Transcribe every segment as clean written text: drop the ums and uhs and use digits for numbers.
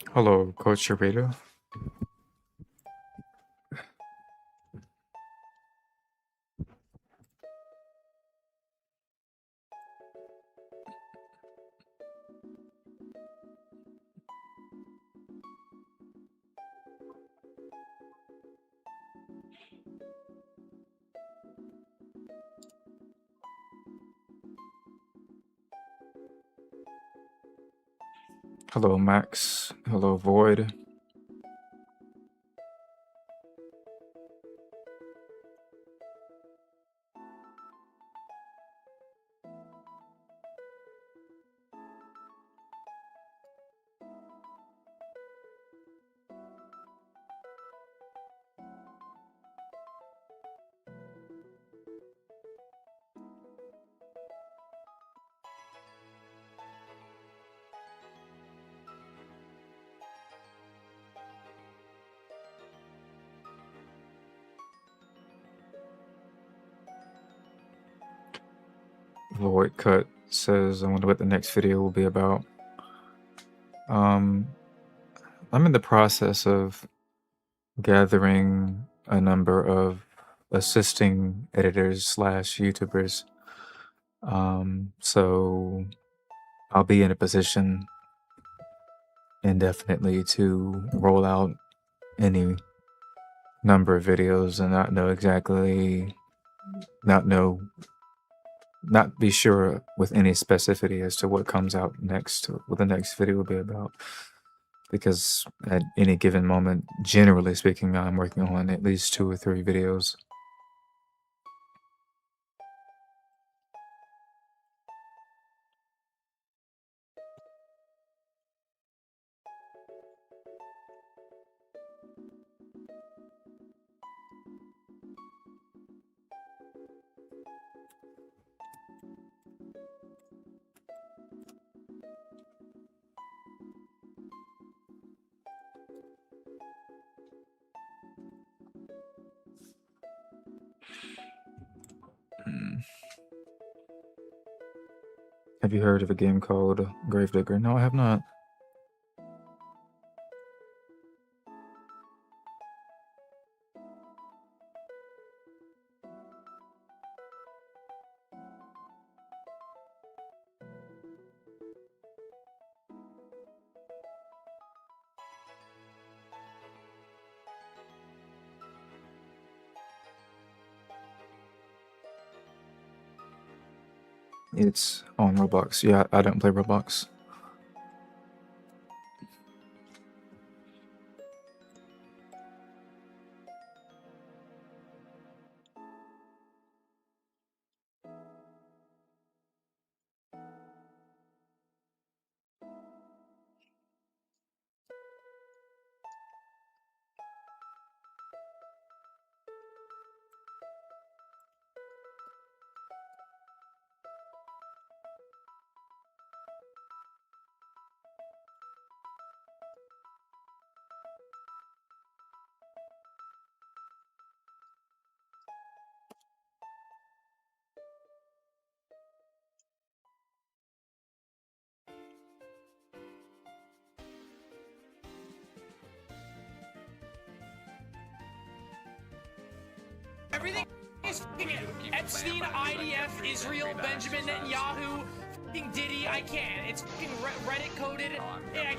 Hello, Coach Rita. Hello, Max. Hello, Void. Void Cut says, I wonder what the next video will be about. I'm in the process of gathering a number of assisting editors slash YouTubers. So I'll be in a position indefinitely to roll out any number of videos and not be sure with any specificity as to what comes out next, what the next video will be about. Because at any given moment, generally speaking, I'm working on at least 2 or 3 videos. Have you heard of a game called Gravedigger? No, I have not. It's on Roblox. Yeah, I don't play Roblox. Everything is Epstein, IDF, Israel, Benjamin Netanyahu, fucking Diddy. I can't. It's fucking Reddit coded. Yeah,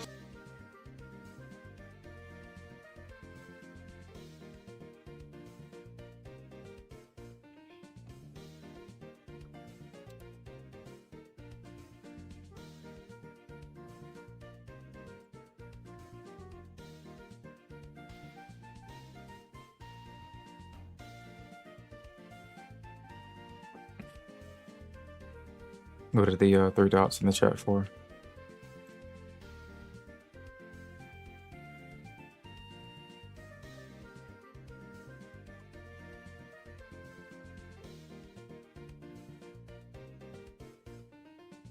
What are the 3 dots in the chat for?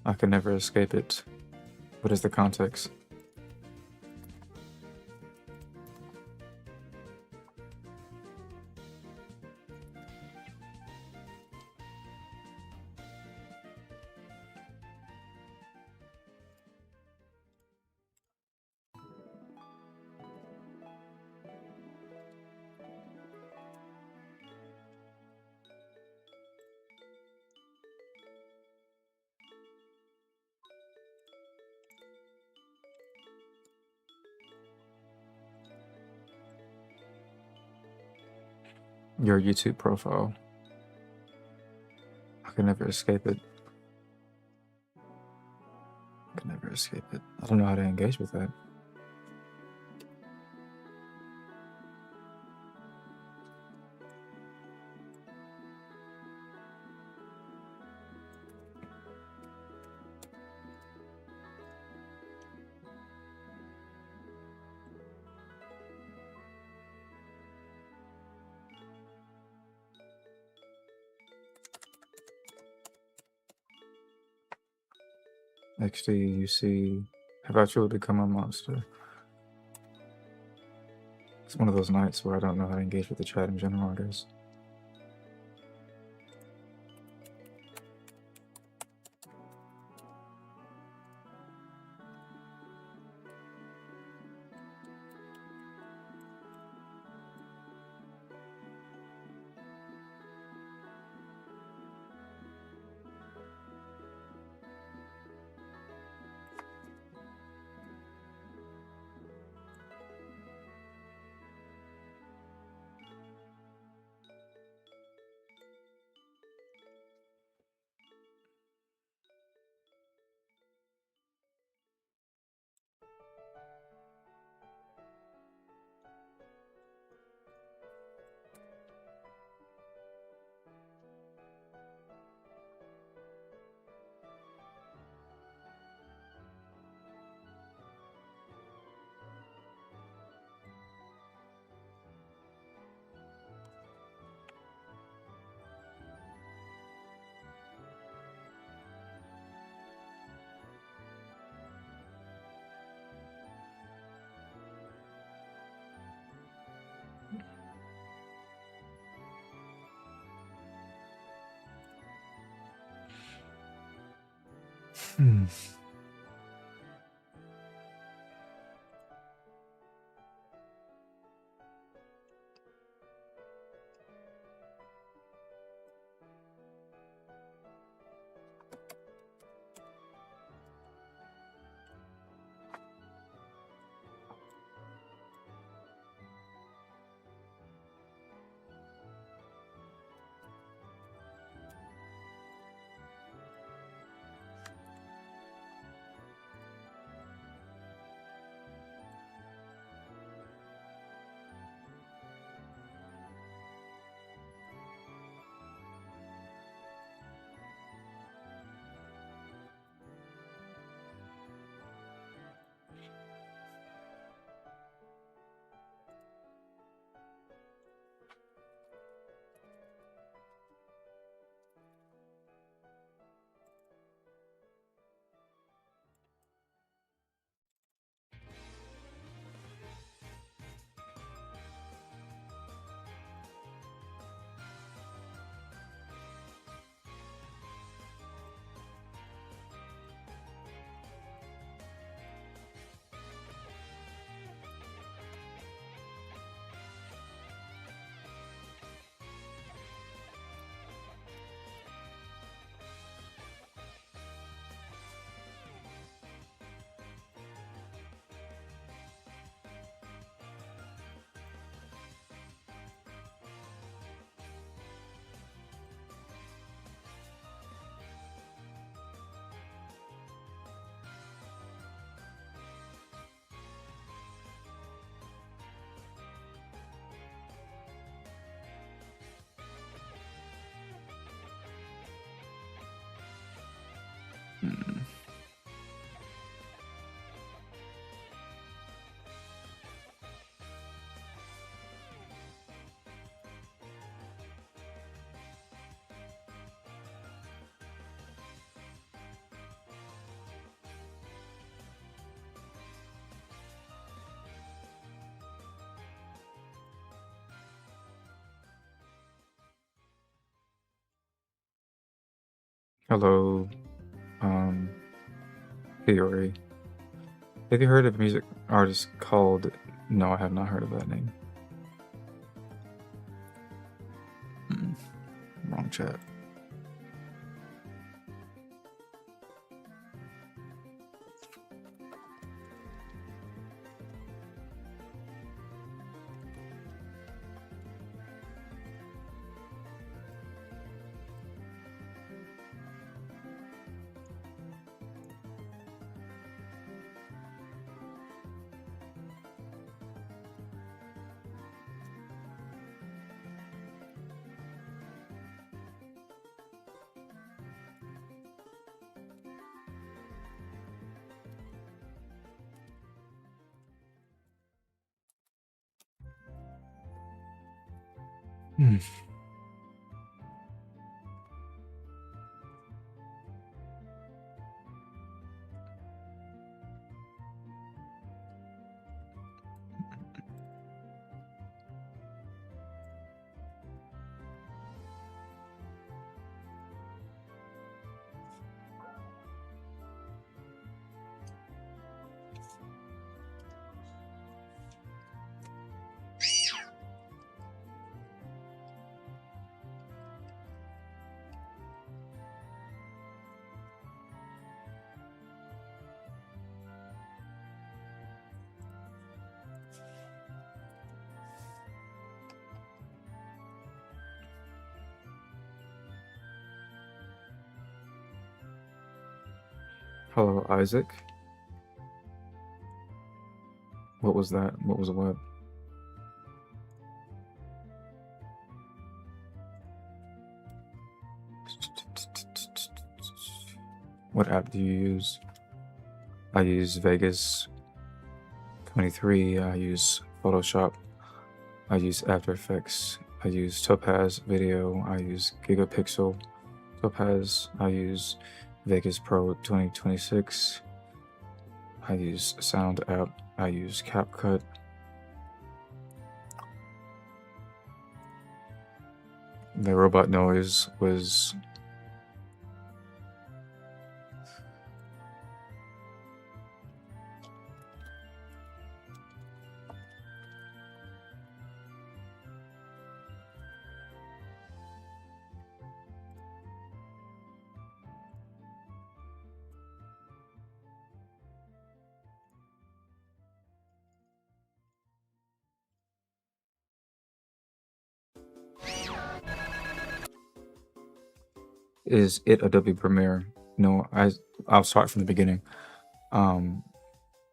I can never escape it. What is the context? your YouTube profile. I can never escape it. I can never escape it. I don't know how to engage with that. XD, you see, have I truly become a monster? It's one of those nights where I don't know how to engage with the chat in general, I guess. Hmm. Hmm. Hello, Theory. Have you heard of a music artist called... No, I have not heard of that name. Wrong chat. Hmm. Hello, Isaac. What was that? What was what? What app do you use? I use Vegas 23. I use Photoshop. I use After Effects. I use Topaz Video. I use Gigapixel Topaz. I use Vegas Pro 2026. I use Sound App. I use CapCut. The robot noise was Is it Adobe Premiere? No, I'll start from the beginning.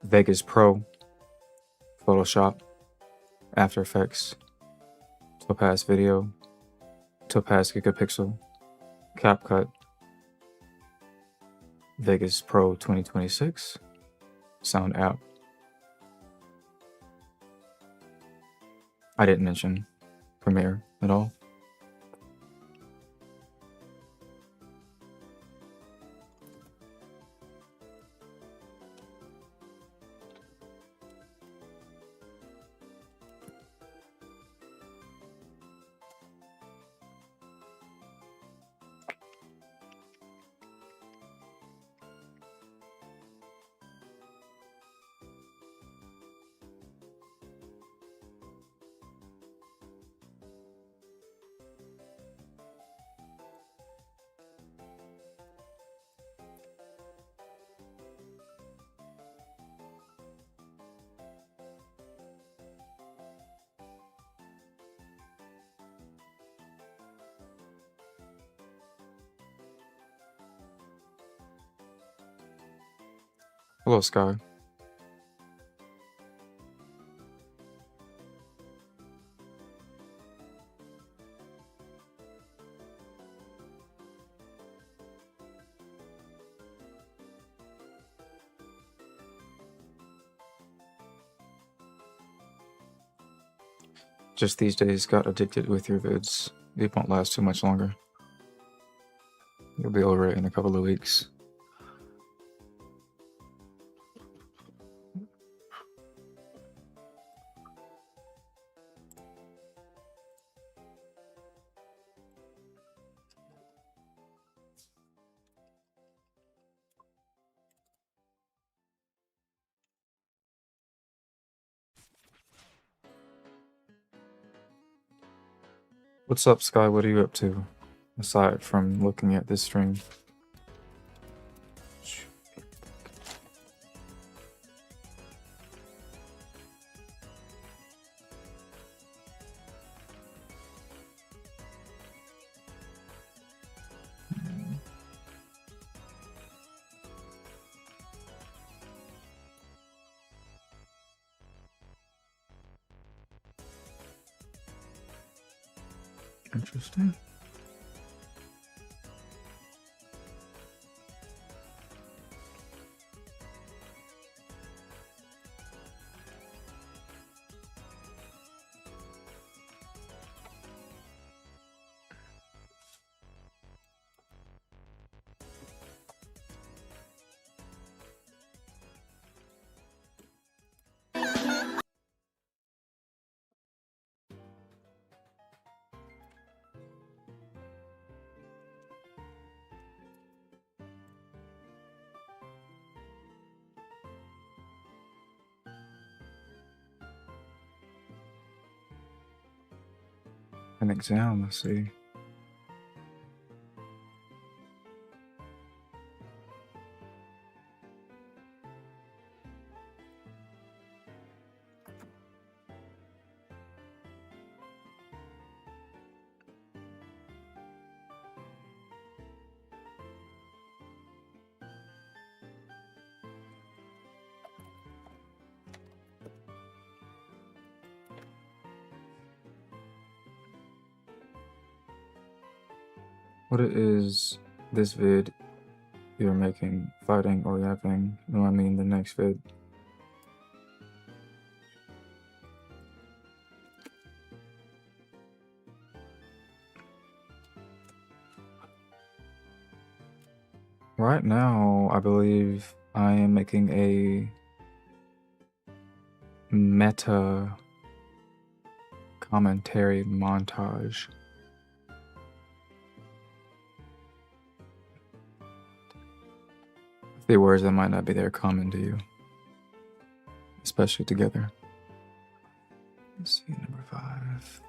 Vegas Pro, Photoshop, After Effects, Topaz Video, Topaz Gigapixel, CapCut, Vegas Pro 2026, Sound App. I didn't mention Premiere at all. Hello, Sky. Just these days got addicted with your vids. It won't last too much longer. You'll be over it in a couple of weeks. What's up, Sky? What are you up to? Aside from looking at this stream. Interesting. An exam, let's see. What is this vid you're making, fighting or yapping? No, I mean the next vid. Right now, I believe I am making a meta commentary montage. The words that might not be there common to you, especially together. Let's see, number 5.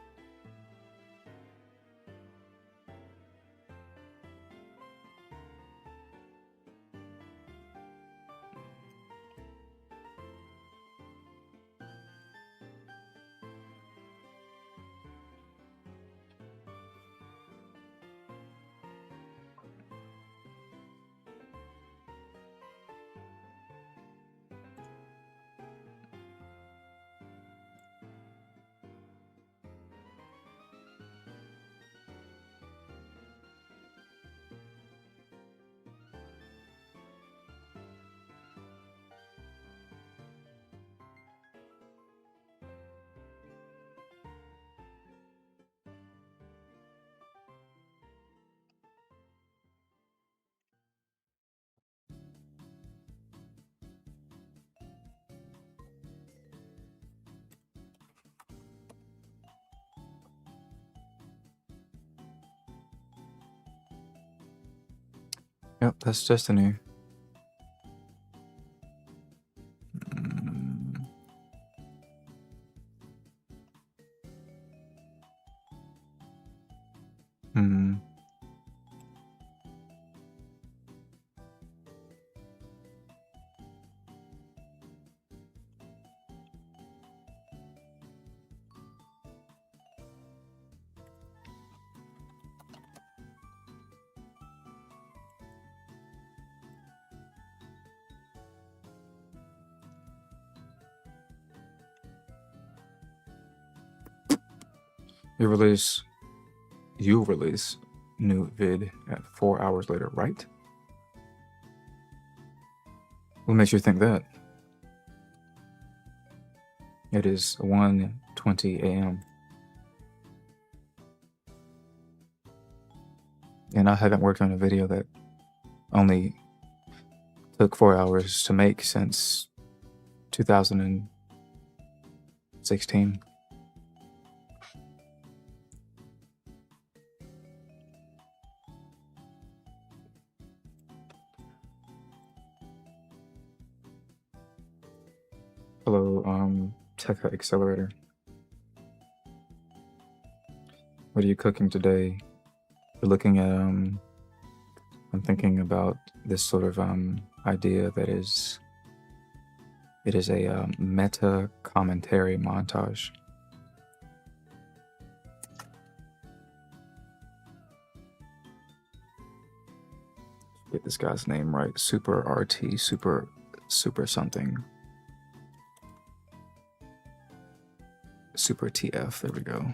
Yep, that's Destiny. Hmm. You release new vid at 4 hours later, right? What makes you think that? It is 1:20 a.m. And I haven't worked on a video that only took 4 hours to make since 2016. Hello, Tech Accelerator. What are you cooking today? We're looking at I'm thinking about this sort of idea that is a meta commentary montage. Get this guy's name right. Super RT, super something. Super TF, there we go.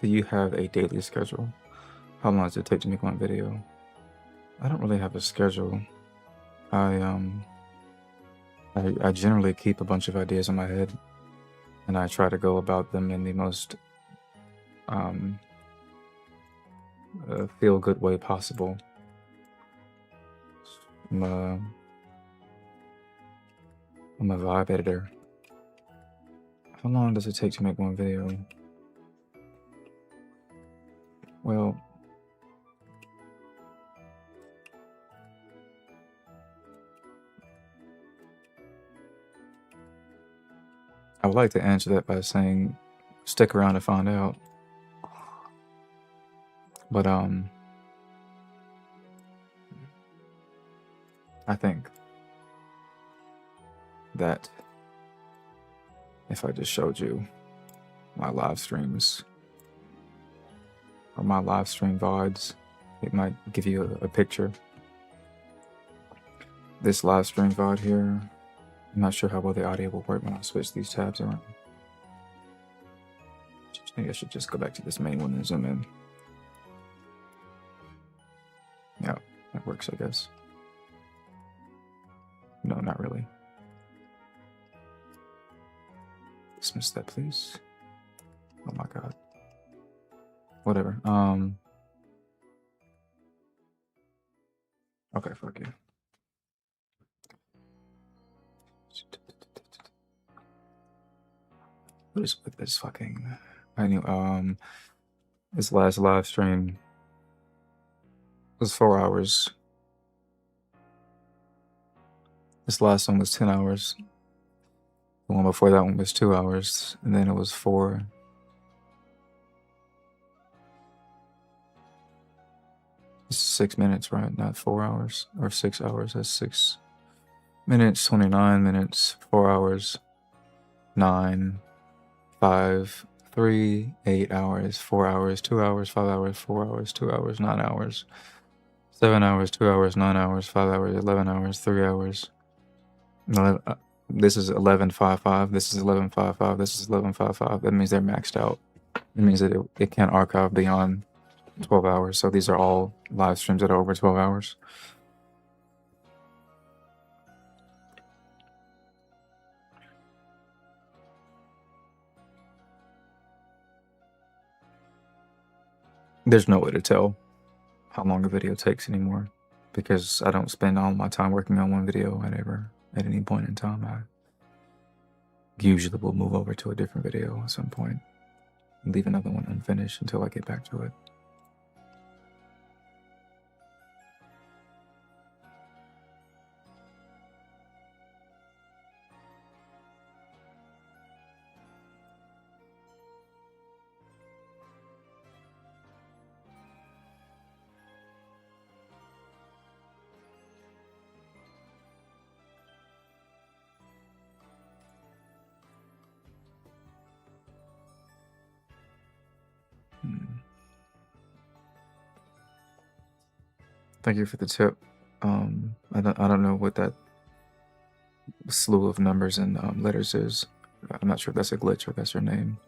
Do you have a daily schedule? How long does it take to make one video? I don't really have a schedule. I generally keep a bunch of ideas in my head, and I try to go about them in the most feel-good way possible. I'm a vibe editor. How long does it take to make one video? Well, I would like to answer that by saying, stick around to find out. But I think that if I just showed you my live streams or my live stream VODs, it might give you a picture. This live stream VOD here, I'm not sure how well the audio will work when I switch these tabs around. Maybe I should just go back to this main one and zoom in. Yeah, that works, I guess. No, not really. Dismiss that, please. Oh my god. Whatever. Okay, fuck you. What is with this fucking... I knew, this last live stream was 4 hours. This last one was 10 hours. The one before that one was 2 hours, and then it was 4. It's 6 minutes, right? Not 4 hours or 6 hours. That's 6 minutes, 29 minutes, 4 hours, 9, 5, 3, 8 hours, 4 hours, 2 hours, 5 hours, 4 hours, 2 hours, 9 hours, 7 hours, 2 hours, 9 hours, 5 hours, 11 hours, 3 hours. This is 11:55. This is 11:55. This is 11:55. That means they're maxed out. It means that it can't archive beyond 12 hours. So these are all live streams that are over 12 hours. There's no way to tell how long a video takes anymore because I don't spend all my time working on one video at any point in time. I usually will move over to a different video at some point and leave another one unfinished until I get back to it. Thank you for the tip. I don't know what that slew of numbers and letters is. I'm not sure if that's a glitch or if that's your name.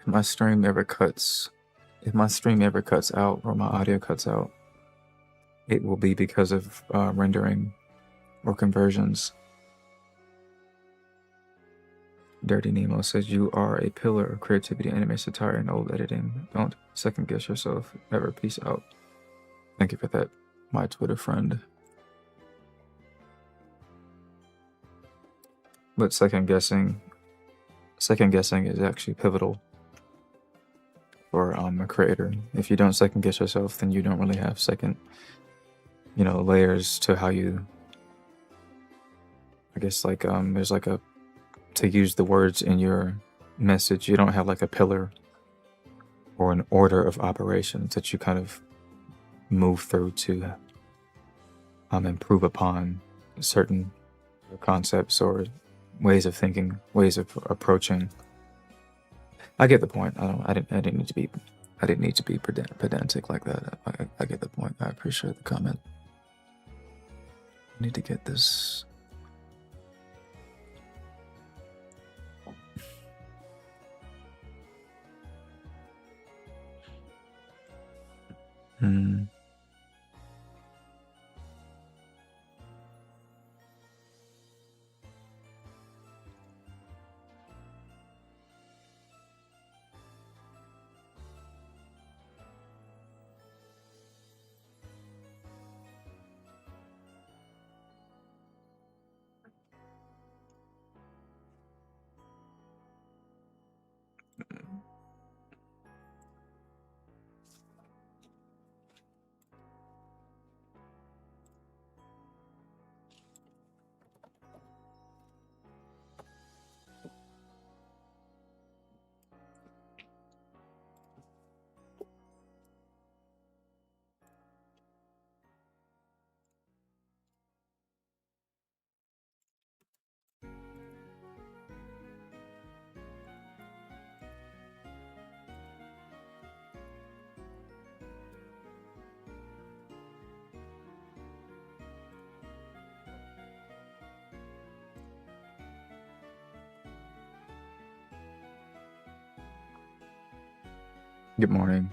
If my stream ever cuts out or my audio cuts out, it will be because of rendering or conversions. Dirty Nemo says, you are a pillar of creativity, anime, satire, and old editing. Don't second guess yourself ever. Peace out. Thank you for that, my Twitter friend. But second guessing is actually pivotal for a creator. If you don't second guess yourself, then you don't really have second, layers to how you, I guess, like there's like a, to use the words in your message, you don't have like a pillar or an order of operations that you kind of move through to improve upon certain concepts or ways of thinking, ways of approaching I get the point. I didn't need to be. I didn't need to be pedantic like that. I get the point. I appreciate the comment. I need to get this. Hmm. Good morning.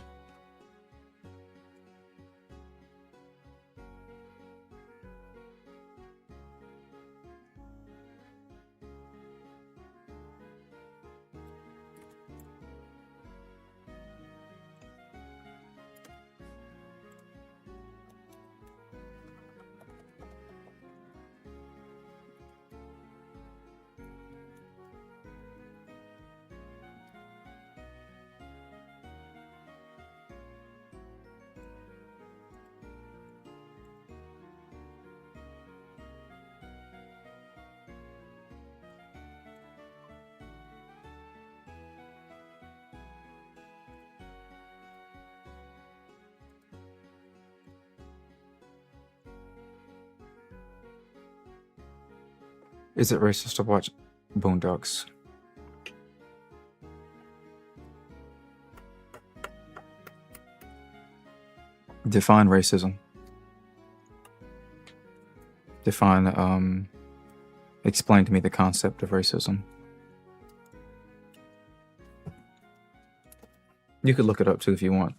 Is it racist to watch Boondocks? Define racism. Define, explain to me the concept of racism. You could look it up too if you want.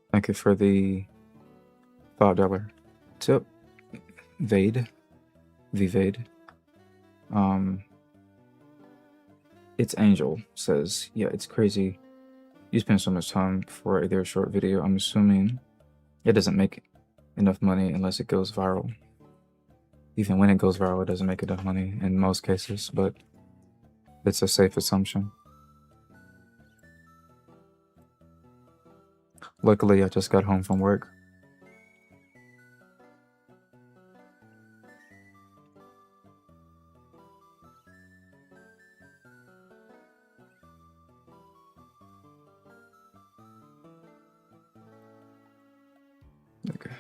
Thank you for the $5 tip. Vade. Vivade. It's Angel says, yeah, it's crazy. You spend so much time for either a short video. I'm assuming it doesn't make enough money unless it goes viral. Even when it goes viral, it doesn't make enough money in most cases, but it's a safe assumption. Luckily, I just got home from work. Okay.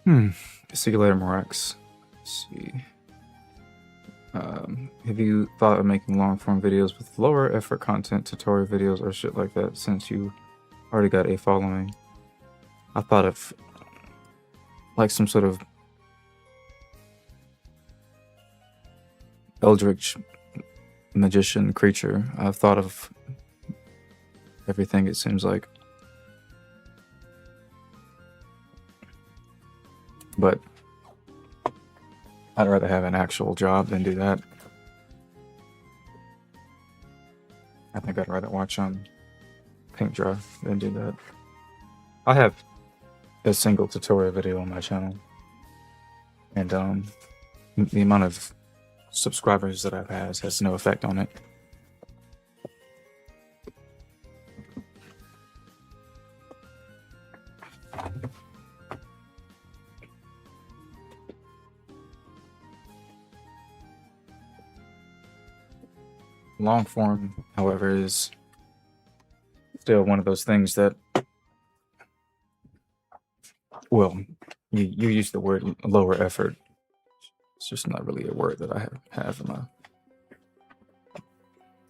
See you later, Morax. Let's see. Have you thought of making long form videos with lower effort content, tutorial videos, or shit like that since you already got a following? I thought of like some sort of eldritch magician creature. I've thought of everything, it seems like. But I'd rather have an actual job than do that. I think I'd rather watch paint dry than do that. I have a single tutorial video on my channel, and the amount of subscribers that I've had has no effect on it. Long form, however, is still one of those things that, well, you use the word lower effort. It's just not really a word that I have in my.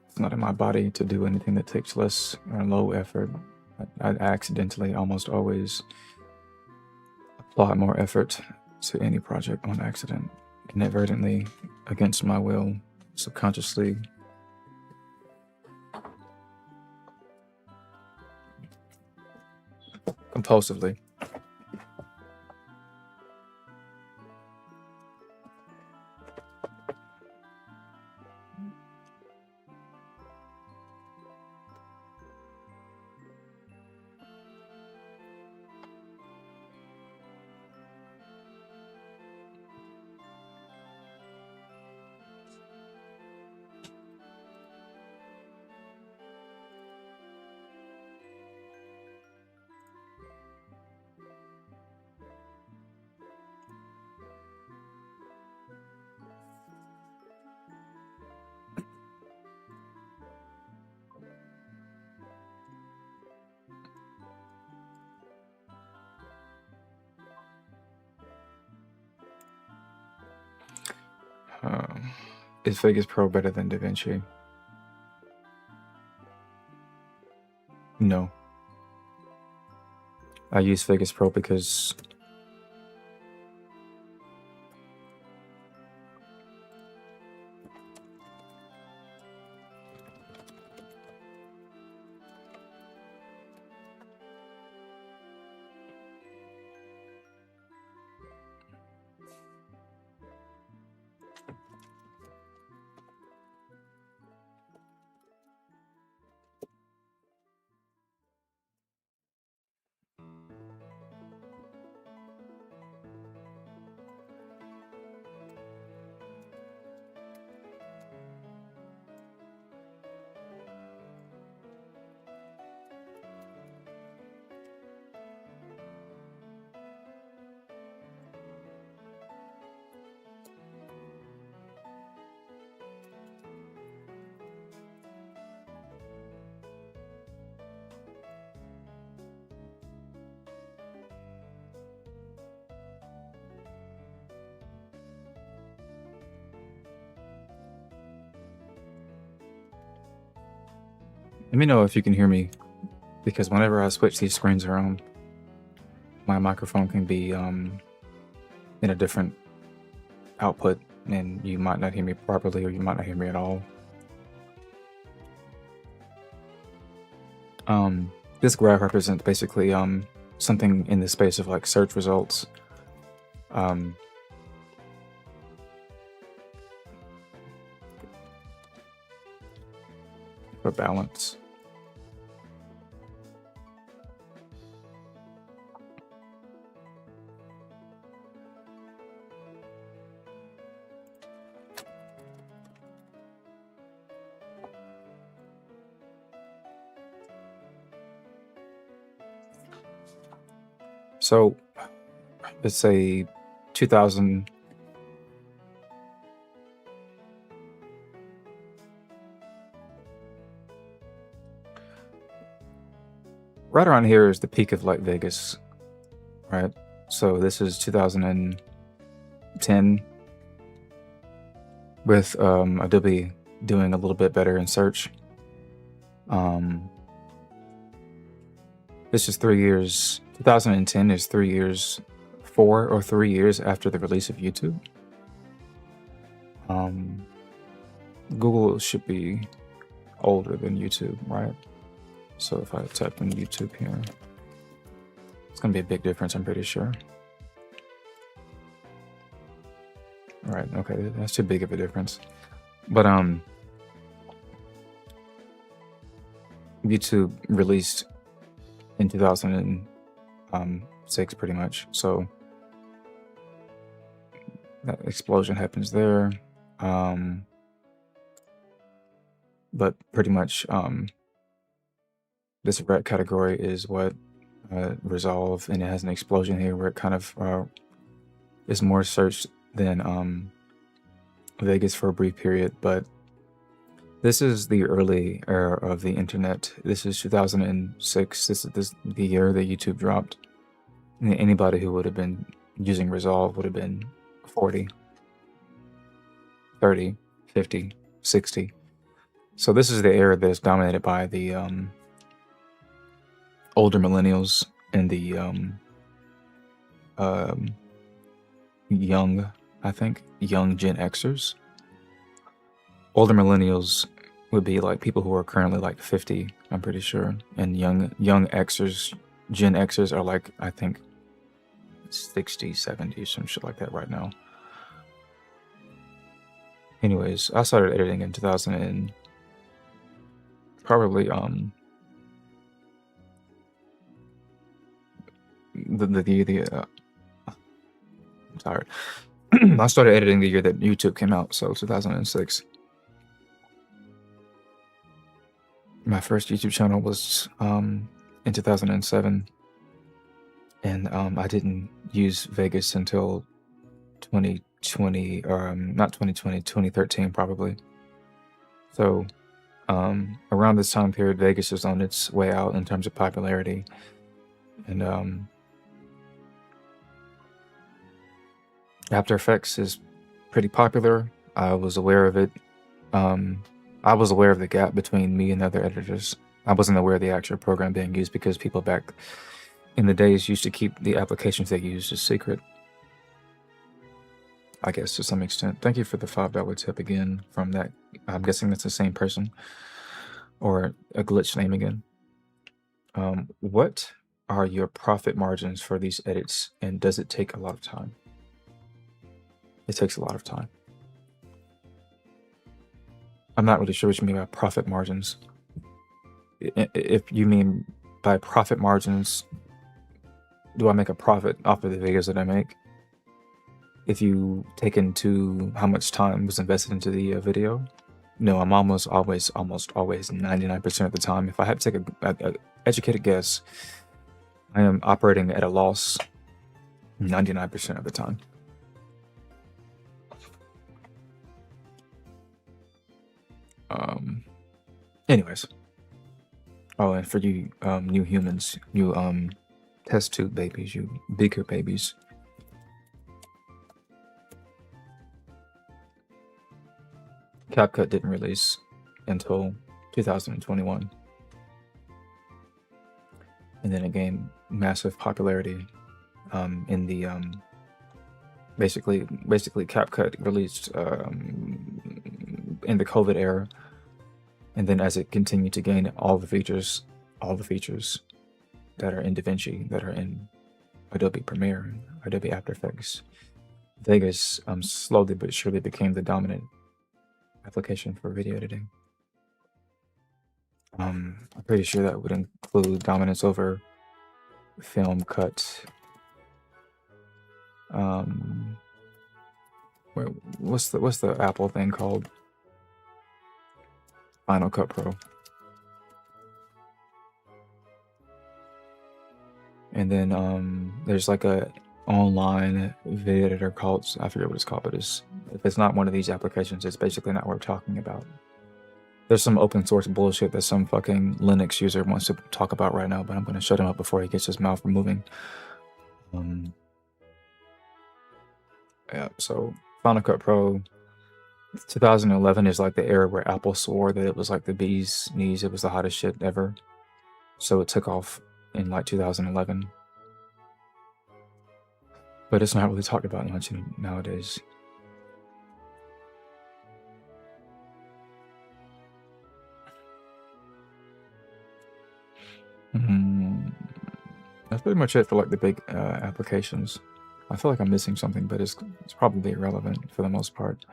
It's not in my body to do anything that takes less or low effort. I accidentally almost always apply more effort to any project on accident, inadvertently, against my will, subconsciously. Compulsively. Is Vegas Pro better than DaVinci? No. I use Vegas Pro because let me know if you can hear me, because whenever I switch these screens around, my microphone can be in a different output, and you might not hear me properly, or you might not hear me at all. This graph represents basically something in the space of like search results. For balance. So it's a 2000 right around here is the peak of like Vegas, right? So this is 2010 with Adobe doing a little bit better in search. This is 3 years. 2010 is 3 years, 4 or 3 years after the release of YouTube. Google should be older than YouTube, right? So if I type in YouTube here, it's gonna be a big difference, I'm pretty sure. All right, okay, that's too big of a difference. But YouTube released in 2006 pretty much, so that explosion happens there. But pretty much this red category is what Resolve, and it has an explosion here where it kind of is more searched than Vegas for a brief period. But this is the early era of the internet. This is 2006. This is the year that YouTube dropped. And anybody who would have been using Resolve would have been 40, 30, 50, 60. So this is the era that's dominated by the older millennials and the young, I think, young Gen Xers. Older millennials would be like people who are currently like 50, I'm pretty sure, and young Xers, Gen Xers are like, I think, 60, 70, some shit like that right now. Anyways, I started editing in 2000 and probably I'm tired. I started editing the year that YouTube came out, so 2006. My first YouTube channel was in 2007, and I didn't use Vegas until 2020, or not 2020, 2013 probably. So around this time period, Vegas was on its way out in terms of popularity, and After Effects is pretty popular. I was aware of it. I was aware of the gap between me and other editors. I wasn't aware of the actual program being used because people back in the days used to keep the applications they used a secret, I guess, to some extent. Thank you for the $5 tip again from that. I'm guessing that's the same person or a glitch name again. What are your profit margins for these edits, and does it take a lot of time? It takes a lot of time. I'm not really sure what you mean by profit margins. If you mean by profit margins, do I make a profit off of the videos that I make? If you take into how much time was invested into the video, no, I'm almost always 99% of the time. If I had to take a educated guess, I am operating at a loss 99% of the time. Anyways. Oh, and for you new humans, you test tube babies, you beaker babies. CapCut didn't release until 2021. And then it gained massive popularity in the basically CapCut released in the COVID era, and then as it continued to gain all the features that are in DaVinci, that are in Adobe Premiere, Adobe After Effects, Vegas slowly but surely became the dominant application for video editing. I'm pretty sure that would include dominance over Film Cut. What's the Apple thing called? Final Cut Pro. And then there's like a online video editor called, I forget what it's called, but if it's not one of these applications, it's basically not what we're talking about. There's some open source bullshit that some fucking Linux user wants to talk about right now, but I'm going to shut him up before he gets his mouth from moving. Yeah, so Final Cut Pro 2011 is like the era where Apple swore that it was like the bee's knees, it was the hottest shit ever. So it took off in like 2011. But it's not really talked about much nowadays. That's pretty much it for like the big applications. I feel like I'm missing something, but it's probably irrelevant for the most part.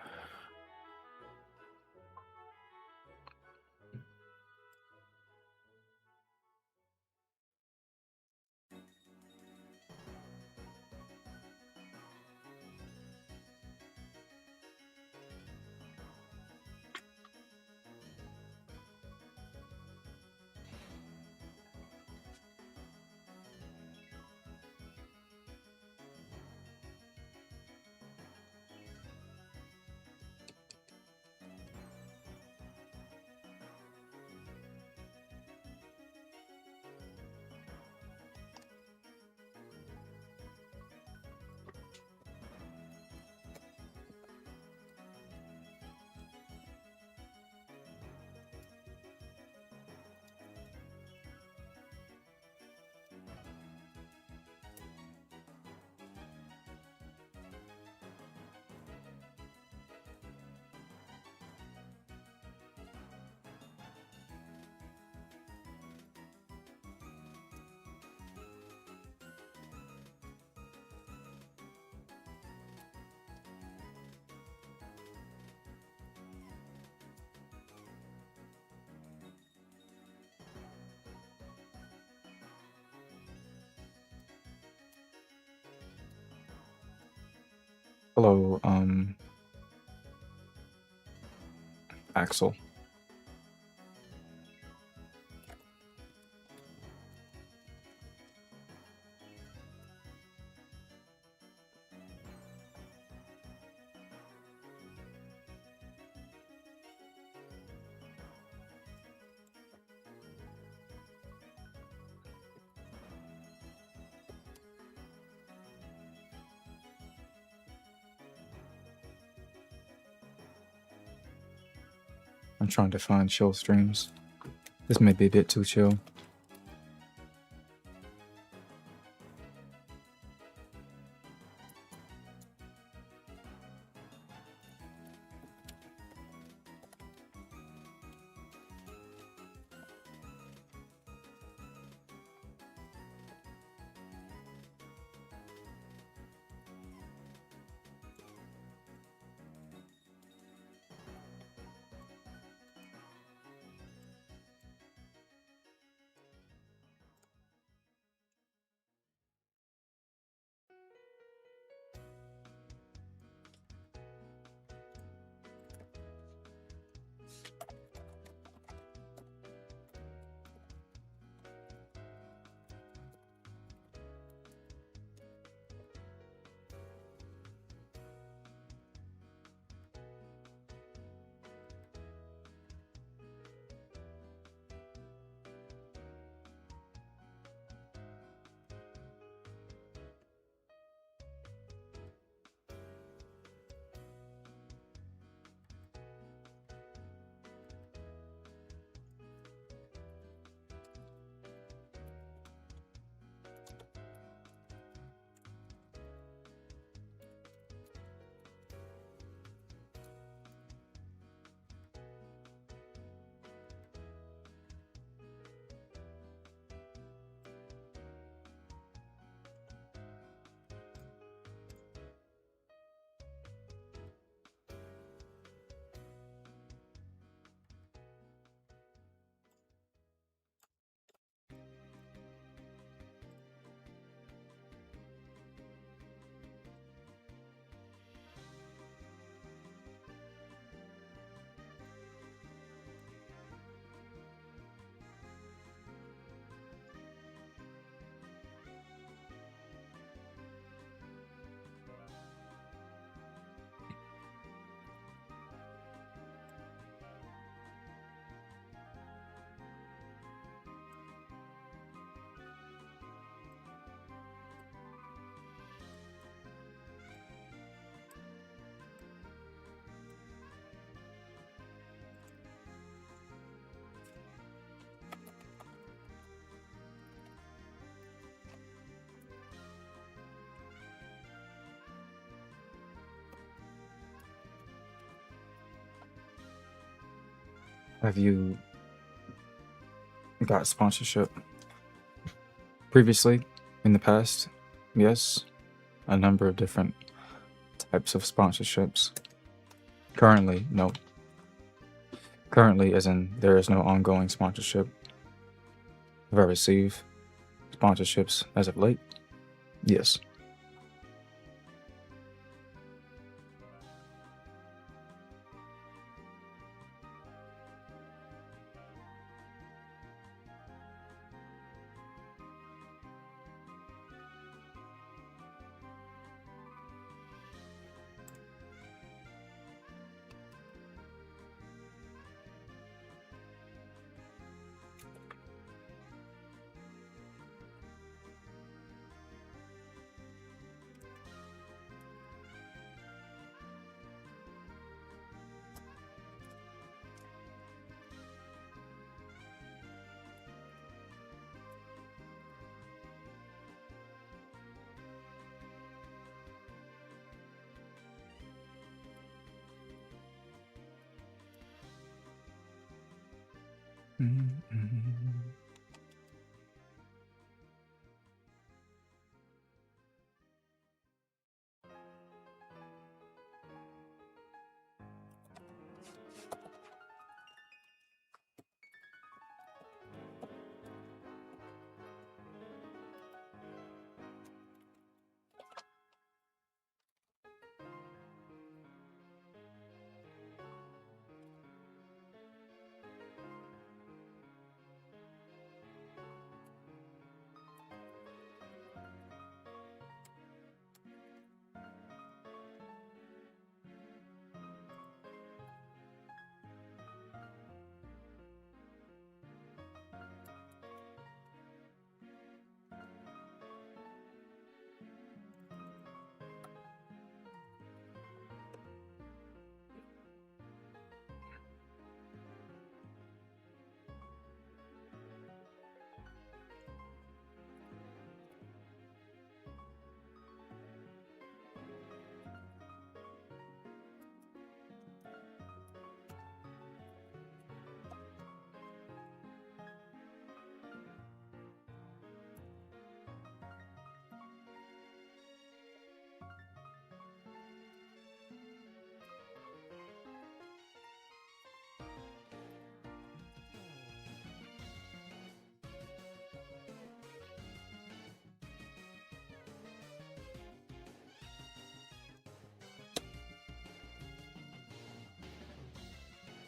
Hello, Axel. I'm trying to find chill streams. This may be a bit too chill. Have you got sponsorship previously in the past? Yes, a number of different types of sponsorships. Currently, no. Currently, as in there is no ongoing sponsorship. Have I received sponsorships as of late? Yes.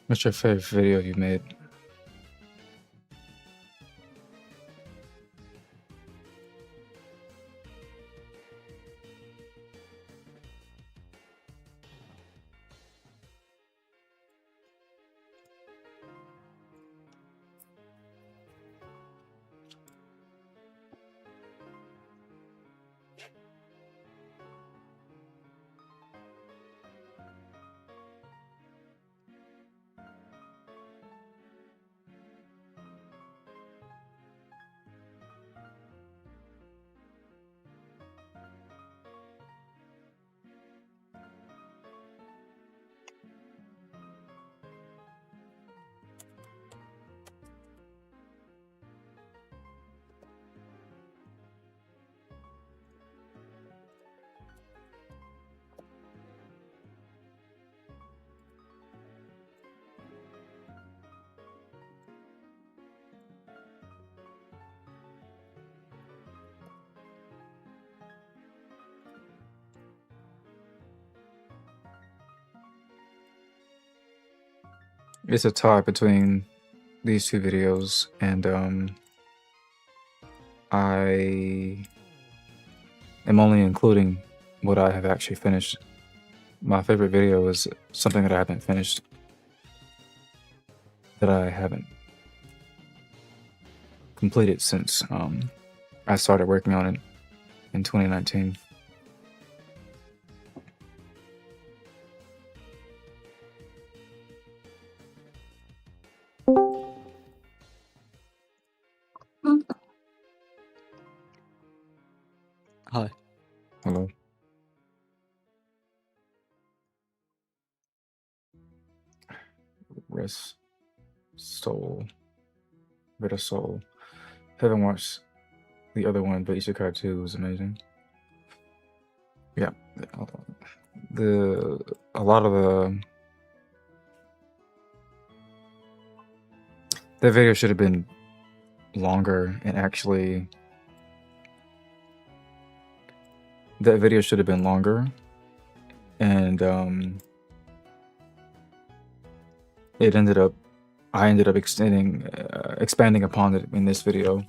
What's your favorite video you made? It's a tie between these two videos, and I am only including what I have actually finished. My favorite video is something that I haven't finished, that I haven't completed since I started working on it in 2019. Hi. Hello. Rest. Soul. Bit of Soul. Haven't watched the other one, but Isekai 2 was amazing. Yeah. A lot of the video should have been longer, and actually that video should have been longer, and I ended up expanding upon it in this video.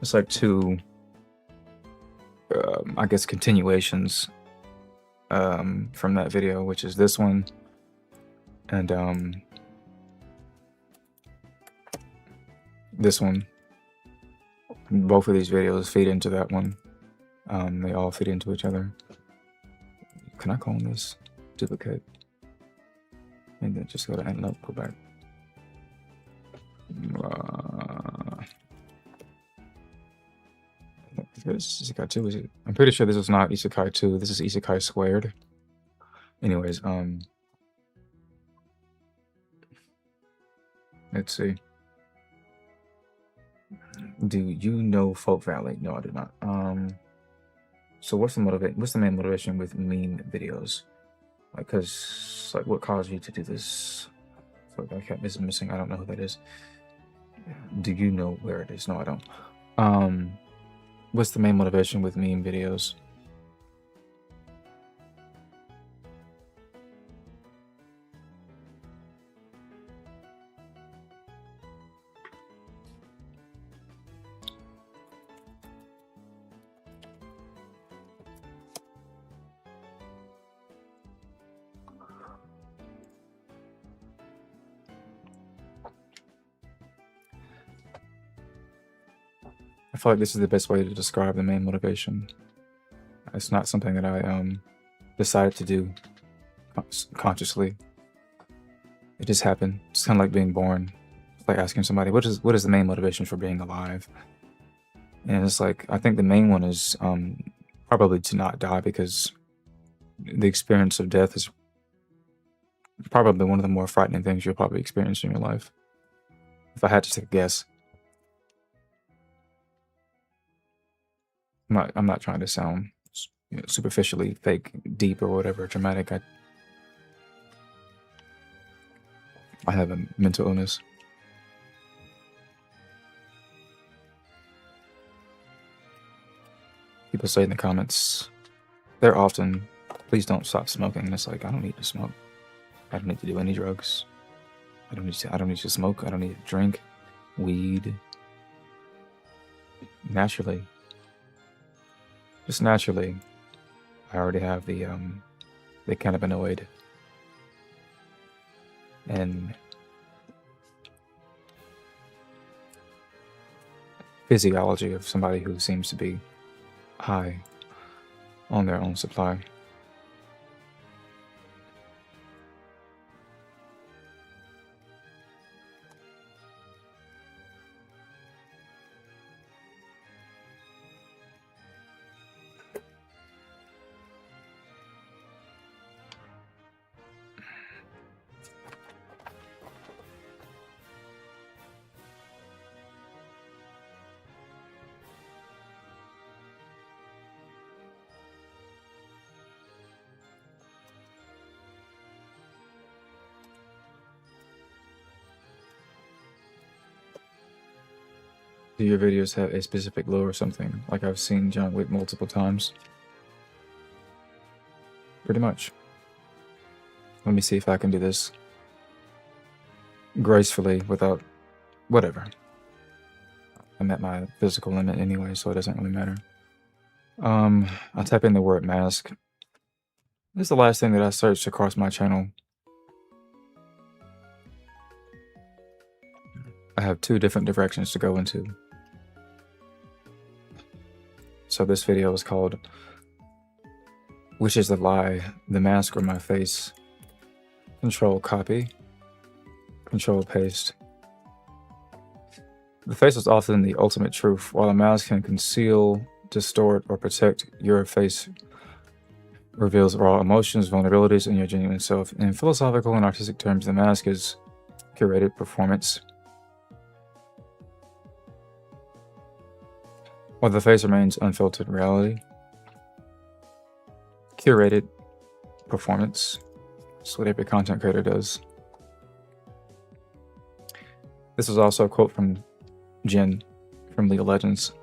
It's like two I guess continuations from that video, which is this one and this one. Both of these videos feed into that one. They all feed into each other. Can I clone this? Duplicate. And then just go to end up, go back. This is Isekai 2, is it? I'm pretty sure this is not Isekai 2. This is Isekai squared. Anyways, let's see. Do you know Folk Valley? No, I do not. So what's the main motivation with meme videos? Like, cause like, what caused you to do this? Folk Valley Cat is missing. I don't know who that is. Do you know where it is? No, I don't. What's the main motivation with meme videos? I feel like this is the best way to describe the main motivation. It's not something that I decided to do consciously. It just happened. It's kind of like being born. It's like asking somebody, what is the main motivation for being alive? And it's like, I think the main one is probably to not die, because the experience of death is probably one of the more frightening things you'll probably experience in your life. If I had to take a guess. I'm not trying to sound, you know, superficially fake, deep, or whatever, dramatic. I have a mental illness. People say in the comments, they're often, please don't stop smoking. And it's like, I don't need to smoke. I don't need to do any drugs. I don't need to smoke. I don't need to drink weed. Naturally. Just naturally, I already have the cannabinoid and physiology of somebody who seems to be high on their own supply. Do your videos have a specific lure or something? Like I've seen John Wick multiple times. Pretty much. Let me see if I can do this gracefully without whatever. I'm at my physical limit anyway, so it doesn't really matter. I'll type in the word mask. This is the last thing that I searched across my channel. I have two different directions to go into. So this video is called Which is the Lie, the Mask or My Face? Control copy, control paste. The face is often the ultimate truth, while a mask can conceal, distort, or protect your face reveals raw emotions, vulnerabilities, and your genuine self. In philosophical and artistic terms, the mask is curated performance, while the face remains unfiltered reality. Curated performance. That's what every content creator does. This is also a quote from Jin from League of Legends.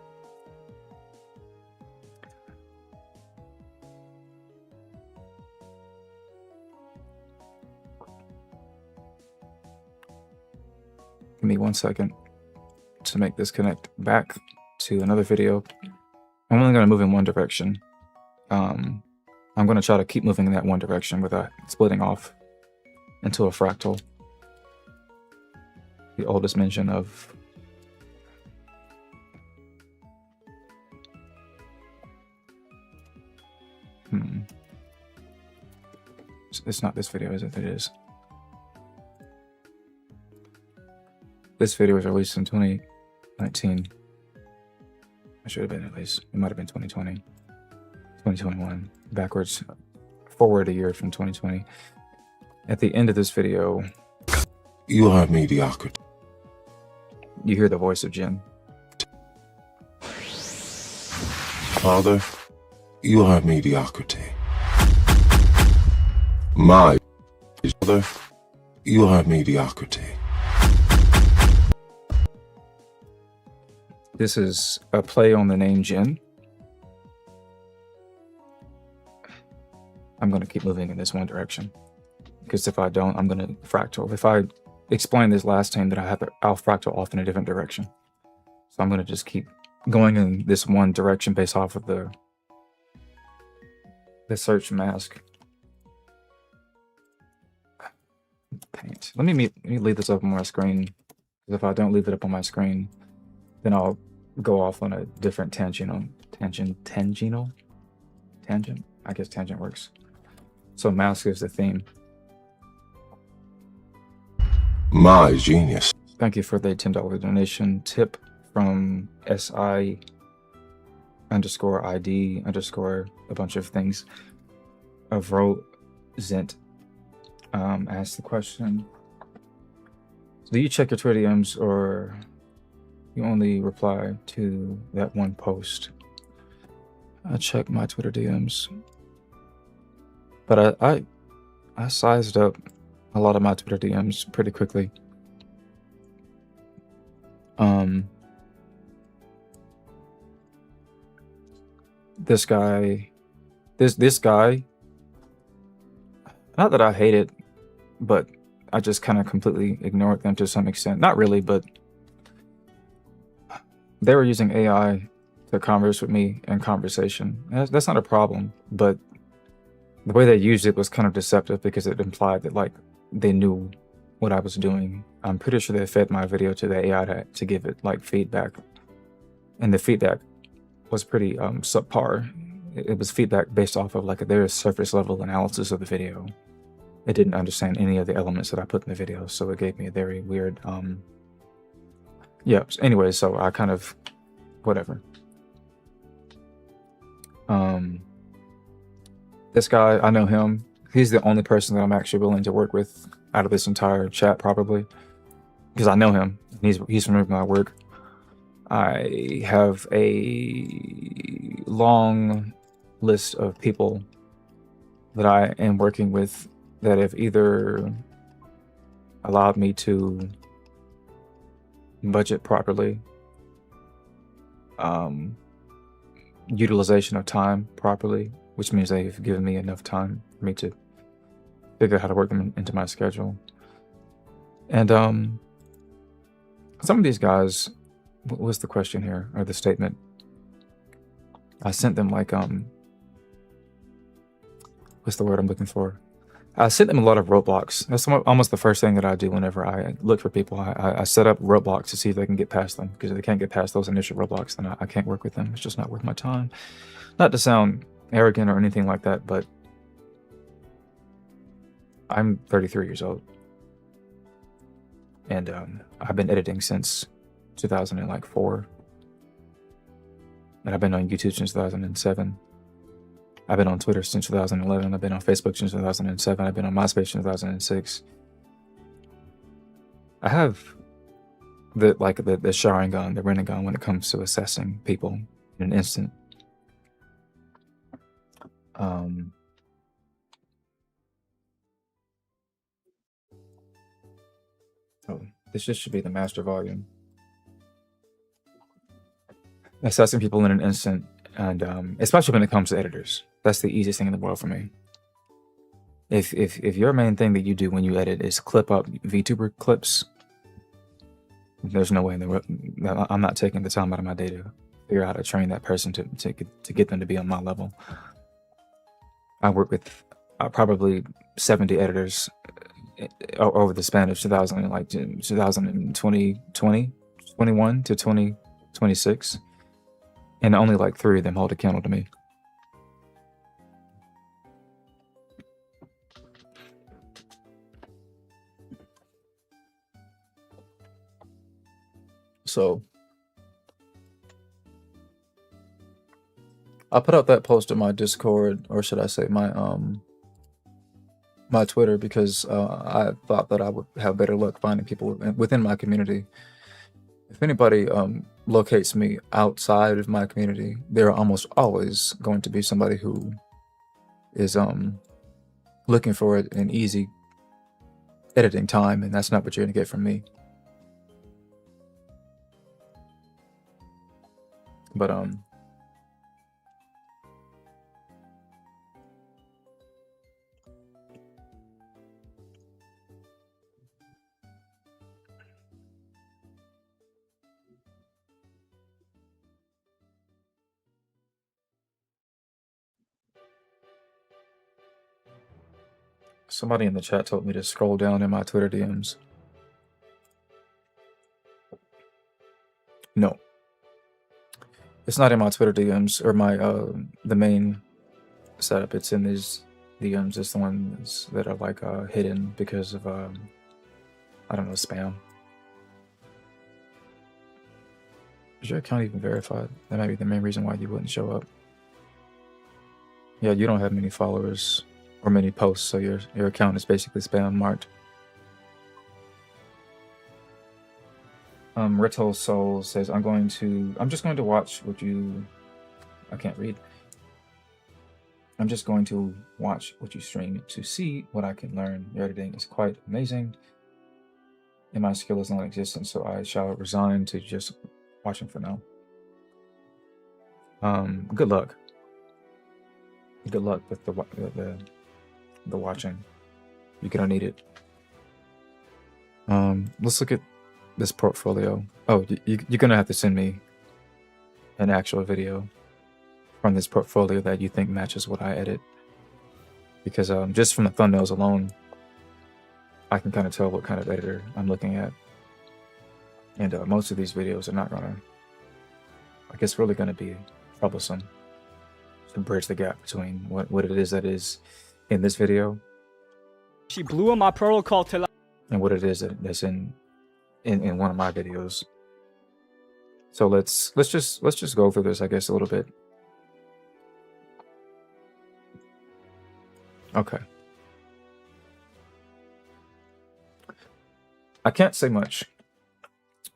Give me 1 second to make this connect back to another video. I'm only going to move in one direction. I'm going to try to keep moving in that one direction without splitting off into a fractal. The oldest mention of It's not this video, is it? It is. This video was released in 2019. It should have been at least. It might have been 2020. 2021. Backwards. Forward a year from 2020. At the end of this video, you are mediocrity. You hear the voice of Jin. Father, you are mediocrity. My father, you are mediocrity. This is a play on the name Jin. I'm going to keep moving in this one direction, because if I don't, I'm going to fractal. If I explain this last time, that I'll fractal off in a different direction. So I'm going to just keep going in this one direction based off of the search mask. Paint. Let me leave this up on my screen, because if I don't leave it up on my screen, then I'll go off on a different tangent. I guess tangent works. So mask is the theme. My genius. Thank you for the $10 donation tip from SI_ID_ a bunch of things. Zent asked the question: do you check your Twitter DMs, or you only reply to that one post? I check my Twitter DMs, but I sized up a lot of my Twitter DMs pretty quickly. This guy, not that I hate it, but I just kind of completely ignored them to some extent. Not really, but they were using AI to converse with me in conversation. That's not a problem, but the way they used it was kind of deceptive, because it implied that like they knew what I was doing. I'm pretty sure they fed my video to the AI to give it like feedback, and the feedback was pretty subpar. It was feedback based off of like their surface level analysis of the video. It didn't understand any of the elements that I put in the video, so it gave me a very weird yeah. Anyway, so I kind of whatever. This guy, I know him. He's the only person that I'm actually willing to work with out of this entire chat, probably, because I know him. He's familiar with my work. I have a long list of people that I am working with that have either allowed me to budget properly, utilization of time properly, which means they've given me enough time for me to figure out how to work them into my schedule. And some of these guys, what was the question here, or the statement? I sent them like what's the word I'm looking for? I sent them a lot of roadblocks. That's almost the first thing that I do whenever I look for people. I set up roadblocks to see if they can get past them, because if they can't get past those initial roadblocks, then I can't work with them. It's just not worth my time. Not to sound arrogant or anything like that, but I'm 33 years old, and I've been editing since 2004, and I've been on YouTube since 2007. I've been on Twitter since 2011. I've been on Facebook since 2007. I've been on MySpace since 2006. I have the Sharingan, the Rinnegan when it comes to assessing people in an instant. Oh, this just should be the master volume. Assessing people in an instant, and especially when it comes to editors, that's the easiest thing in the world for me. If your main thing that you do when you edit is clip up VTuber clips, there's no way in the world I'm not taking the time out of my day to figure out how to train that person to get them to be on my level. I work with probably 70 editors over the span of 2020, 21 to 2026, and only like 3 of them hold a candle to me. So I put out that post in my Discord, or should I say my my Twitter, because I thought that I would have better luck finding people within my community. If anybody locates me outside of my community, there are almost always going to be somebody who is looking for an easy editing time, and that's not what you're gonna get from me. But somebody in the chat told me to scroll down in my Twitter DMs. No. It's not in my Twitter DMs or my the main setup. It's in these DMs. It's the ones that are like hidden because of I don't know, spam. Is your account even verified? That might be the main reason why you wouldn't show up. Yeah, you don't have many followers or many posts, so your account is basically spam marked. Rito Soul says, I'm just going to watch what you... I can't read. I'm just going to watch what you stream to see what I can learn. Your editing is quite amazing, and my skill is non-existent, so I shall resign to just watching for now. Good luck. Good luck with the watching. You're gonna need it. Let's look at this portfolio. Oh, you're gonna have to send me an actual video from this portfolio that you think matches what I edit, because just from the thumbnails alone, I can kind of tell what kind of editor I'm looking at. And most of these videos are not gonna, I guess, really gonna be troublesome to bridge the gap between what it is that is in this video. She blew up my protocol till and what it is that's in one of my videos. So let's just go through this, I guess, a little bit. Okay. I can't say much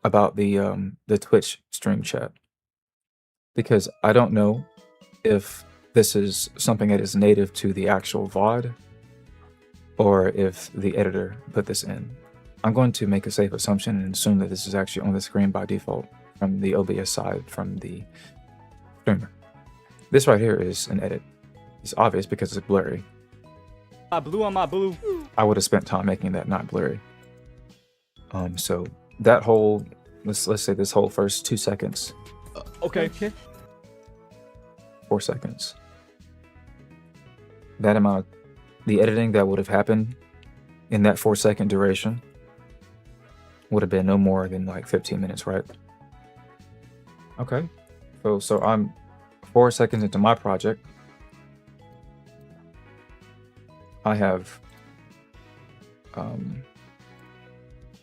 about the Twitch stream chat, because I don't know if this is something that is native to the actual VOD or if the editor put this in. I'm going to make a safe assumption and assume that this is actually on the screen by default from the OBS side, from the streamer. This right here is an edit. It's obvious because it's blurry. I blew on my blue. I would have spent time making that not blurry. So that whole, let's say this whole first 2 seconds. Okay. 4 seconds. That amount, the editing that would have happened in that 4-second duration would have been no more than like 15 minutes, right? Okay. So I'm 4 seconds into my project. I have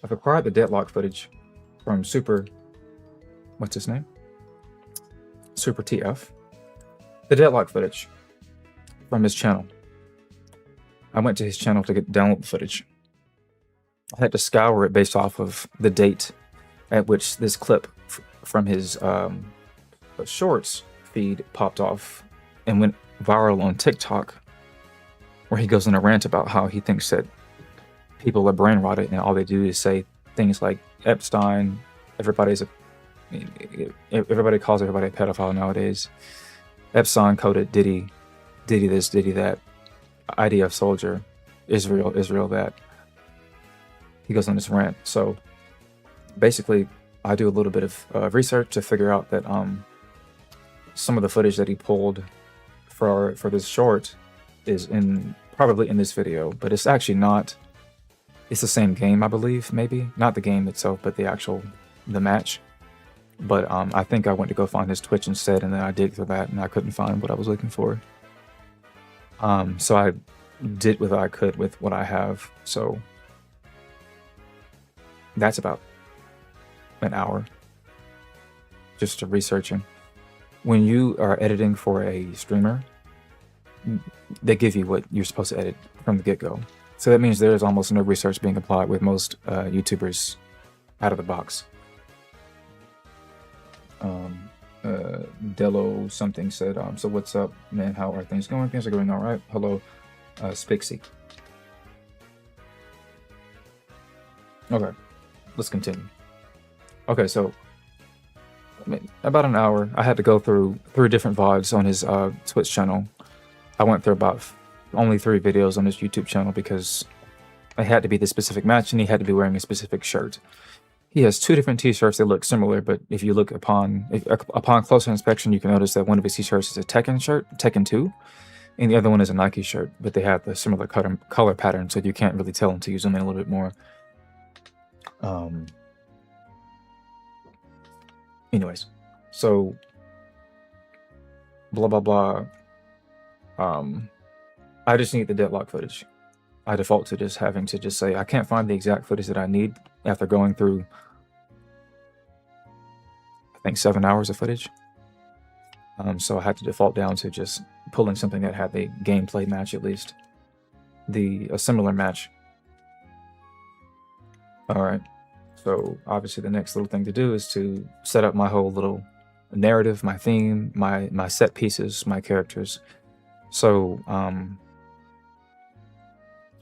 I've acquired the deadlock footage from Super, what's his name? Super TF. The deadlock footage. from his channel. I went to his channel to download the footage. I had to scour it based off of the date at which this clip from his shorts feed popped off and went viral on TikTok, where he goes on a rant about how he thinks that people are brain rotted and all they do is say things like Epstein. Everybody calls everybody a pedophile nowadays. Epstein coded Diddy this, Diddy that, IDF soldier, Israel that. He goes on this rant. So basically, I do a little bit of research to figure out that some of the footage that he pulled for this short is probably in this video, but it's actually not. It's the same game, I believe, maybe not the game itself, but the match. But I think I went to go find his Twitch instead, and then I digged through that, and I couldn't find what I was looking for. So I did what I could with what I have. So that's about an hour just to researching. When you are editing for a streamer, they give you what you're supposed to edit from the get-go. So that means there's almost no research being applied with most YouTubers out of the box. Dello something said, so what's up, man? How are things going? Things are going all right. Hello, Spixie. Okay, let's continue. Okay, so about an hour. I had to go through 3 different VODs on his Twitch channel. I went through about only 3 videos on his YouTube channel because it had to be the specific match and he had to be wearing a specific shirt. He has 2 different t-shirts that look similar, but if you look upon closer inspection, you can notice that one of his t-shirts is a Tekken shirt, Tekken 2, and the other one is a Nike shirt, but they have the similar color pattern, so you can't really tell until you zoom in a little bit more. Anyways, so blah blah blah. I just need the deadlock footage. I default to just having to just say I can't find the exact footage that I need after going through, I think, 7 hours of footage. So I had to default down to just pulling something that had the gameplay match, at least a similar match. All right. So obviously the next little thing to do is to set up my whole little narrative, my theme, my set pieces, my characters. So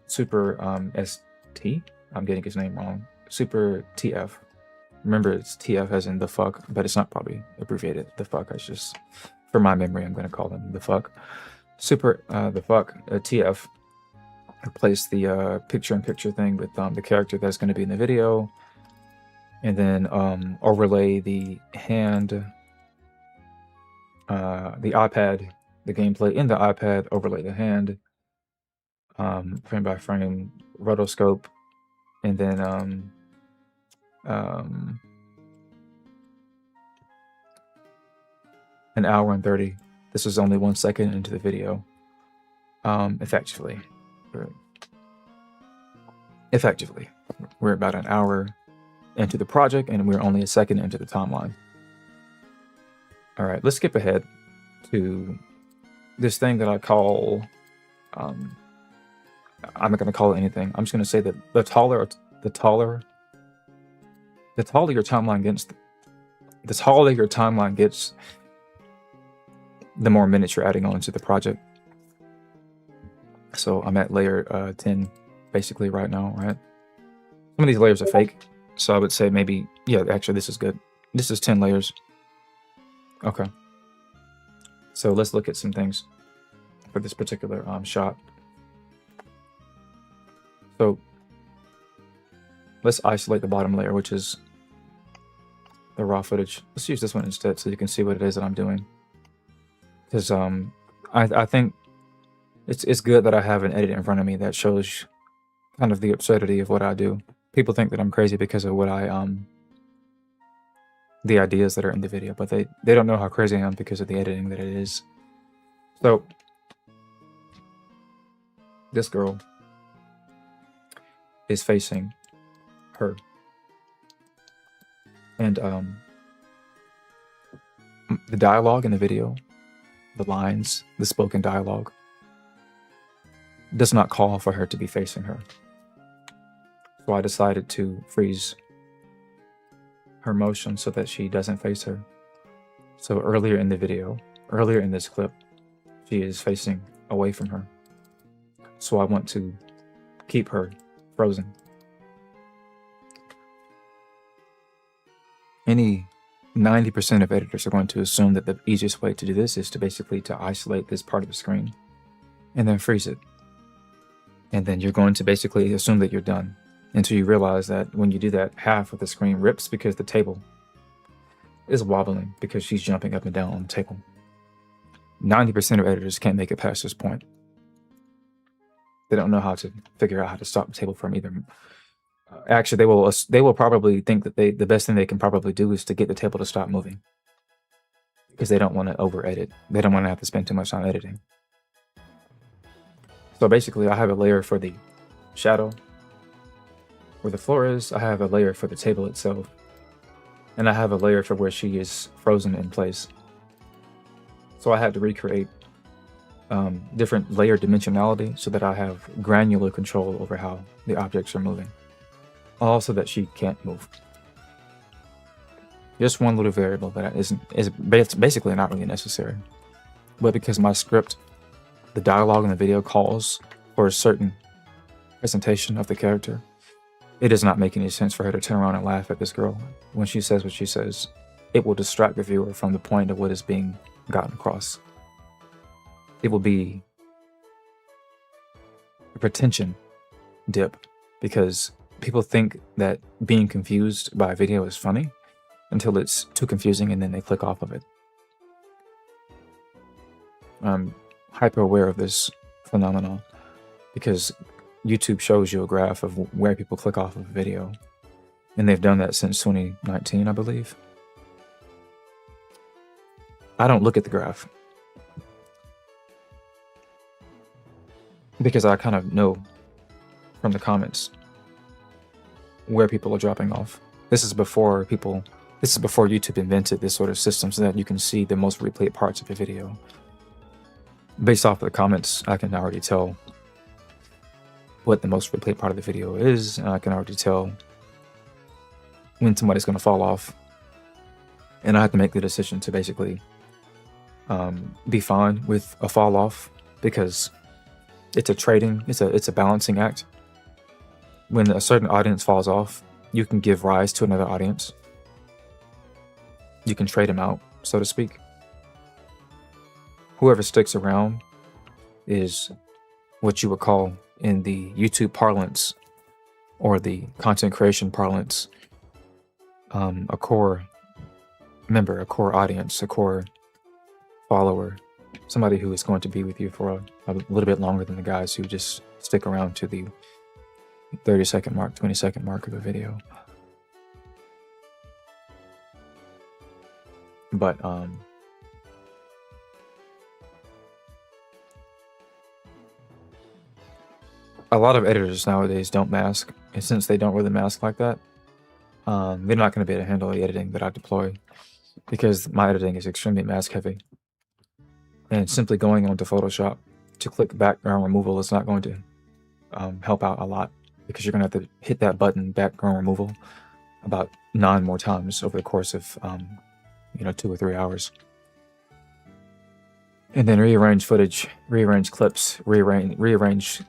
Super ST, I'm getting his name wrong. Super TF. Remember, it's TF as in the fuck, but it's not probably abbreviated the fuck. It's just, for my memory, I'm going to call him the fuck. Super the fuck TF. Replace the picture-in-picture thing with the character that's going to be in the video, and then overlay the hand, the iPad, the gameplay in the iPad, overlay the hand, frame by frame, rotoscope, and then an hour and 30. This is only 1 second into the video. Effectively, we're about an hour into the project, and we're only a second into the timeline. All right, let's skip ahead to this thing that I call, I'm not going to call it anything. I'm just going to say that the taller your timeline gets, the more minutes you're adding on to the project. So I'm at layer 10 basically right now, right? Some of these layers are fake, so I would say maybe, yeah, actually this is good. This is 10 layers. Okay. So let's look at some things for this particular shot. So let's isolate the bottom layer, which is the raw footage. Let's use this one instead so you can see what it is that I'm doing. Because I think it's good that I have an edit in front of me that shows kind of the absurdity of what I do. People think that I'm crazy because of what the ideas that are in the video, but they don't know how crazy I am because of the editing that it is. So this girl is facing her, and the dialogue in the video, the lines, the spoken dialogue, does not call for her to be facing her. So I decided to freeze her motion so that she doesn't face her. So earlier in the video, earlier in this clip, she is facing away from her. So I want to keep her frozen. Any 90% of editors are going to assume that the easiest way to do this is to basically to isolate this part of the screen and then freeze it. And then you're going to basically assume that you're done until you realize that when you do that, half of the screen rips because the table is wobbling because she's jumping up and down on the table. 90% of editors can't make it past this point. They don't know how to figure out how to stop the table from either. Actually, they will probably think that the best thing they can probably do is to get the table to stop moving, because they don't want to over edit. They don't want to have to spend too much time editing. So basically, I have a layer for the shadow where the floor is. I have a layer for the table itself, and I have a layer for where she is frozen in place. So I had to recreate different layer dimensionality so that I have granular control over how the objects are moving. Also that she can't move. Just one little variable that is basically not really necessary. But because my script, the dialogue in the video calls for a certain presentation of the character, it does not make any sense for her to turn around and laugh at this girl when she says what she says. It will distract the viewer from the point of what is being gotten across. It will be a pretension dip, because people think that being confused by a video is funny until it's too confusing and then they click off of it. I'm hyper aware of this phenomenon because YouTube shows you a graph of where people click off of a video, and they've done that since 2019, I believe. I don't look at the graph because I kind of know from the comments where people are dropping off. This is before YouTube invented this sort of system so that you can see the most replayed parts of a video. Based off of the comments, I can already tell what the most replayed part of the video is, and I can already tell when somebody's going to fall off. And I have to make the decision to basically be fine with a fall off, because it's a balancing act. When a certain audience falls off, you can give rise to another audience. You can trade them out, so to speak. Whoever sticks around is what you would call, in the YouTube parlance or the content creation parlance, a core member, a core audience, a core follower, somebody who is going to be with you for a little bit longer than the guys who just stick around to the 30-second mark, 20-second mark of a video. But a lot of editors nowadays don't mask, and since they don't really mask like that, they're not going to be able to handle the editing that I deploy, because my editing is extremely mask heavy. And simply going onto Photoshop to click background removal is not going to help out a lot, because you're going to have to hit that button, background removal, about 9 more times over the course of 2 or 3 hours. And then rearrange footage, rearrange clips, rearrange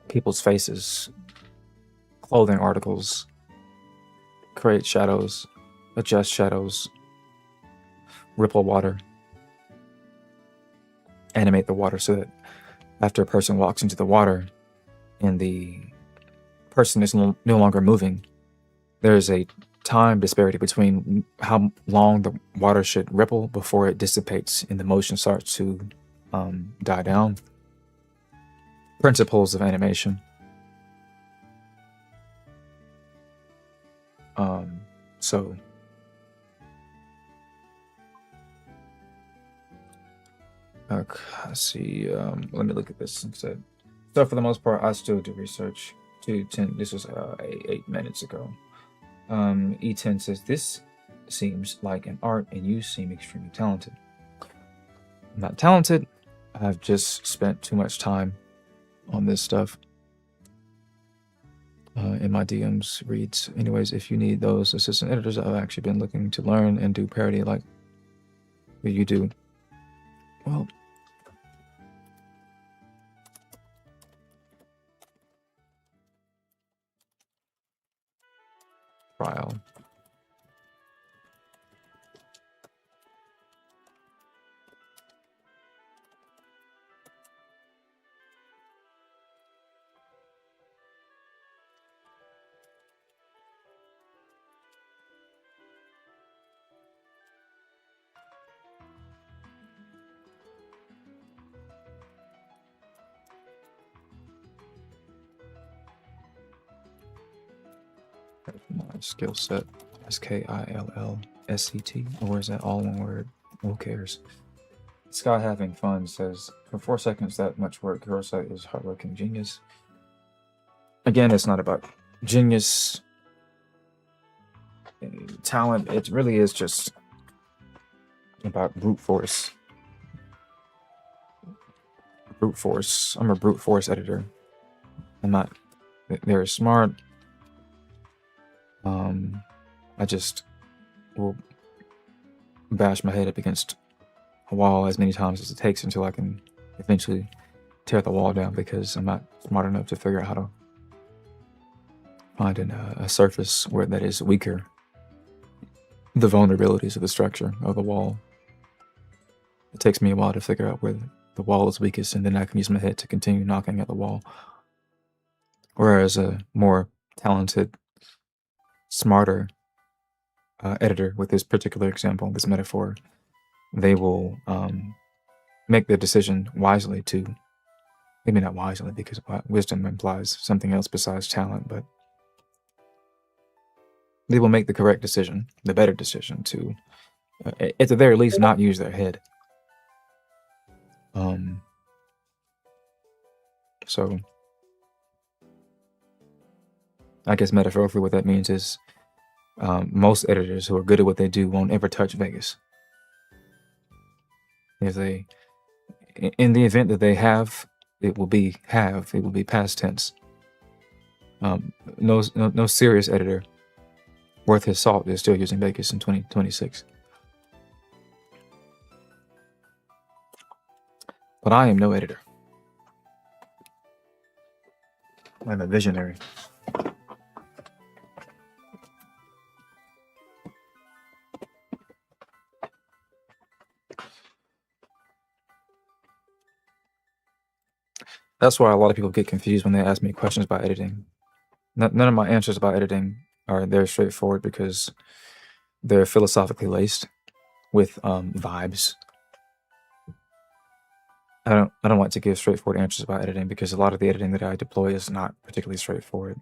people's faces, clothing articles, create shadows, adjust shadows, ripple water, animate the water so that after a person walks into the water and the person is no longer moving, there's a time disparity between how long the water should ripple before it dissipates and the motion starts to die down. Principles of animation. So okay, let's see. Let me look at this instead. So for the most part, I still do research. This was 8 minutes ago. E10 says, this seems like an art and you seem extremely talented. I'm not talented. I've just spent too much time on this stuff. In my DMs reads, anyways, if you need those assistant editors, I've actually been looking to learn and do parody like what you do. Well, trial. My skill set, SKILLSET, or is that all one word? Who cares? Sky Having Fun says, for 4 seconds, that much work. Kurosai is hardworking genius. Again, it's not about genius, talent. It really is just about brute force. Brute force. I'm a brute force editor. I'm not very smart. I just will bash my head up against a wall as many times as it takes until I can eventually tear the wall down, because I'm not smart enough to figure out how to find a surface where that is weaker. The vulnerabilities of the structure of the wall. It takes me a while to figure out where the wall is weakest, and then I can use my head to continue knocking at the wall. Whereas a more talented, smarter editor with this particular example, this metaphor, they will make the decision wisely to, maybe not wisely because wisdom implies something else besides talent, but they will make the correct decision, the better decision to, at the very least, not use their head. So I guess metaphorically what that means is most editors who are good at what they do won't ever touch Vegas. If they, in the event that they have, it will be past tense. No serious editor worth his salt is still using Vegas in 2026. But I am no editor. I'm a visionary. That's why a lot of people get confused when they ask me questions about editing. None of my answers about editing are very straightforward because they're philosophically laced with vibes. I don't like to give straightforward answers about editing because a lot of the editing that I deploy is not particularly straightforward.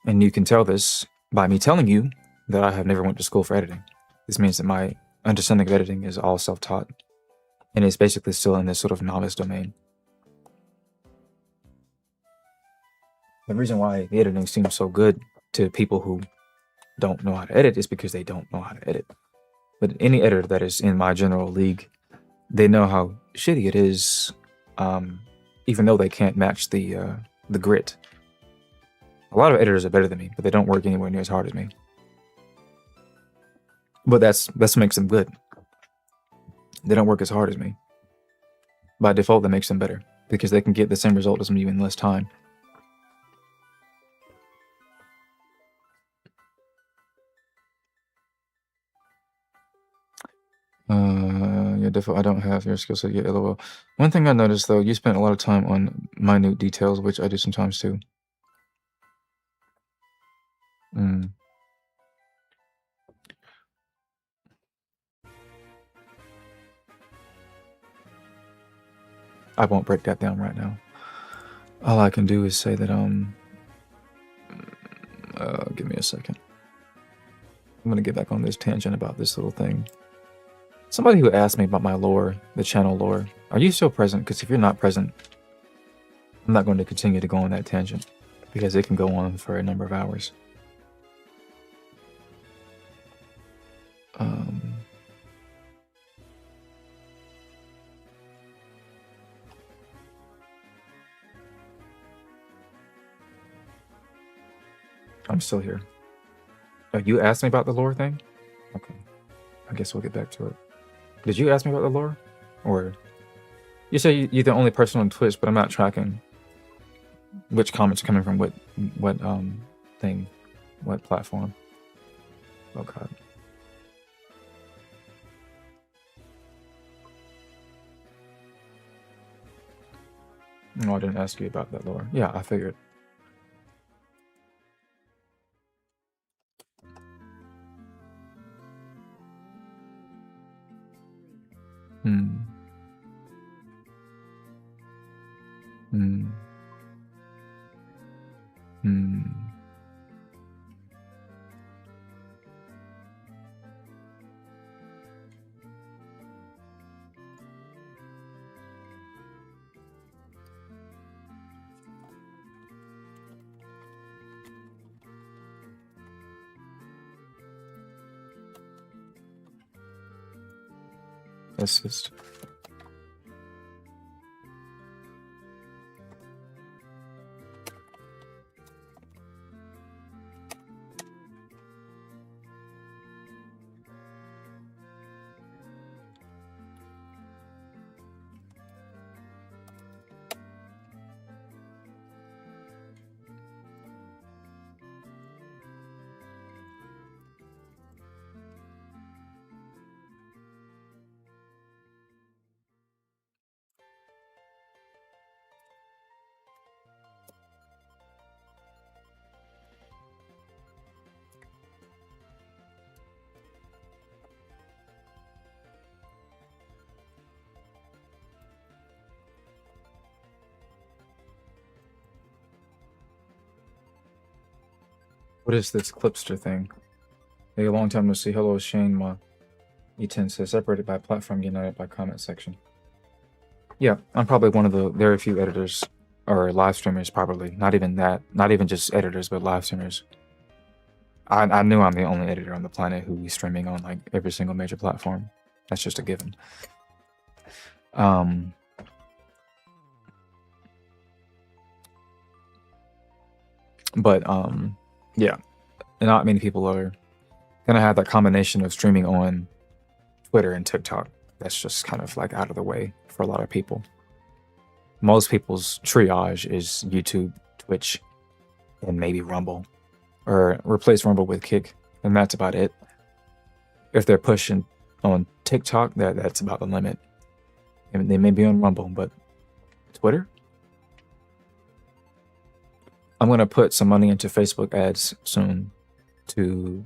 And you can tell this by me telling you that I have never went to school for editing. This means that my understanding of editing is all self-taught, and it's basically still in this sort of novice domain. The reason why the editing seems so good to people who don't know how to edit is because they don't know how to edit. But any editor that is in my general league, they know how shitty it is, even though they can't match the grit. A lot of editors are better than me, but they don't work anywhere near as hard as me. But that's what makes them good. They don't work as hard as me. By default, that makes them better because they can get the same result as me in less time. I don't have your skill set yet, lol. One thing I noticed though, you spent a lot of time on minute details, which I do sometimes too. I won't break that down right now. All I can do is say that give me a second. I'm gonna get back on this tangent about this little thing. Somebody who asked me about my lore, the channel lore, are you still present? Because if you're not present, I'm not going to continue to go on that tangent because it can go on for a number of hours. I'm still here. You asked me about the lore thing? Okay. I guess we'll get back to it. Did you ask me about the lore? Or you say you're the only person on Twitch, but I'm not tracking which comments are coming from what thing, what platform. Oh god. No, I didn't ask you about that lore. Yeah, I figured. Hmm. Hmm. Hmm. Assist. What is this Clipster thing? Hey, a long time no see. Hello, Shane. My E10 says separated by platform, united by comment section. Yeah, I'm probably one of the very few editors or live streamers, probably. Not even that. Not even just editors, but live streamers. I knew I'm the only editor on the planet who is streaming on like every single major platform. That's just a given. But yeah, not many people are gonna have that combination of streaming on Twitter and TikTok. That's just kind of like out of the way for a lot of people. Most people's triage is YouTube, Twitch, and maybe Rumble, or replace Rumble with Kick, and that's about it. If they're pushing on TikTok, that's about the limit. And they may be on Rumble, but Twitter? I'm going to put some money into Facebook ads soon to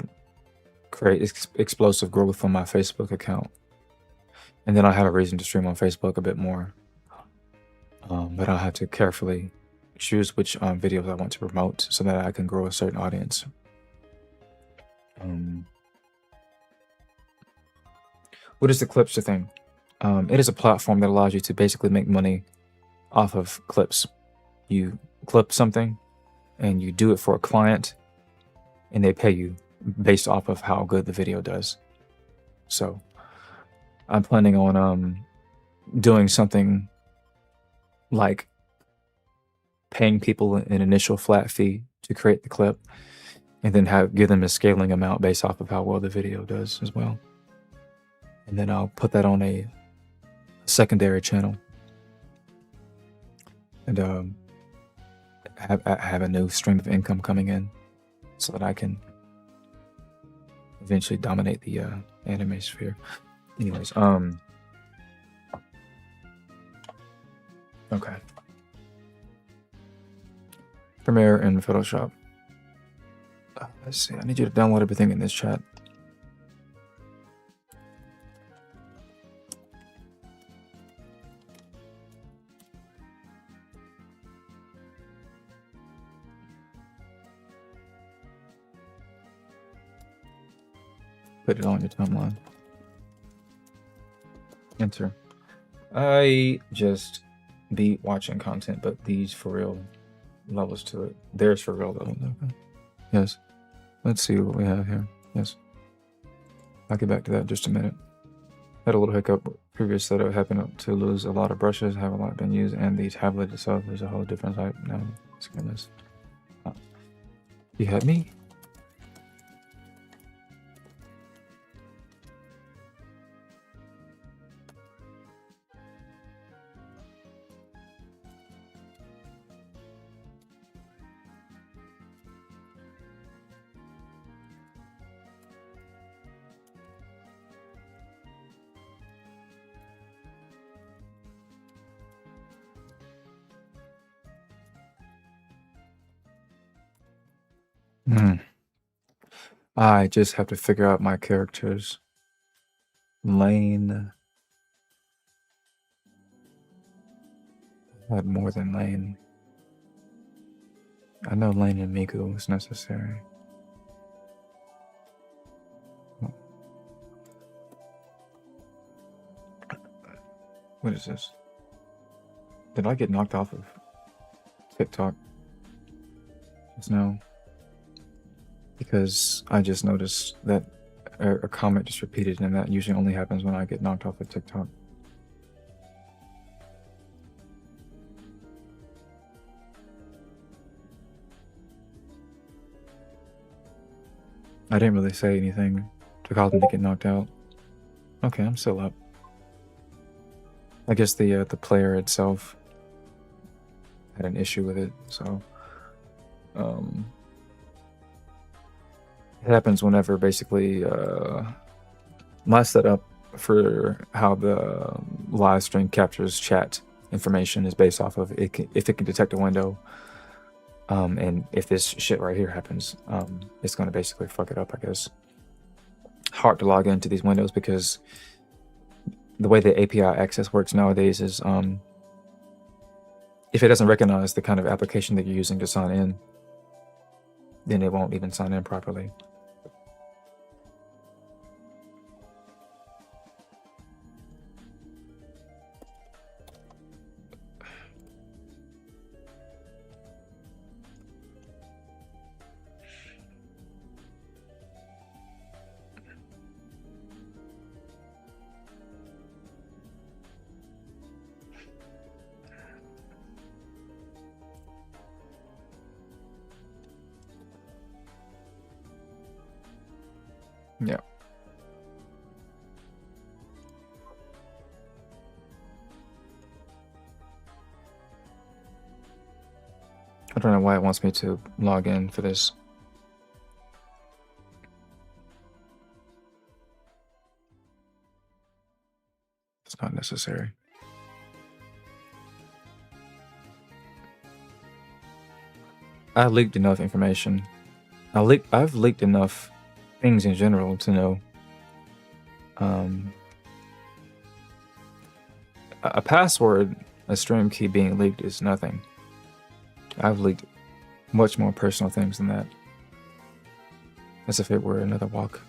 create explosive growth on my Facebook account. And then I'll have a reason to stream on Facebook a bit more. But I'll have to carefully choose which videos I want to promote so that I can grow a certain audience. What is the Clipster thing? It is a platform that allows you to basically make money off of clips. You clip something and you do it for a client and they pay you based off of how good the video does. So I'm planning on doing something like paying people an initial flat fee to create the clip and then give them a scaling amount based off of how well the video does as well. And then I'll put that on a secondary channel and have a new stream of income coming in so that I can eventually dominate the anime sphere. Anyways, okay. Premiere and Photoshop. Let's see, I need you to download everything in this chat. Put it on your timeline. Enter. I just be watching content, but these for real levels to it. There's for real levels. Okay. Yes. Let's see what we have here. Yes. I'll get back to that in just a minute. Had a little hiccup. Previous setup happened to lose a lot of brushes, have a lot been used, and the tablet itself is a whole different type. Now, screen this. You had me? Hmm. I just have to figure out my characters. Lane. I had more than Lane. I know Lane and Miku is necessary. What is this? Did I get knocked off of TikTok just now? Because I just noticed that a comment just repeated, and that usually only happens when I get knocked off of TikTok. I didn't really say anything to cause me to get knocked out. Okay, I'm still up. I guess the player itself had an issue with it, so it happens whenever basically my setup for how the live stream captures chat information is based off of if it can detect a window, and if this shit right here happens, it's going to basically fuck it up, I guess. Hard to log into these windows because the way the API access works nowadays is if it doesn't recognize the kind of application that you're using to sign in, then it won't even sign in properly. Yeah. I don't know why it wants me to log in for this. It's not necessary. I leaked enough information. I've leaked enough things in general to know. A password, a stream key being leaked is nothing. I've leaked much more personal things than that. As if it were another walk.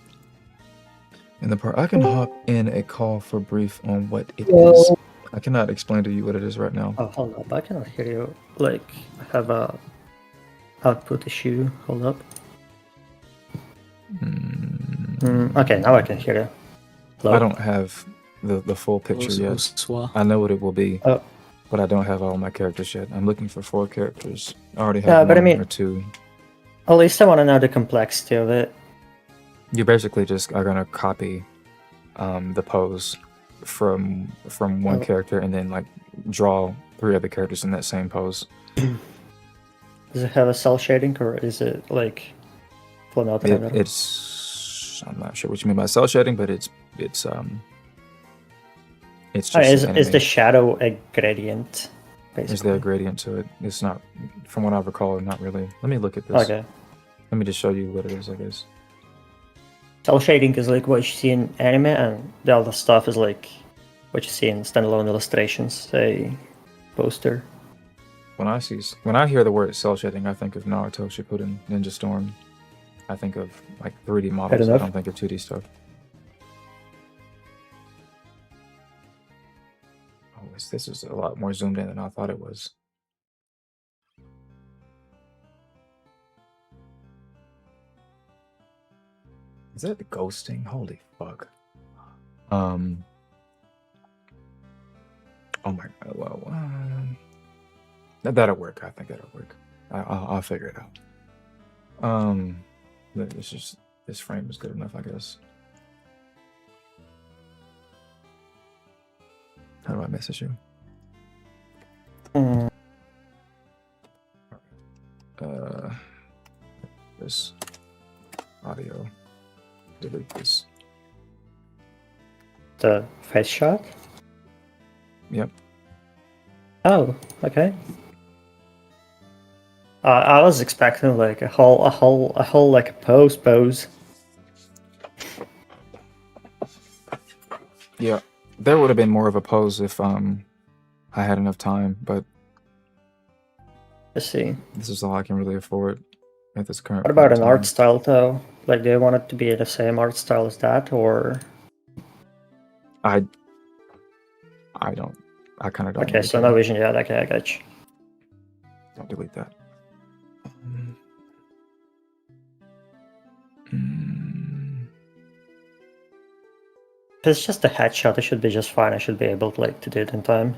In the part, I can hop in a call for brief on what it is. I cannot explain to you what it is right now. Oh, hold up, I cannot hear you. Like, I have a output issue. Hold up. Okay, now I can hear you. Hello? I don't have the full picture yet. I know what it will be, but I don't have all my characters yet. I'm looking for 4 characters. I already have but I one mean, or 2. At least I want to know the complexity of it. You basically just are gonna copy the pose from one character and then like draw 3 other characters in that same pose. Does it have a cell shading, or is it like flown out? It's I'm not sure what you mean by cell shading, but it's just is the shadow a gradient? Basically? Is there a gradient to it? It's not, from what I recall, not really. Let me look at this. Okay. Let me just show you what it is, I guess. Cell shading is like what you see in anime, and the other stuff is like what you see in standalone illustrations, say poster. When I hear the word cell shading, I think of Naruto Shippuden, Ninja Storm. I think of like 3D models. I don't think of 2D stuff. Oh, this is a lot more zoomed in than I thought it was. Is that the ghosting? Holy fuck. Oh my god. Well, that'll work. I think that'll work. I'll figure it out. It's just this frame is good enough, I guess. How do I message you? Hmm. This audio. Delete this. The face shot? Yep. Oh, okay. I was expecting like a whole like a pose. Yeah. There would have been more of a pose if I had enough time, but Let's see. this is all I can really afford at this current What about point in an art time. style though? Like, do you want it to be the same art style as that, or? I don't. I kind of don't. Okay, really so care. no vision yet. Okay, I got you. Don't delete that. If it's just a headshot, it should be just fine. I should be able to like to do it in time.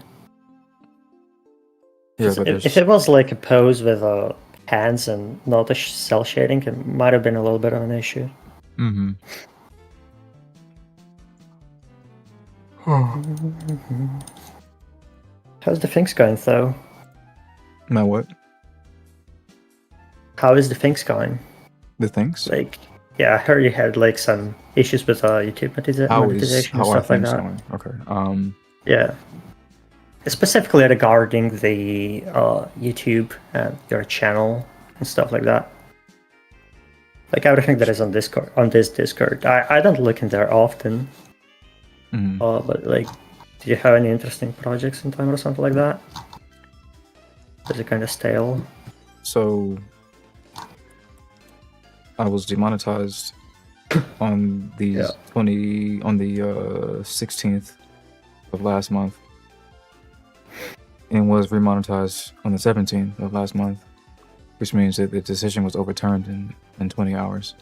Yeah, but If it was like a pose with hands and not a cell shading, it might have been a little bit of an issue. Mm-hmm. How's the things going though? My what? How is the things going? The things? Like, yeah, I heard you had like some issues with YouTube monetization and How are stuff like things that. going? Okay. Yeah. Specifically regarding the YouTube and your channel and stuff like that. Like everything that is on Discord, on this Discord. I don't look in there often. Mhm. But like, do you have any interesting projects in time or something like that? Is it kind of stale? So I was demonetized on the 16th of last month, and was remonetized on the 17th of last month, which means that the decision was overturned in 20 hours.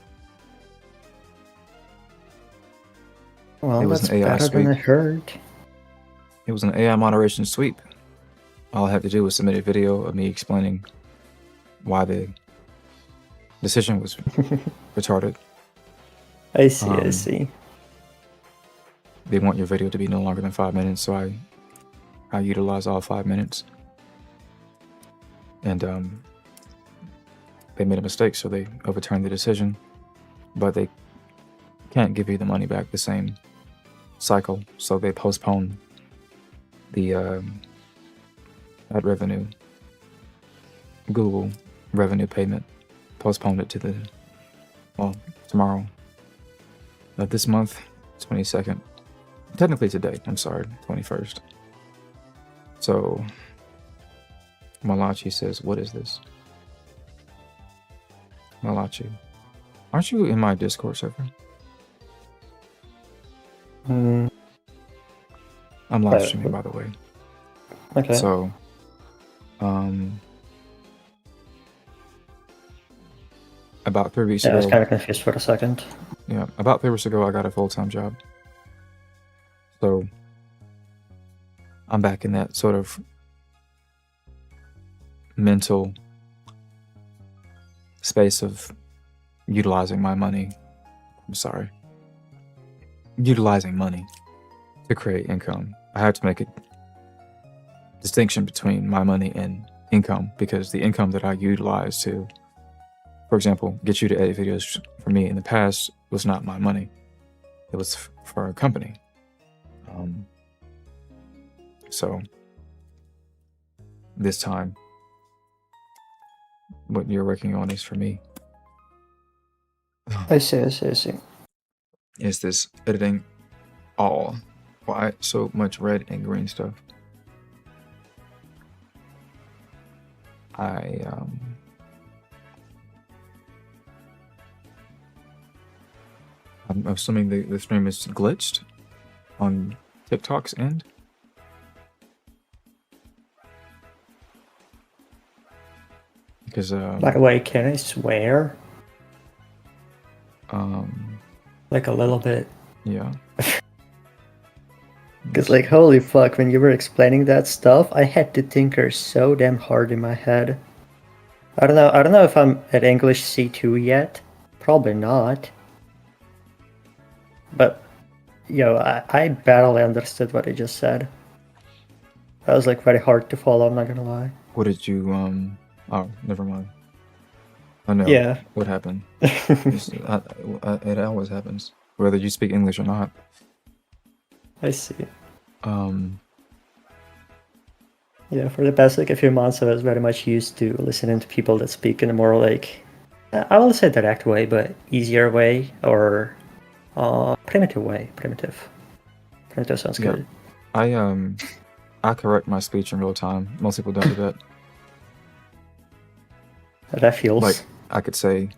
Well, It was that's an AI better than I sweep. heard. It was an AI moderation sweep. All I had to do was submit a video of me explaining why the decision was retarded. I see. They want your video to be no longer than 5 minutes, so I utilize all 5 minutes. And they made a mistake, so they overturned the decision, but they can't give you the money back the same cycle, so they postponed the ad revenue, Google revenue payment, postponed it to tomorrow of this month, 22nd. Technically today, I'm sorry, 21st. So Malachi says, what is this? Malachi, aren't you in my Discord server? I'm live streaming, by the way. Okay. So, about 3 weeks Yeah, I ago. was kind of confused for a second. Yeah, about 3 weeks ago, I got a full-time job. So, I'm back in that sort of mental space of utilizing my money. Utilizing money to create income. I have to make a distinction between my money and income, because the income that I utilize to, for example, get you to edit videos for me in the past was not my money. It was for a company. So this time, what you're working on is for me. I see. Is this editing all? Why so much red and green stuff? I'm assuming the stream is glitched on TikTok's end. Because By the way, can I swear? Like a little bit. Yeah. Because, like, holy fuck, when you were explaining that stuff, I had to tinker so damn hard in my head. I don't know. I don't know if I'm at English C2 yet. Probably not. But yo, I barely understood what he just said. That was like very hard to follow. I'm not gonna lie. What did you Oh, never mind. I know. Yeah. What happened? It always happens, whether you speak English or not. I see. Um, Yeah, for the past like a few months, I was very much used to listening to people that speak in a more like, I will say direct way, but easier way, or primitive way. Primitive. Primitive sounds Yeah. good. I correct my speech in real time. Most people don't do that. That feels. Like, I could say,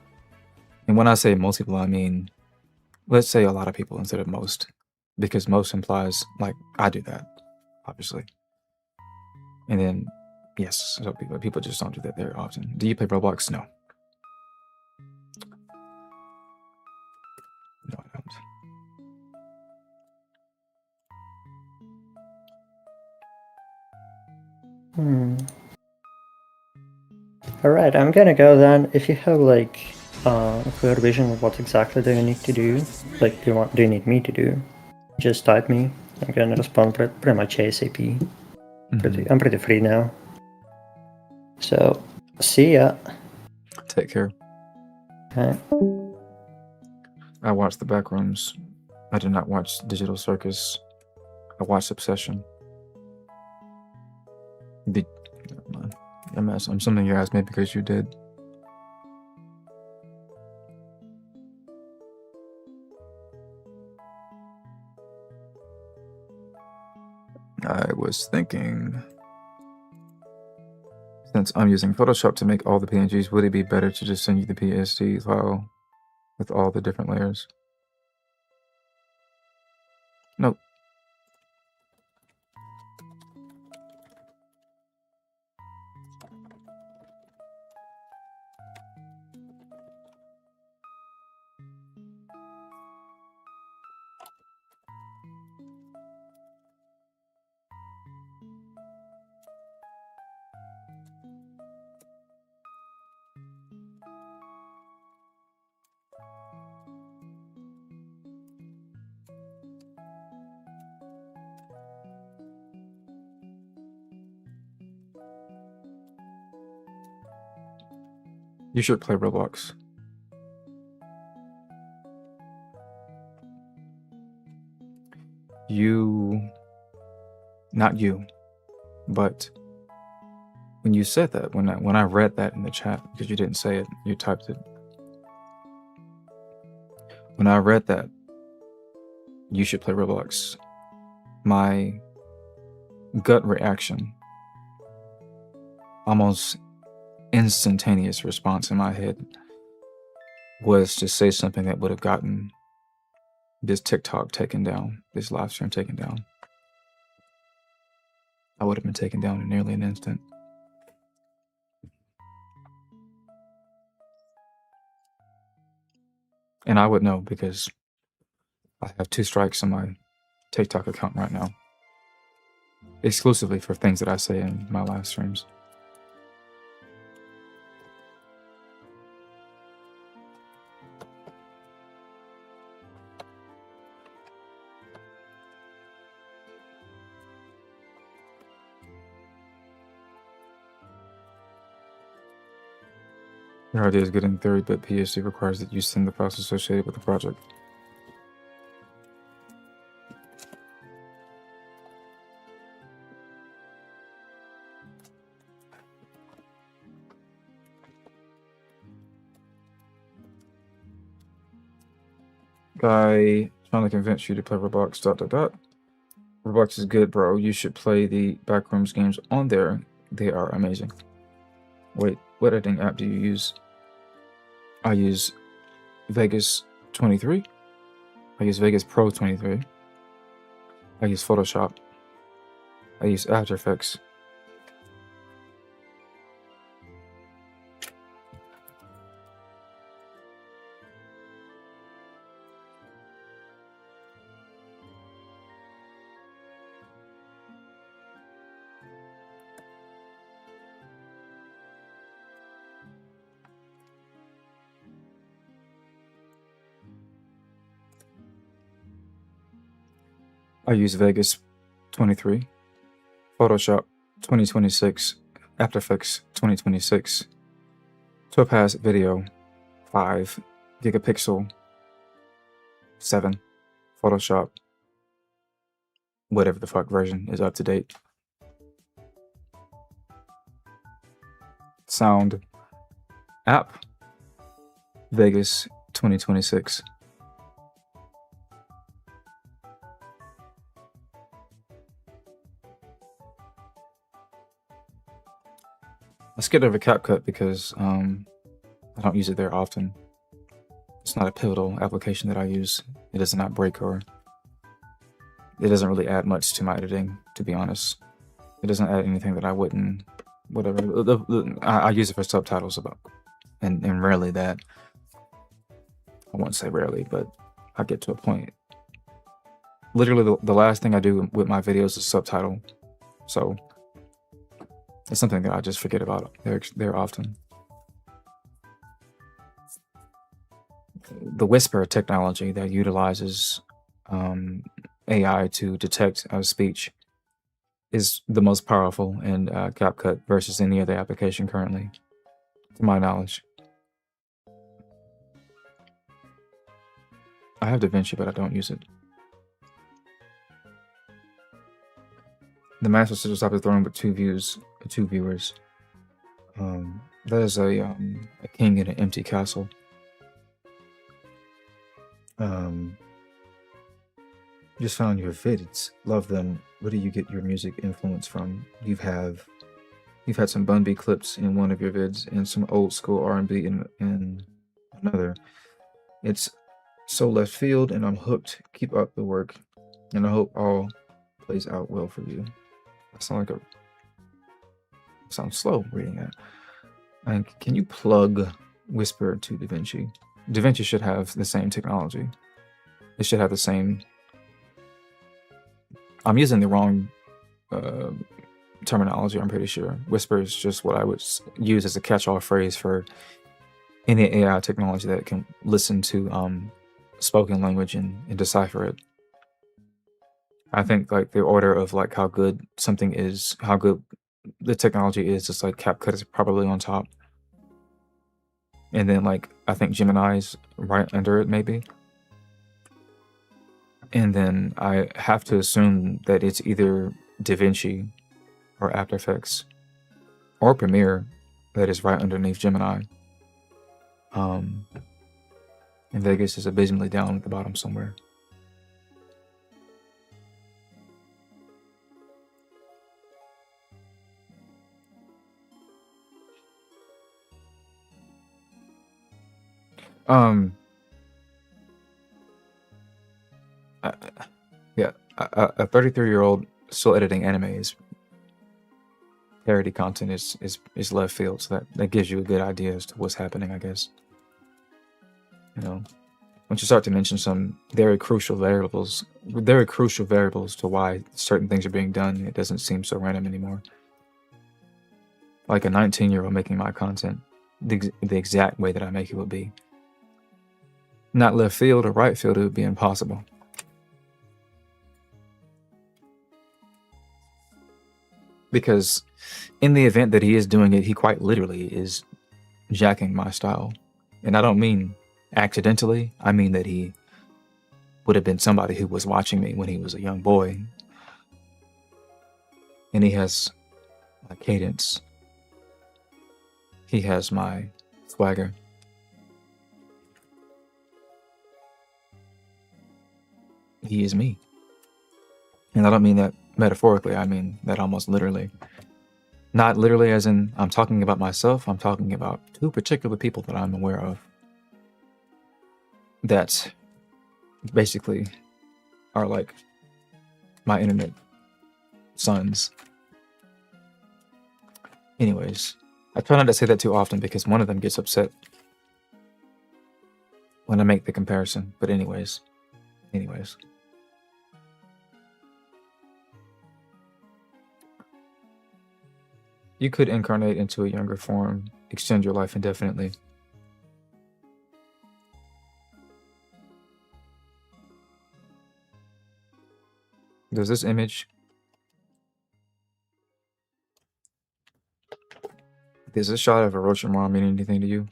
and when I say most people, I mean, let's say a lot of people instead of most, because most implies, like, I do that, obviously. And then, yes, so people just don't do that very often. Do you play Roblox? No. No, I don't. Alright, I'm gonna go then. If you have like a clear vision of what exactly do you need to do, like do you need me to do, just type me. I'm gonna respond pretty much ASAP. I'm pretty free now. So, see ya. Take care. Okay. I watched the Backrooms. I did not watch Digital Circus. I watched Obsession. I'm something you asked me because you did. I was thinking, since I'm using Photoshop to make all the PNGs, would it be better to just send you the PSD file with all the different layers? Nope. You should play Roblox. Not you, but when you said that, when I read that in the chat, because you didn't say it, you typed it. When I read that, you should play Roblox, my gut reaction, almost instantaneous response in my head, was to say something that would have gotten this TikTok taken down, this live stream taken down. I would have been taken down in nearly an instant. And I would know because I have 2 strikes on my TikTok account right now, exclusively for things that I say in my live streams. Your idea is good in theory, but PSD requires that you send the files associated with the project. Guy trying to convince you to play Roblox, ... Roblox is good, bro. You should play the Backrooms games on there. They are amazing. Wait, what editing app do you use? I use Vegas 23. I use Vegas Pro 23. I use Photoshop. I use After Effects. I use Vegas 23, Photoshop 2026, After Effects 2026, Topaz Video 5, Gigapixel 7, Photoshop, whatever the fuck version is up to date. Sound app, Vegas 2026. I skipped over CapCut because I don't use it there often. It's not a pivotal application that I use. It does not break or it doesn't really add much to my editing, to be honest. It doesn't add anything that I wouldn't, whatever. I use it for subtitles and rarely that. I won't say rarely, but I get to a point. Literally, the last thing I do with my videos is subtitle. So it's something that I just forget about there often. The Whisper technology that utilizes AI to detect speech is the most powerful in CapCut versus any other application currently, to my knowledge. I have DaVinci, but I don't use it. The Master Sigil Stop the Throne with two viewers. That is a king in an empty castle. Just found your vids. Love them. Where do you get your music influence from? You've had some Bun B clips in one of your vids and some old school R&B in another. It's so left field and I'm hooked. Keep up the work and I hope all plays out well for you. I sound like sounds slow reading that. And can you plug Whisper to DaVinci? DaVinci should have the same technology. It should have the same. I'm using the wrong terminology, I'm pretty sure. Whisper is just what I would use as a catch-all phrase for any AI technology that can listen to spoken language and decipher it. I think like the order of like how good something is, how good the technology is, just like CapCut is probably on top. And then like I think Gemini is right under it maybe. And then I have to assume that it's either DaVinci or After Effects or Premiere that is right underneath Gemini. And Vegas is abysmally down at the bottom somewhere. Yeah, a 33-year-old still editing animes. Parody content is left field, so that gives you a good idea as to what's happening, I guess. You know, once you start to mention some very crucial variables to why certain things are being done, it doesn't seem so random anymore. Like a 19-year-old making my content the exact way that I make it would be. Not left field or right field, it would be impossible. Because in the event that he is doing it, he quite literally is jacking my style. And I don't mean accidentally, I mean that he would have been somebody who was watching me when he was a young boy. And he has my cadence. He has my swagger. He is me. And I don't mean that metaphorically, I mean that almost literally. Not literally as in I'm talking about myself, I'm talking about two particular people that I'm aware of that basically are like my internet sons. Anyways, I try not to say that too often because one of them gets upset when I make the comparison, but anyways. You could incarnate into a younger form, extend your life indefinitely. Does this image... Does this shot of Orochimaru mean anything to you?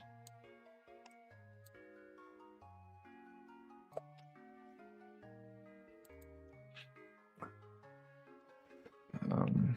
Um...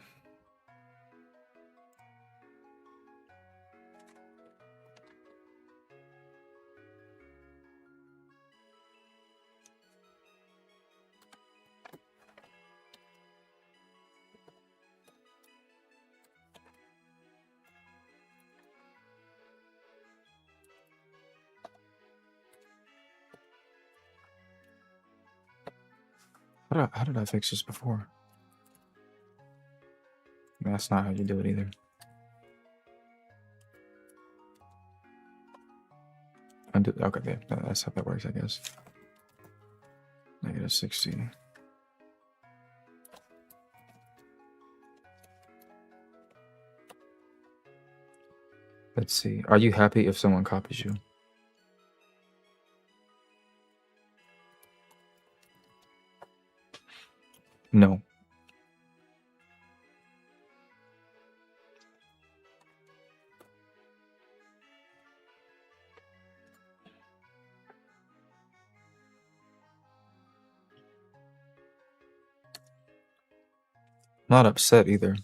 How did I fix this before? That's not how you do it either. Okay, yeah, that's how that works, I guess. Negative 60. Let's see. Are you happy if someone copies you? No. Not upset either.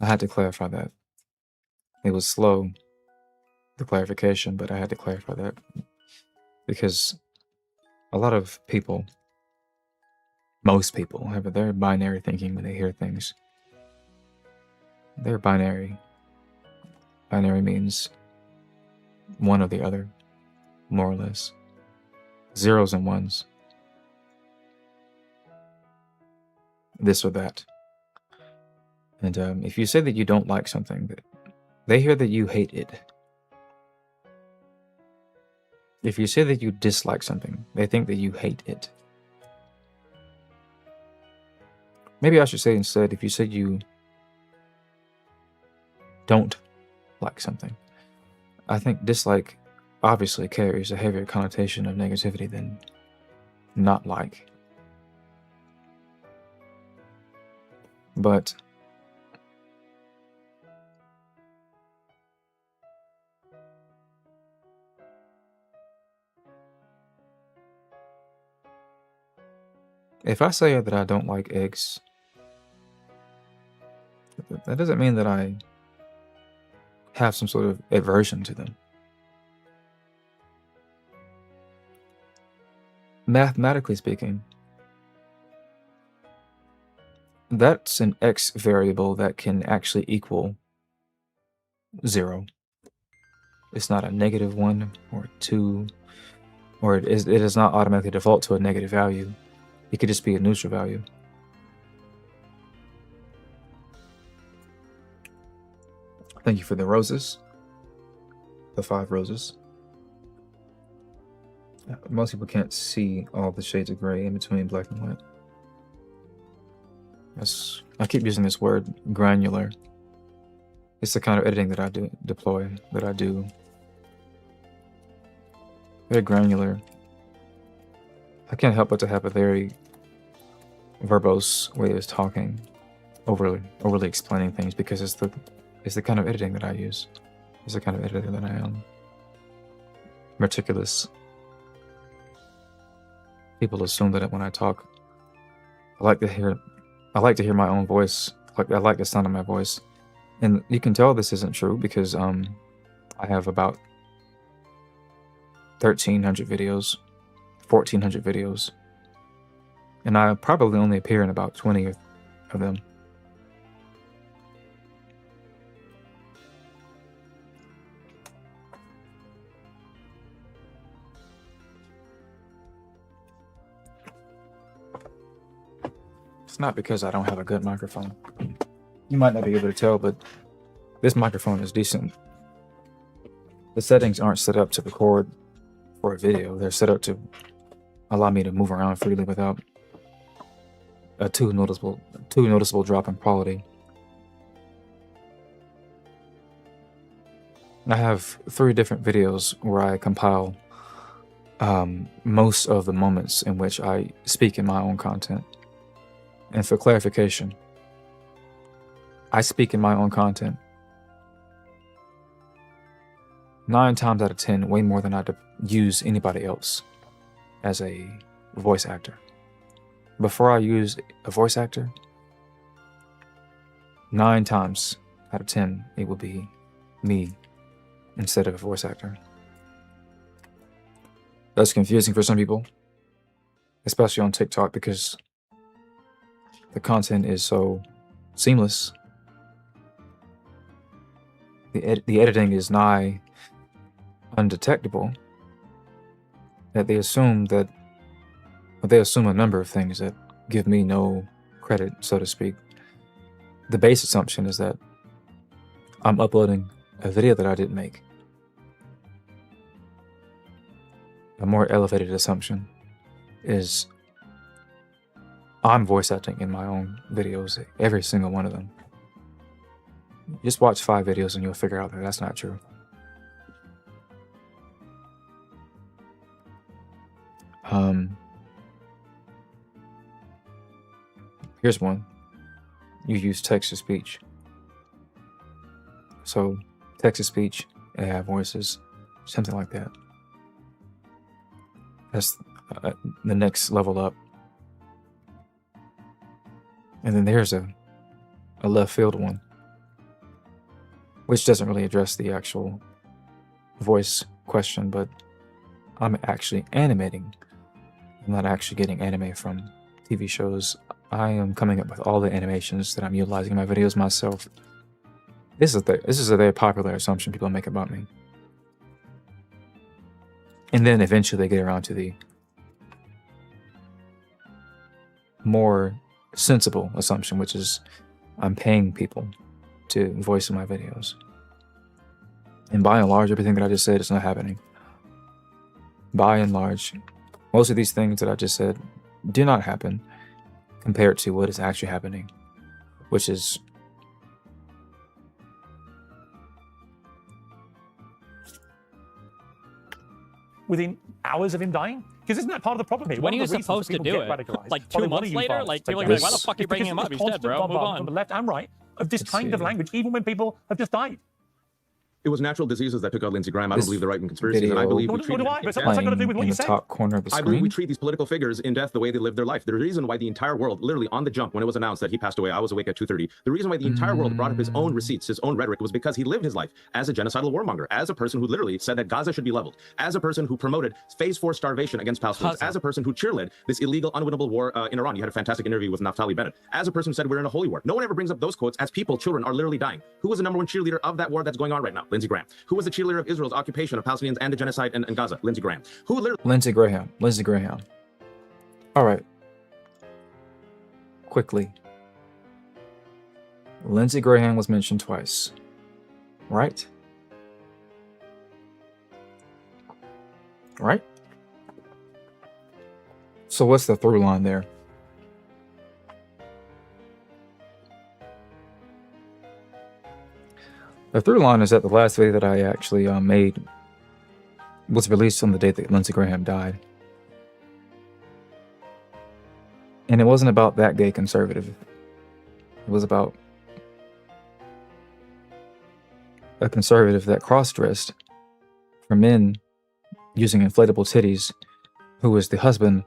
I had to clarify that. It was slow, the clarification, but I had to clarify that. Because a lot of people, most people, have a very binary thinking when they hear things. They're binary. Binary means one or the other, more or less. Zeros and ones. This or that. And if you say that you don't like something, they hear that you hate it. If you say that you dislike something, they think that you hate it. Maybe I should say instead, if you say you don't like something, I think dislike obviously carries a heavier connotation of negativity than not like. But if I say that I don't like eggs, that doesn't mean that I have some sort of aversion to them. Mathematically speaking, that's an x variable that can actually equal 0. It's not a -1 or 2, or it does not automatically default to a negative value. It could just be a neutral value. Thank you for the roses. The 5 roses. Most people can't see all the shades of gray in between black and white. I keep using this word, granular. It's the kind of editing that I do. Very granular. I can't help but to have a very verbose way of talking, overly explaining things, because it's the kind of editing that I use. It's the kind of editor that I am. Meticulous. People assume that when I talk, I like to hear my own voice. I like the sound of my voice. And you can tell this isn't true because I have about 1,300 videos, 1,400 videos. And I probably only appear in about 20 of them. It's not because I don't have a good microphone. You might not be able to tell, but this microphone is decent. The settings aren't set up to record for a video. They're set up to allow me to move around freely without a too noticeable drop in quality. I have 3 different videos where I compile most of the moments in which I speak in my own content. And for clarification, I speak in my own content 9 times out of 10, way more than I'd use anybody else as a voice actor. Before I use a voice actor, 9 times out of 10, it would be me instead of a voice actor. That's confusing for some people, especially on TikTok, because the content is so seamless. The editing is nigh undetectable that they assume a number of things that give me no credit, so to speak. The base assumption is that I'm uploading a video that I didn't make. A more elevated assumption is I'm voice acting in my own videos, every single one of them. Just watch 5 videos and you'll figure out that that's not true. Here's one. You use text-to-speech. So, text-to-speech, AI voices, something like that. That's the next level up. And then there's a left field one, which doesn't really address the actual voice question, but I'm actually animating. I'm not actually getting anime from TV shows. I am coming up with all the animations that I'm utilizing in my videos myself. This is a very popular assumption people make about me. And then eventually they get around to the more sensible assumption, which is I'm paying people to voice in my videos. And by and large, everything that I just said is not happening. By and large, most of these things that I just said do not happen compared to what is actually happening, which is within hours of him dying? Because isn't that part of the problem here? When One are of you the supposed to reasons that do people it? get radicalized, Like well, 2 they want months to use later? violence, Like, they people are get like, it. why the fuck are you It's bringing him because up? it's He's dead, constant bro. Move bombardment on. from the left and right of this kind of language, even when people have just died. It was natural diseases that took out Lindsey Graham. I don't This believe the right in conspiracies, and I video believe we What treat do I? But what's that got to do with what in you the said? top corner of the I believe we screen. treat these political figures in death the way they live their life. The reason why the entire world, literally on the jump, when it was announced that he passed away, I was awake at 2:30. The reason why the entire world brought up his own receipts, his own rhetoric, was because he lived his life as a genocidal warmonger, as a person who literally said that Gaza should be leveled, as a person who promoted phase 4 starvation against Palestinians, as a person who cheerled this illegal, unwinnable war in Iran. You had a fantastic interview with Naftali Bennett. As a person who said we're in a holy war. No one ever brings up those quotes as people, children, are literally dying. Who was the #1 cheerleader of that war that's going on right now? Lindsey Graham. Who was the cheerleader of Israel's occupation of Palestinians and the genocide in Gaza? Lindsey Graham. Who literally... Lindsey Graham. All right. Quickly. Lindsey Graham was mentioned twice, right? Right? So what's the through line there? The through line is that the last video that I actually made was released on the day that Lindsey Graham died. And it wasn't about that gay conservative. It was about a conservative that cross-dressed for men using inflatable titties, who was the husband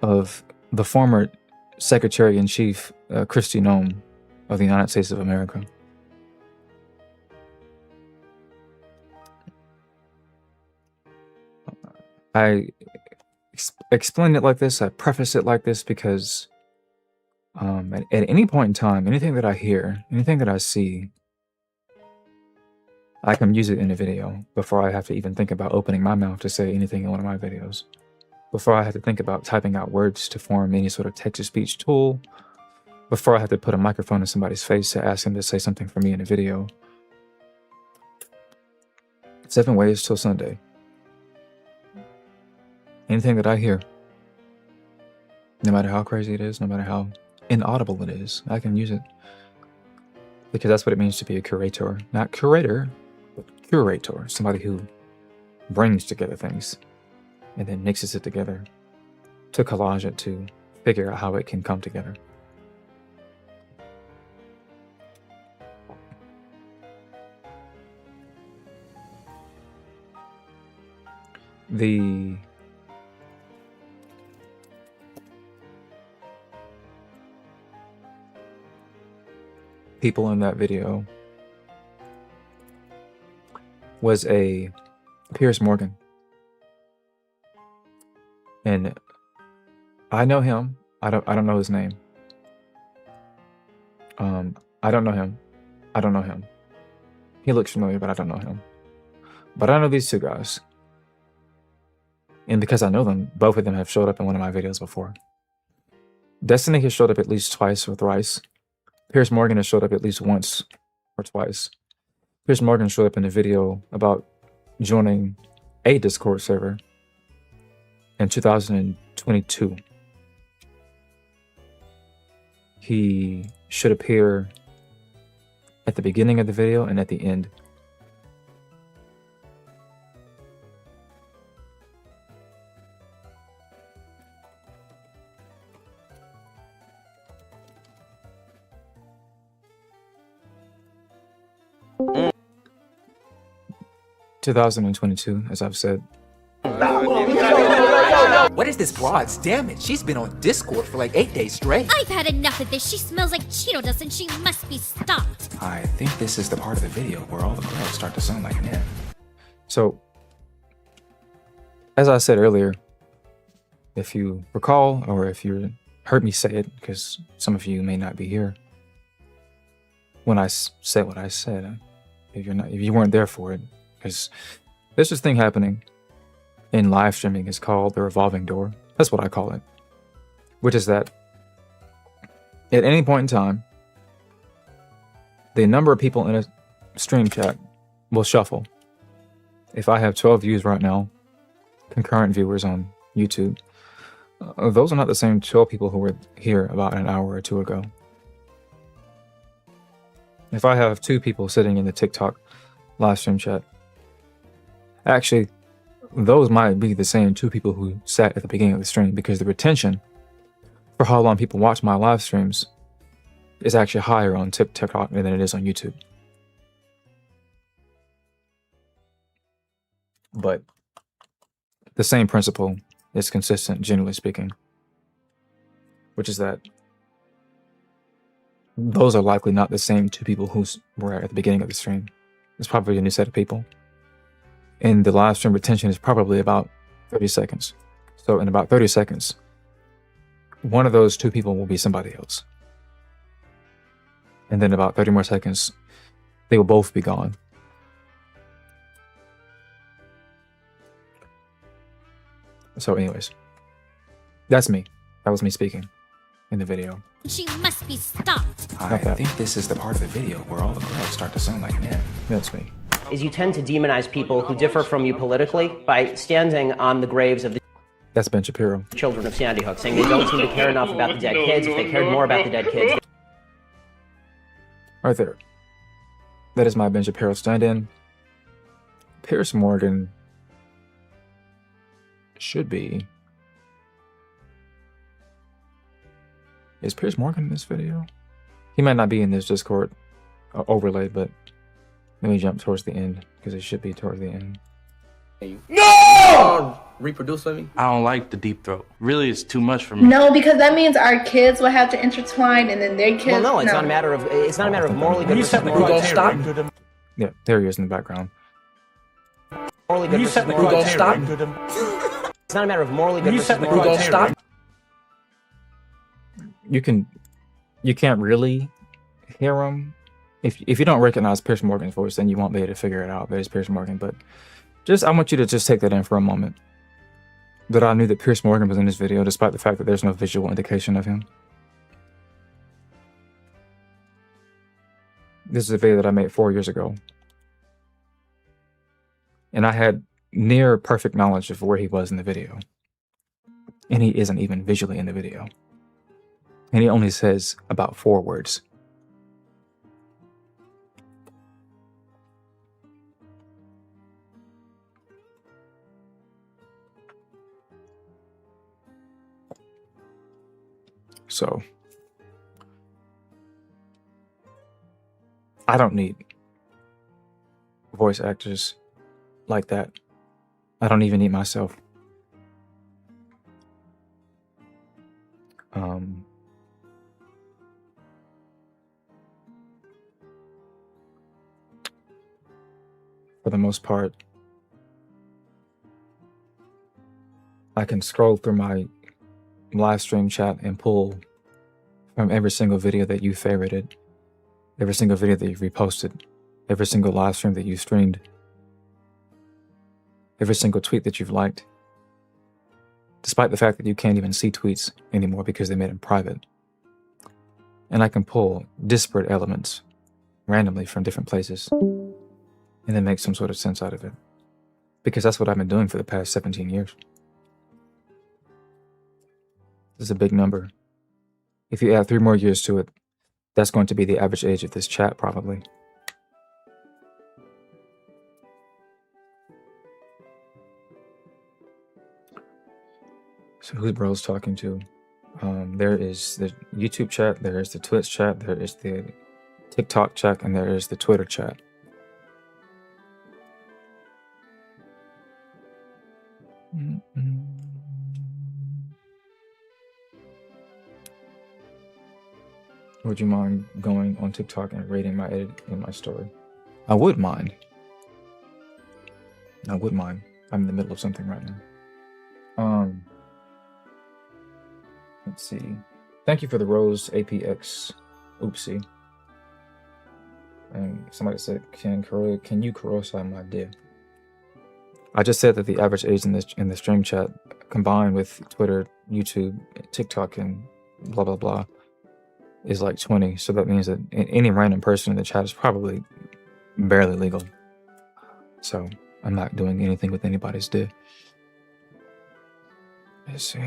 of the former Secretary-in-Chief, Kristi Noem of the United States of America. I explain it like this, I preface it like this because at any point in time, anything that I hear, anything that I see, I can use it in a video before I have to even think about opening my mouth to say anything in one of my videos. Before I have to think about typing out words to form any sort of text-to-speech tool. Before I have to put a microphone in somebody's face to ask them to say something for me in a video. 7 ways till Sunday. Anything that I hear, no matter how crazy it is, no matter how inaudible it is, I can use it. Because that's what it means to be a curator. Not curator, but curator. Somebody who brings together things and then mixes it together to collage it to figure out how it can come together. the people in that video was a Piers Morgan. And I know him. I don't know his name. I don't know him. I don't know him. He looks familiar, but I don't know him. But I know these two guys. And because I know them, both of them have showed up in one of my videos before. Destiny has showed up at least twice or thrice. Piers Morgan has showed up at least once or twice. Piers Morgan showed up in a video about joining a Discord server in 2022. He should appear at the beginning of the video and at the end. Mm. 2022, as I've said. What is this broad's damage? She's been on Discord for like 8 days straight. I've had enough of this. She smells like Cheeto dust and she must be stopped. I think this is the part of the video where all the girls start to sound like men. So, as I said earlier, if you recall, or if you heard me say it, because some of you may not be here, when I said what I said, if you weren't there for it, because there's this thing happening in live streaming is called the revolving door. That's what I call it. Which is that at any point in time, the number of people in a stream chat will shuffle. If I have 12 views right now, concurrent viewers on YouTube, those are not the same 12 people who were here about an hour or two ago. If I have 2 people sitting in the TikTok live stream chat, actually, those might be the same 2 people who sat at the beginning of the stream, because the retention for how long people watch my live streams is actually higher on TikTok than it is on YouTube. But the same principle is consistent, generally speaking, which is that those are likely not the same 2 people who were at the beginning of the stream. It's probably a new set of people. And the live stream retention is probably about 30 seconds. So in about 30 seconds, one of those 2 people will be somebody else. And then about 30 more seconds, they will both be gone. So anyways, that's me. That was me speaking in the video. She must be stopped. I think this is the part of the video where all the girls start to sound like men. That's me. Is you tend to demonize people who differ from you politically by standing on the graves of the That's Ben Shapiro. children of Sandy Hook, saying they don't seem to care enough about the dead kids. If they cared more about the dead kids, Right there. That is my Ben Shapiro stand-in. Piers Morgan should be... Is Piers Morgan in this video? He might not be in this Discord overlay, but let me jump towards the end, because it should be towards the end. No! Reproduce with me? I don't like the deep throat. Really, it's too much for me. No, because that means our kids will have to intertwine, and then their kids. well, no, it's not a matter of morally good versus morally Don't stop. Yeah, there he is in the background. morally good versus Who morally don't stop? It's not a matter of morally good versus Who morally don't stop? You can't really hear him. If you don't recognize Piers Morgan's voice, then you won't be able to figure it out. There's Piers Morgan, but I want you to just take that in for a moment. That I knew that Piers Morgan was in this video, despite the fact that there's no visual indication of him. This is a video that I made 4 years ago. And I had near perfect knowledge of where he was in the video. And he isn't even visually in the video. And he only says about 4 words. So, I don't need voice actors like that I don't even eat myself. For the most part, I can scroll through my live stream chat and pull from every single video that you favorited, every single video that you reposted, every single live stream that you streamed, every single tweet that you've liked, despite the fact that you can't even see tweets anymore because they made them private. And I can pull disparate elements randomly from different places and then make some sort of sense out of it. Because that's what I've been doing for the past 17 years. This is a big number. If you add 3 more years to it, that's going to be the average age of this chat, probably. So who's Bro's talking to? There is the YouTube chat, there is the Twitch chat, there is the TikTok chat, and there is the Twitter chat. Would you mind going on TikTok and rating my edit in my story? I would mind. I would mind. I'm in the middle of something right now. Let's see. Thank you for the rose, APX. Oopsie. And somebody said, can you Kurosai my dear? I just said that the average age in the stream chat, combined with Twitter, YouTube, TikTok, and blah blah blah, is like 20. So that means that any random person in the chat is probably barely legal. So I'm not doing anything with anybody's dick. Let's see.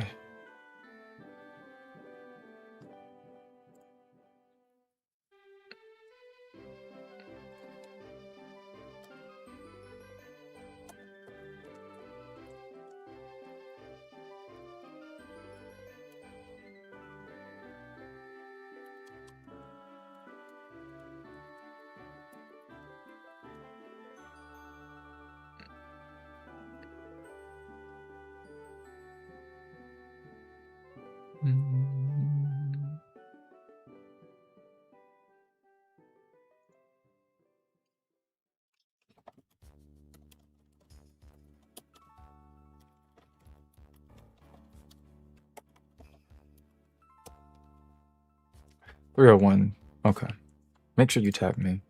$301. Okay. Make sure you tag me.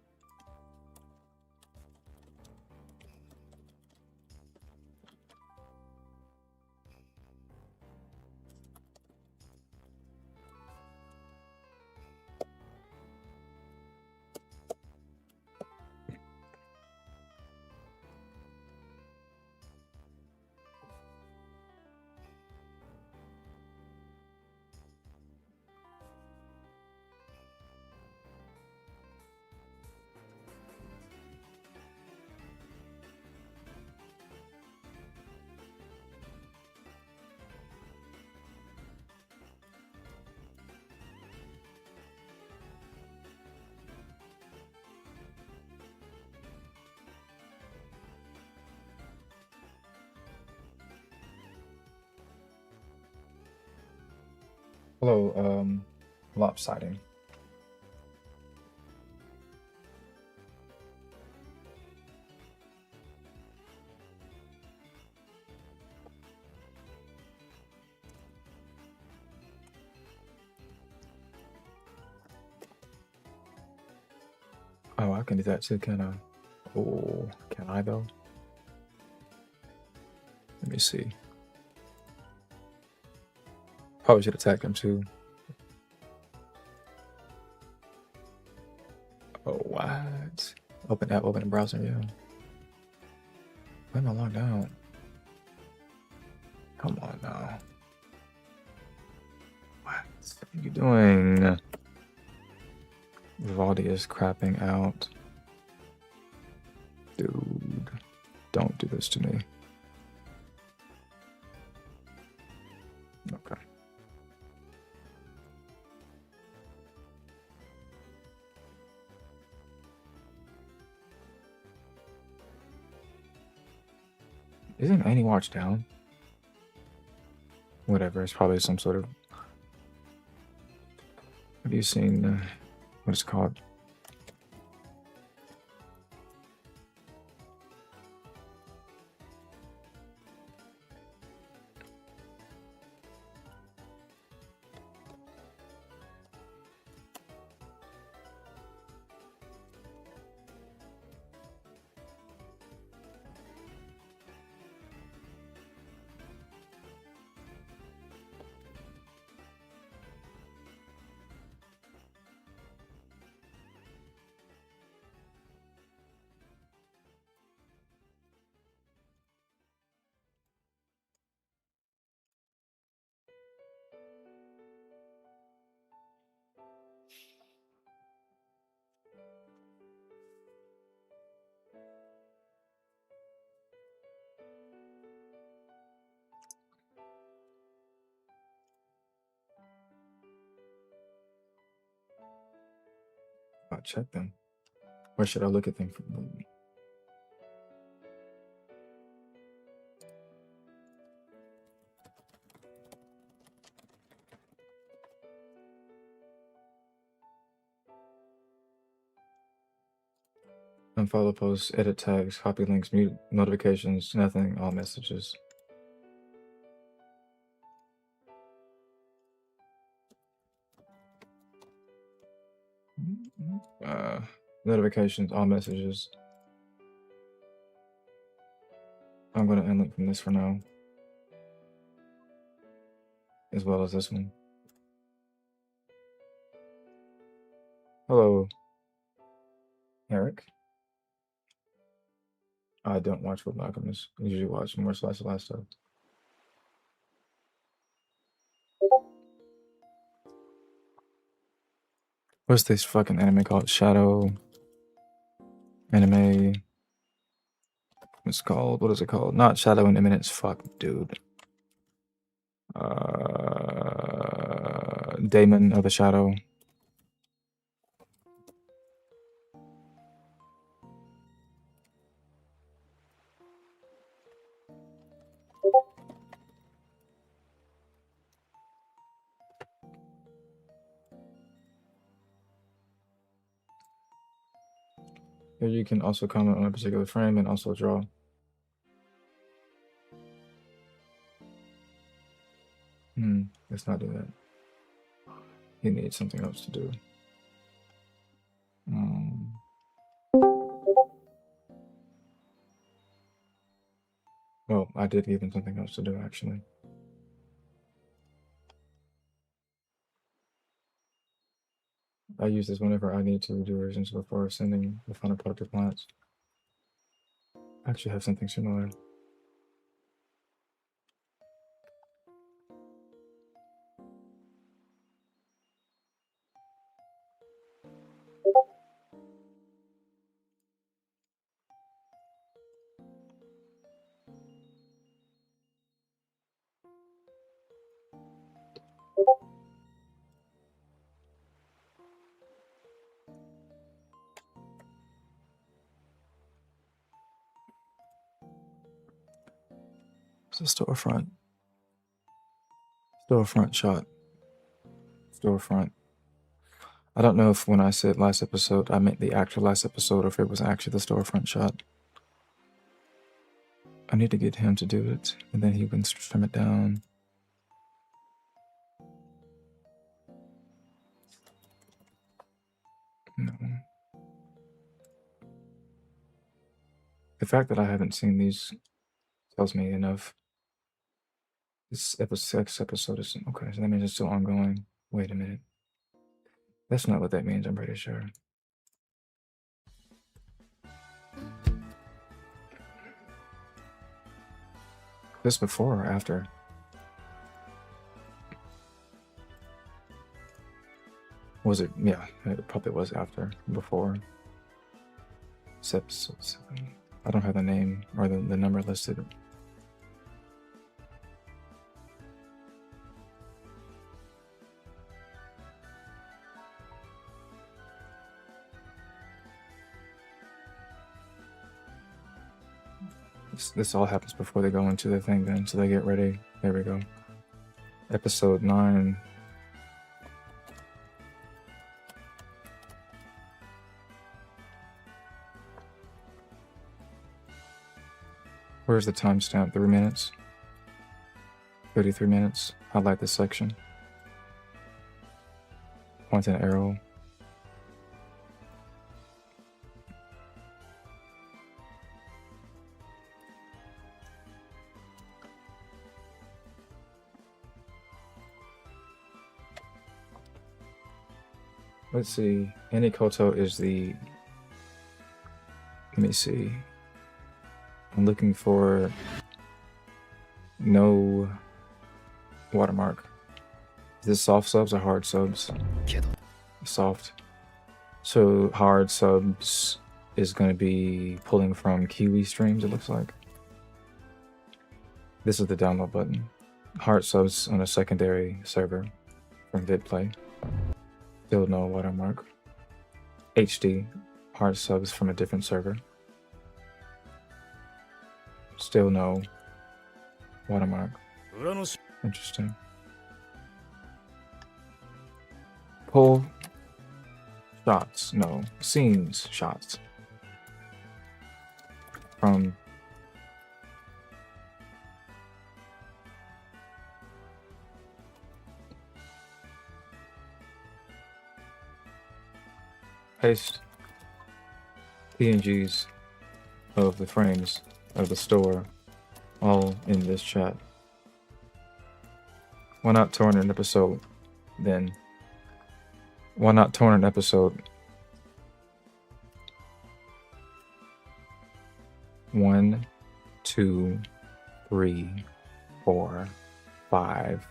Hello, lopsiding. Oh, I can do that too, can I? Oh, can I though? Let me see. Probably should attack him too. Oh, what? Open app, open the browser, yeah. Why am I logged out? Come on now. What are you doing? Vivaldi is crapping out. Dude, don't do this to me. Okay. Isn't any watch down? Whatever, it's probably some sort of... Have you seen, what it's called? I'll check them. Or should I look at them from the... Unfollow posts, edit tags, copy links, mute notifications, nothing, all messages. Notifications, all messages. I'm going to unlink from this for now. As well as this one. Hello, Eric. I don't watch Full Alchemist. I usually watch more slice of life stuff. What's this fucking anime called? Shadow anime. It's called, what is it called? Not Shadow and Imminence. Fuck, dude. Daemon of the Shadow. Here you can also comment on a particular frame and also draw. Let's not do that. He needs something else to do. Well, I did give him something else to do, actually. I use this whenever I need to do revisions before sending the final product to clients. I actually have something similar. It's a storefront. Storefront shot. Storefront. I don't know if when I said last episode, I meant the actual last episode or if it was actually the storefront shot. I need to get him to do it, and then he can trim it down. No. The fact that I haven't seen these tells me enough. This episode is okay, so that means it's still ongoing. Wait a minute. That's not what that means, I'm pretty sure. This before or after? Was it? Yeah, it probably was after. Before. It's episode 7. I don't have the name or the number listed. This all happens before they go into the thing then, so they get ready. There we go. Episode 9. Where's the timestamp? 3 minutes? 33 minutes. Highlight this section. Point an arrow. Let's see. Anikoto is the... Let me see. I'm looking for no watermark. Is this soft subs or hard subs? Soft. So hard subs is going to be pulling from Kiwi streams, it looks like. This is the download button. Hard subs on a secondary server from VidPlay. Still no watermark. HD. Hard subs from a different server. Still no watermark. Interesting. Pull shots. No. Scenes shots. From paste PNGs of the frames of the store all in this chat. Why not torrent an episode then? Why not torrent an episode? 1, 2, 3, 4, 5.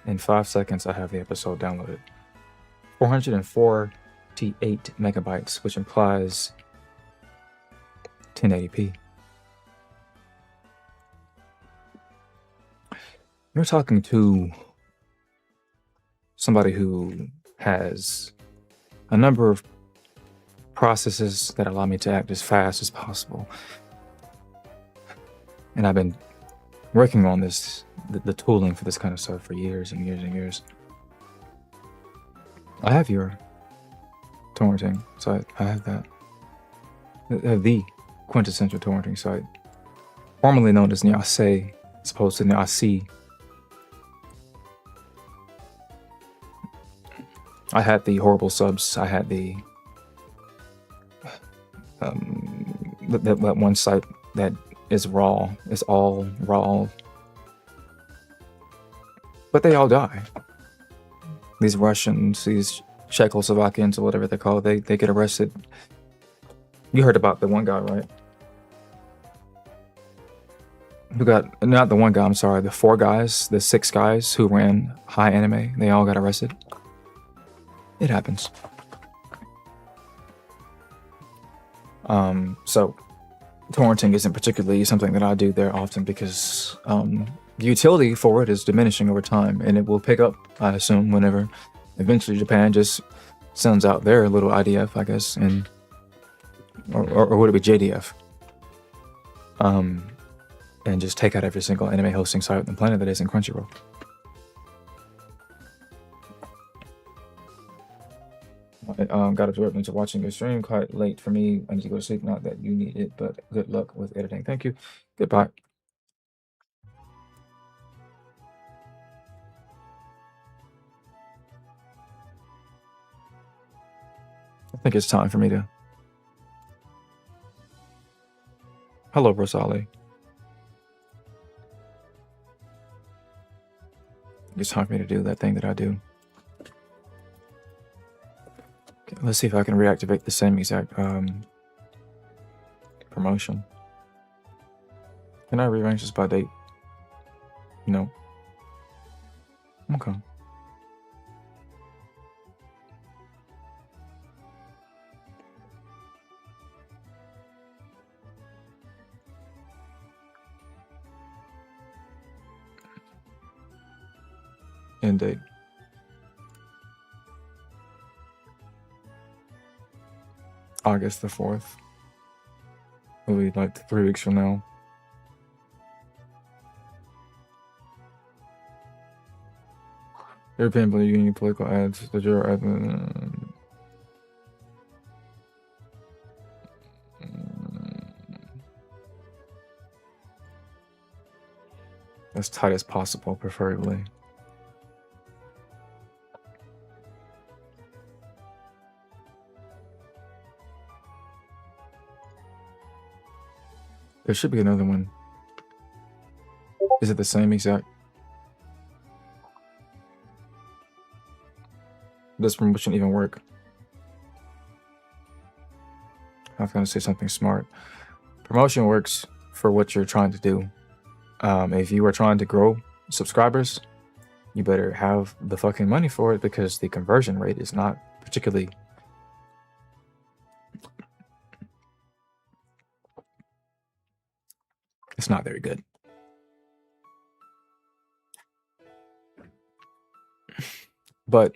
In 5 seconds, I have the episode downloaded. 448 megabytes, which implies 1080p. You're talking to somebody who has a number of processes that allow me to act as fast as possible. And I've been working on this, the tooling for this kind of stuff for years and years and years. I have your torrenting site. I have that. The quintessential torrenting site. Formerly known as Nyase, as opposed to Nyasi. I had the horrible subs. I had the that one site that is raw. It's all raw, but they all die. These Russians, these Czechoslovakians, or whatever they're called, they get arrested. You heard about the one guy, right? Who got, not the one guy, I'm sorry, the 4 guys, the 6 guys who ran High Anime, they all got arrested. It happens. So torrenting isn't particularly something that I do there often because the utility for it is diminishing over time, and it will pick up, I assume, whenever eventually Japan just sends out their little IDF, I guess, and or would it be JDF? And just take out every single anime hosting site on the planet that isn't Crunchyroll. Got absorbed into watching your stream quite late for me. I need to go to sleep. Not that you need it, but good luck with editing. Thank you. Goodbye. I think it's time for me to... Hello, Rosali. It's time for me to do that thing that I do. Okay, let's see if I can reactivate the same exact promotion. Can I rearrange this by date? No. Okay. End date. August the 4th. It'll be like 3 weeks from now. European Union political ads. The Euro as tight as possible, preferably. There should be another one. Is it the same exact? This promotion even work? I was gonna say something smart. Promotion works for what you're trying to do. If you are trying to grow subscribers, you better have the fucking money for it, because the conversion rate is not particularly it's not very good. But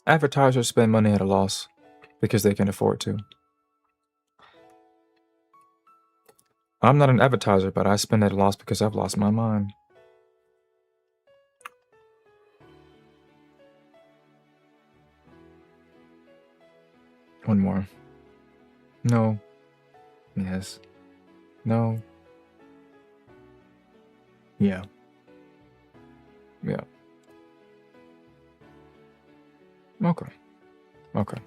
advertisers spend money at a loss because they can afford to. I'm not an advertiser, but I spend at a loss because I've lost my mind. One more. No. Yes. No. Yeah. Yeah. Okay. Okay.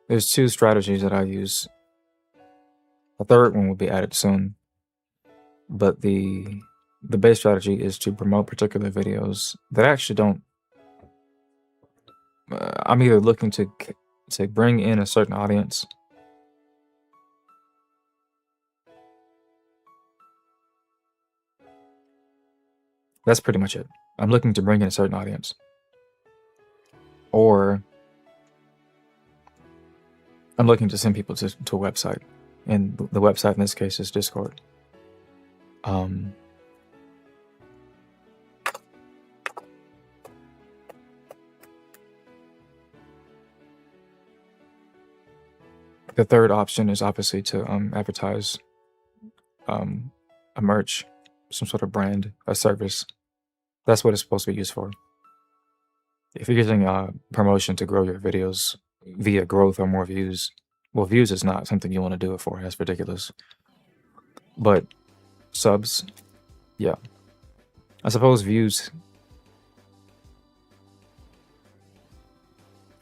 There's 2 strategies that I use. A third one will be added soon. But the base strategy is to promote particular videos that actually don't. I'm either looking to bring in a certain audience. That's pretty much it. I'm looking to bring in a certain audience. Or I'm looking to send people to a website. And the website in this case is Discord. The third option is obviously to advertise a merch, some sort of brand, a service. That's what it's supposed to be used for. If you're using promotion to grow your videos via growth or more views, well, views is not something you want to do it for. That's ridiculous. But subs, yeah. I suppose views.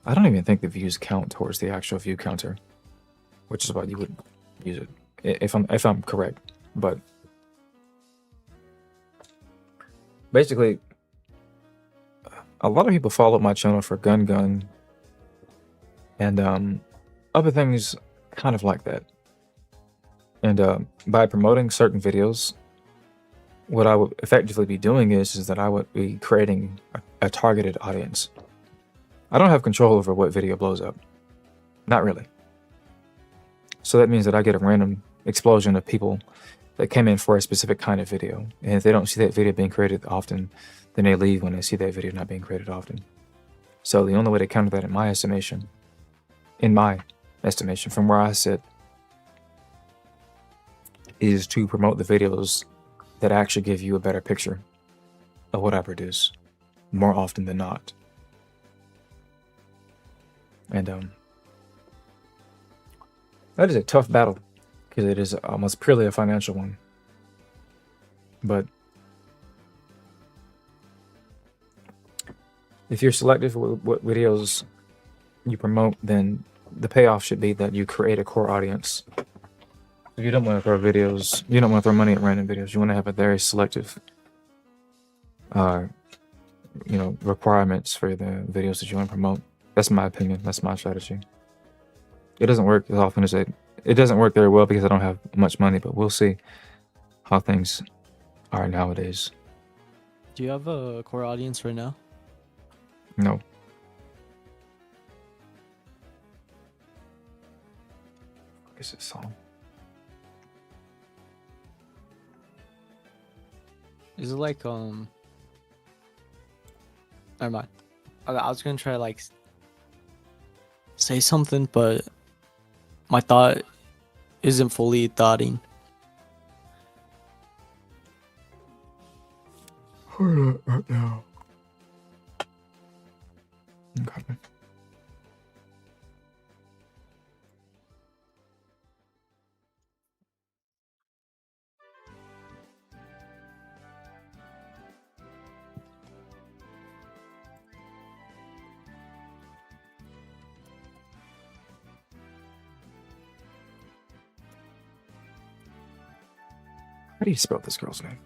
I don't even think the views count towards the actual view counter, which is why you would use it if I'm correct. But basically, a lot of people follow my channel for Gun and other things kind of like that. And by promoting certain videos, what I would effectively be doing is that I would be creating a targeted audience. I don't have control over what video blows up. Not really. So that means that I get a random explosion of people that came in for a specific kind of video. And if they don't see that video being created often, then they leave when they see that video not being created often. So the only way to counter that in my estimation, from where I sit, is to promote the videos that actually give you a better picture of what I produce more often than not. And that is a tough battle because it is almost purely a financial one. But if you're selective with what videos you promote, then the payoff should be that you create a core audience. You don't want to throw videos, you don't want to throw money at random videos. You want to have a very selective requirements for the videos that you want to promote. That's my opinion. That's my strategy. It doesn't work as often as it doesn't work very well because I don't have much money, but we'll see how things are nowadays. Do you have a core audience right now? No. What is this song? Is it like never mind. I was gonna try like say something, but my thought isn't fully thoughting. Hold on right now. Okay. How do you spell this girl's name?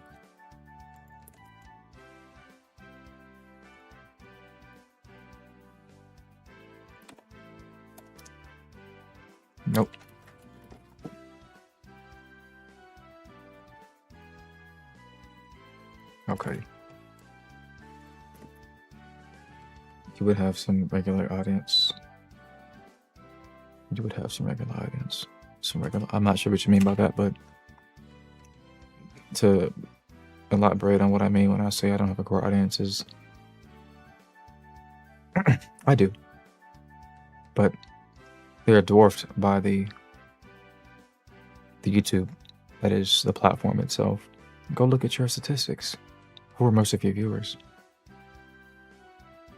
Nope. Okay. You would have some regular audience. You would have some regular audience. I'm not sure what you mean by that, but to elaborate on what I mean when I say I don't have a core audience is I do. But they are dwarfed by the YouTube, that is the platform itself. Go look at your statistics. Who are most of your viewers?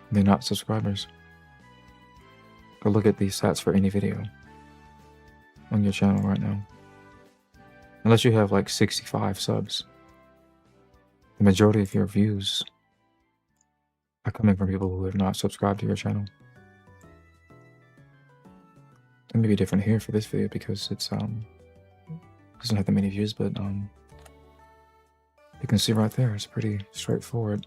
They're not subscribers. Go look at these stats for any video on your channel right now. Unless you have like 65 subs, the majority of your views are coming from people who have not subscribed to your channel. It may be different here for this video because it's doesn't have that many views, but you can see right there it's pretty straightforward.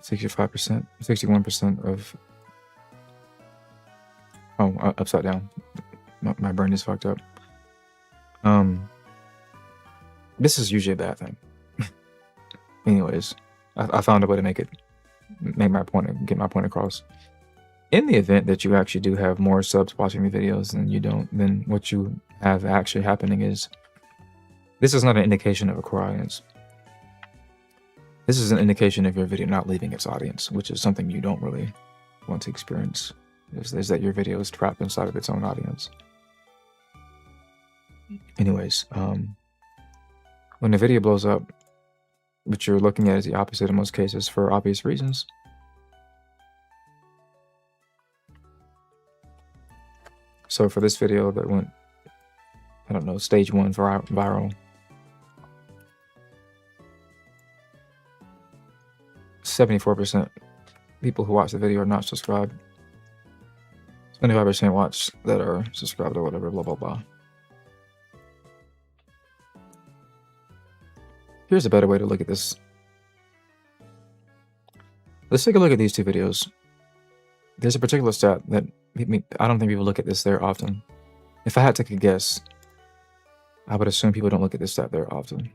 65%, 61% of upside down. My brain is fucked up. This is usually a bad thing. Anyways, I found a way to make my point and get my point across. In the event that you actually do have more subs watching the videos than you don't, then what you have actually happening is this is not an indication of a core audience. This is an indication of your video not leaving its audience, which is something you don't really want to experience. Is that your video is trapped inside of its own audience. Anyways, when the video blows up, what you're looking at is the opposite in most cases for obvious reasons. So for this video that went, I don't know, stage 1 viral, 74% people who watch the video are not subscribed. 25% watch that are subscribed or whatever, blah, blah, blah. Here's a better way to look at this. Let's take a look at these two videos. There's a particular stat that I don't think people look at this there often. If I had to take a guess, I would assume people don't look at this stat there often.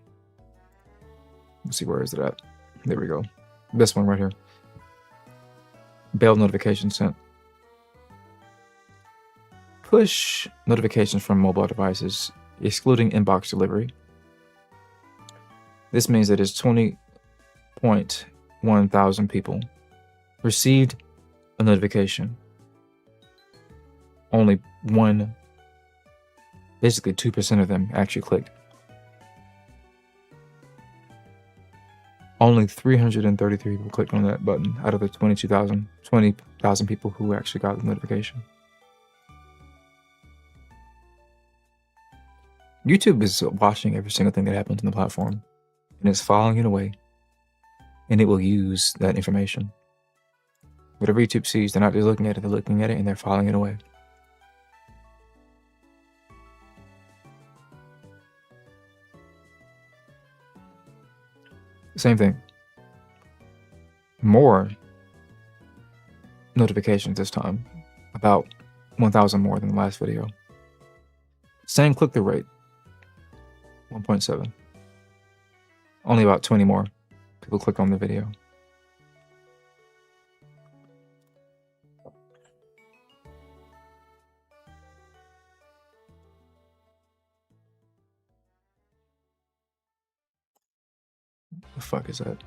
Let's see, where is it at? There we go. This one right here. Bell notification sent. Push notifications from mobile devices, excluding inbox delivery. This means that it's 20.1 thousand people received a notification. Only basically 2% of them actually clicked. Only 333 people clicked on that button out of the 20,000 people who actually got the notification. YouTube is watching every single thing that happens on the platform, and it's filing it away, and it will use that information. Whatever YouTube sees, they're not just looking at it, they're looking at it and they're filing it away. Same thing. More notifications this time. About 1,000 more than the last video. Same click-through rate. 1.7. Only about 20 more people click on the video. The fuck is that?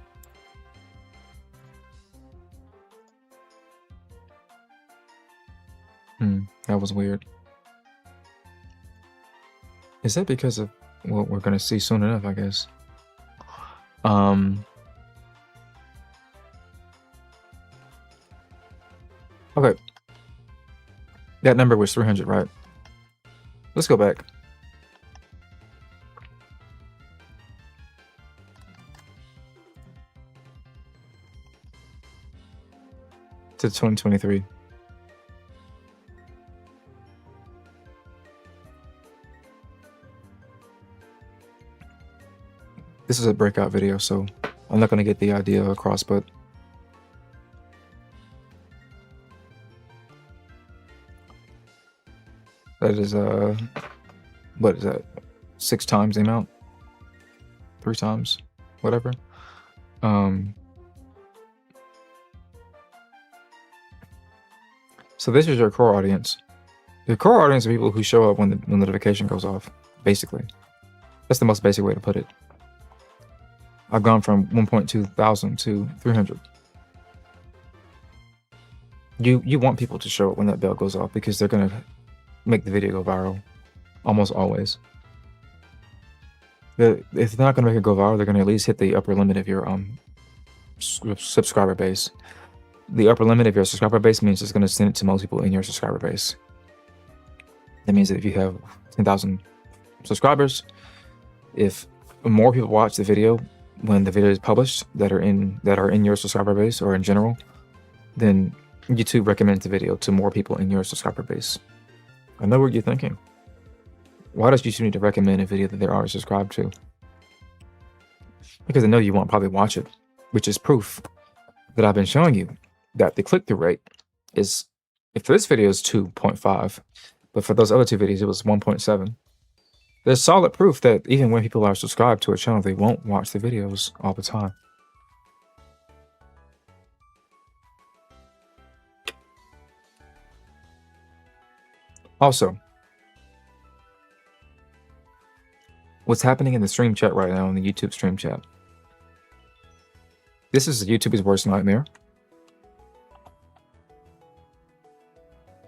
That was weird. Is that because of what we're gonna see soon enough, I guess? Okay. That number was 300, right? Let's go back. To 2023. This is a breakout video, so I'm not going to get the idea across, but that is, what is that? 6 times the amount? 3 times? Whatever. So this is your core audience. Your core audience are people who show up when the notification goes off, basically. That's the most basic way to put it. I've gone from 1.2 thousand to 300. You want people to show up when that bell goes off because they're gonna make the video go viral, almost always. If they're not gonna make it go viral, they're gonna at least hit the upper limit of your subscriber base. The upper limit of your subscriber base means it's gonna send it to most people in your subscriber base. That means that if you have 10,000 subscribers, if more people watch the video when the video is published that are in your subscriber base or in general, then YouTube recommends the video to more people in your subscriber base. I know what you're thinking. Why does YouTube need to recommend a video that they're already subscribed to? Because I know you won't probably watch it, which is proof that I've been showing you that the click-through rate is, if this video is 2.5, but for those other 2 videos it was 1.7. There's solid proof that even when people are subscribed to a channel, they won't watch the videos all the time. Also, what's happening in the stream chat right now, in the YouTube stream chat, this is YouTube's worst nightmare.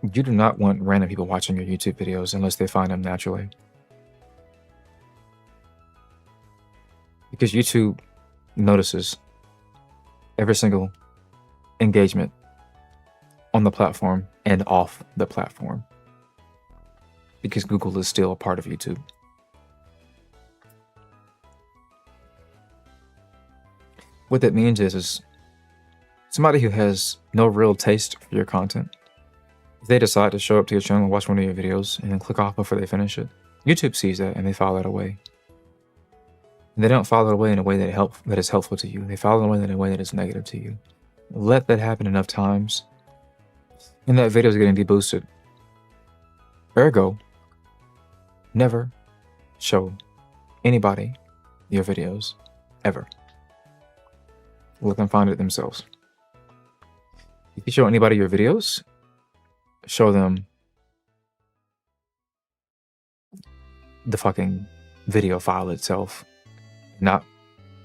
You do not want random people watching your YouTube videos unless they find them naturally. Because YouTube notices every single engagement on the platform and off the platform. Because Google is still a part of YouTube. What that means is somebody who has no real taste for your content, if they decide to show up to your channel and watch one of your videos and then click off before they finish it, YouTube sees that and they file that away. And they don't file it away in a way that is helpful to you. They file it away in a way that is negative to you. Let that happen enough times, and that video is getting deboosted. Ergo, never show anybody your videos, ever. Let them find it themselves. If you show anybody your videos, show them the fucking video file itself, not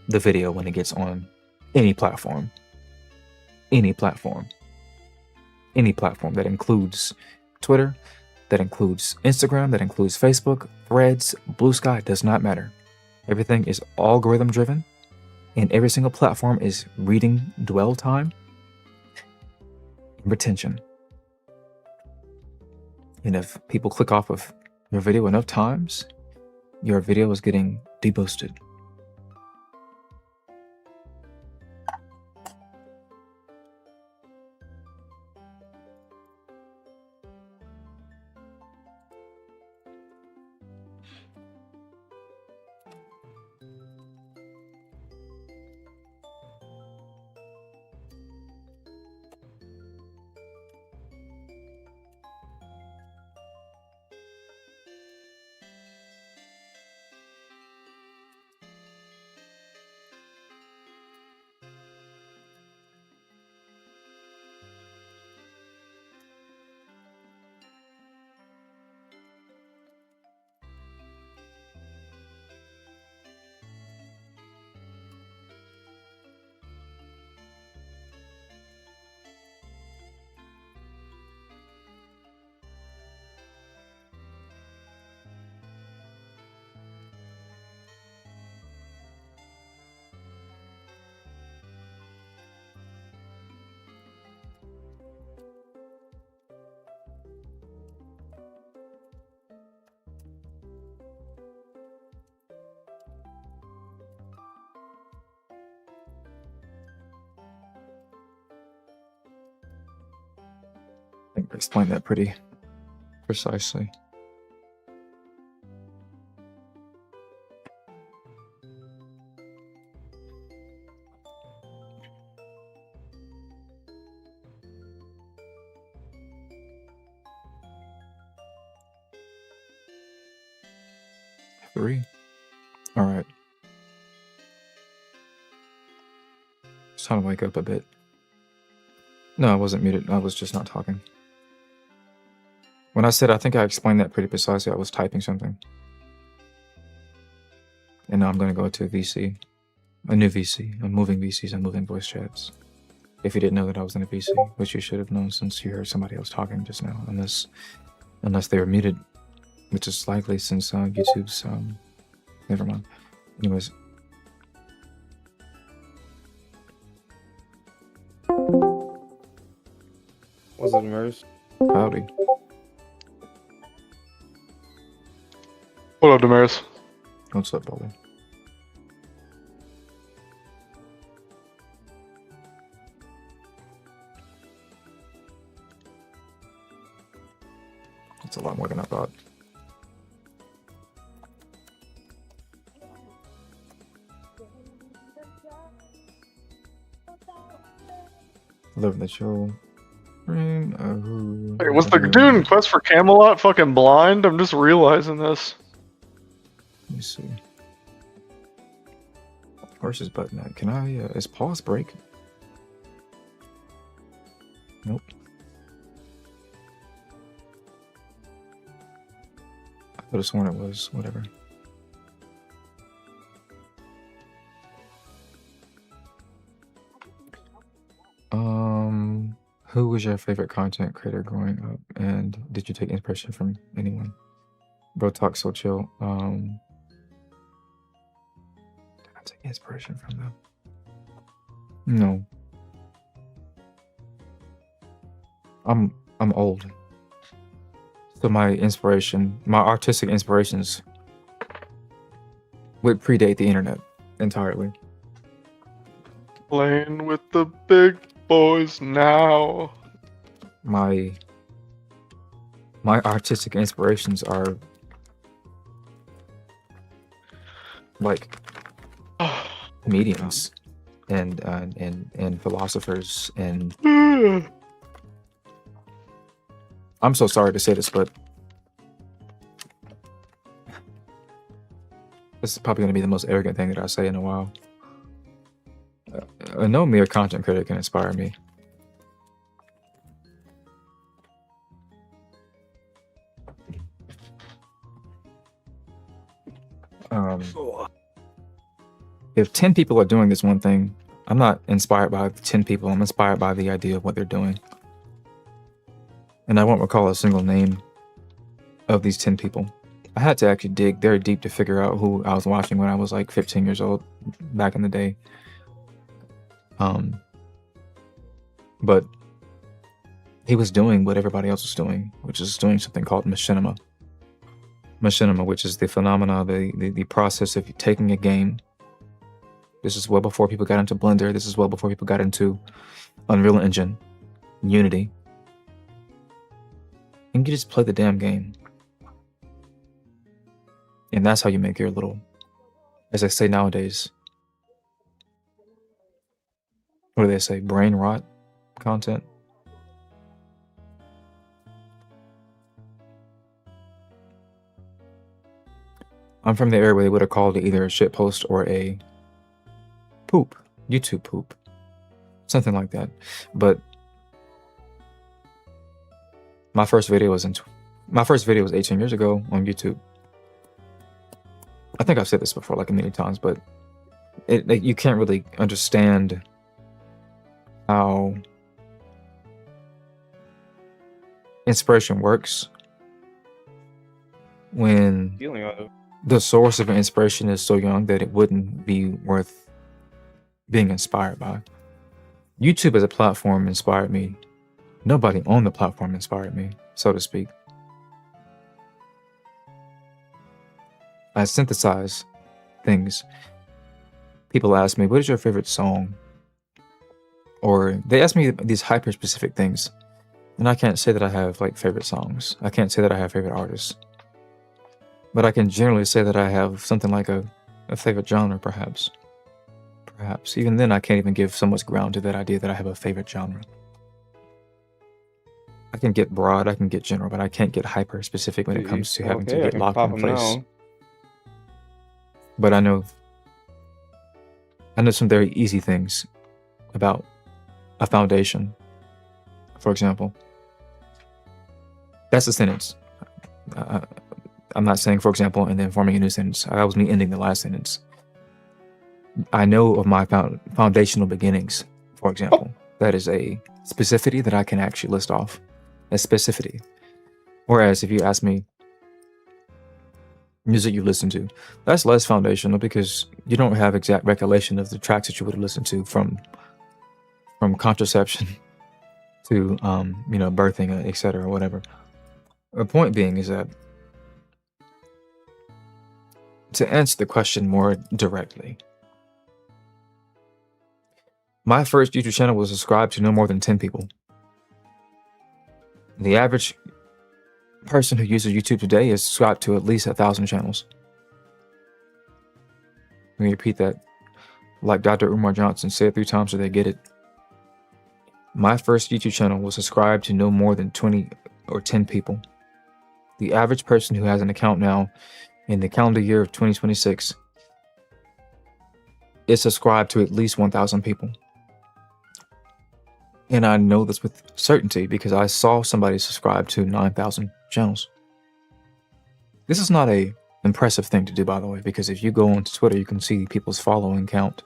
the video when it gets on any platform. Any platform. Any platform that includes Twitter, that includes Instagram, that includes Facebook, Threads, Blue Sky, does not matter. Everything is algorithm driven, and every single platform is reading dwell time and retention. And if people click off of your video enough times, your video is getting deboosted. think I explained that pretty precisely. Three. All right. It's time to wake up a bit. No, I wasn't muted. I was just not talking. When I said I think I explained that pretty precisely, I was typing something. And now I'm going to go to VC. A new VC. I'm moving VCs. I'm moving voice chats. If you didn't know that I was in a VC, which you should have known since you heard somebody else talking just now, unless they were muted, which is likely since YouTube's never mind. Anyways. What's up, Damaris? Parody. What up, Damaris? What's up, Bobby? That's a lot more than I thought. Love the show. Hey, was the dude in Quest for Camelot fucking blind? I'm just realizing this. Let me see. Where's his button at? Can I, is pause break? Nope. I could have sworn it was, whatever. Who was your favorite content creator growing up, and did you take inspiration from anyone? Bro talk so chill. Did I take inspiration from them? No. I'm old. So my artistic inspirations would predate the internet entirely. Playing with the big boys now. My artistic inspirations are like mediums and philosophers and I'm so sorry to say this, but this is probably going to be the most arrogant thing that I say in a while. No mere content creator can inspire me. If 10 people are doing this one thing, I'm not inspired by 10 people. I'm inspired by the idea of what they're doing. And I won't recall a single name of these 10 people. I had to actually dig very deep to figure out who I was watching when I was like 15 years old back in the day. But he was doing what everybody else was doing, which is doing something called machinima. Machinima, which is the phenomena, the process of taking a game. This is well before people got into Blender. This is well before people got into Unreal Engine, Unity. And you just play the damn game. And that's how you make your little, as I say nowadays, what do they say, brain rot content? I'm from the area where they would have called it either a shit post or a poop, YouTube poop, something like that. But my first video was 18 years ago on YouTube. I think I've said this before like a million times, but you can't really understand how inspiration works when the source of an inspiration is so young that it wouldn't be worth being inspired by. YouTube as a platform inspired me. Nobody on the platform inspired me, so to speak. I synthesize things. People ask me, what is your favorite song? Or they ask me these hyper-specific things. And I can't say that I have like favorite songs. I can't say that I have favorite artists. But I can generally say that I have something like a favorite genre, perhaps. Perhaps. Even then, I can't even give so much ground to that idea that I have a favorite genre. I can get broad, I can get general, but I can't get hyper specific when it comes to having to Okay, I get can locked pop in him place. now. But I know some very easy things about a foundation, for example. That's a sentence. I'm not saying, for example, and then forming a new sentence. That was me ending the last sentence. I know of my foundational beginnings, for example. That is a specificity that I can actually list off. A specificity. Whereas if you ask me music you listen to, that's less foundational because you don't have exact recollection of the tracks that you would have listened to from contraception to birthing, etc., or whatever. The point being is that to answer the question more directly, my first YouTube channel was subscribed to no more than 10 people. The average person who uses YouTube today is subscribed to at least 1,000 channels. Let me repeat that. Like Dr. Umar Johnson said 3 times so they get it. My first YouTube channel was subscribed to no more than 20 or 10 people. The average person who has an account now in the calendar year of 2026 is subscribed to at least 1,000 people. And I know this with certainty because I saw somebody subscribe to 9,000 channels. This is not a impressive thing to do, by the way, because if you go onto Twitter, you can see people's following count.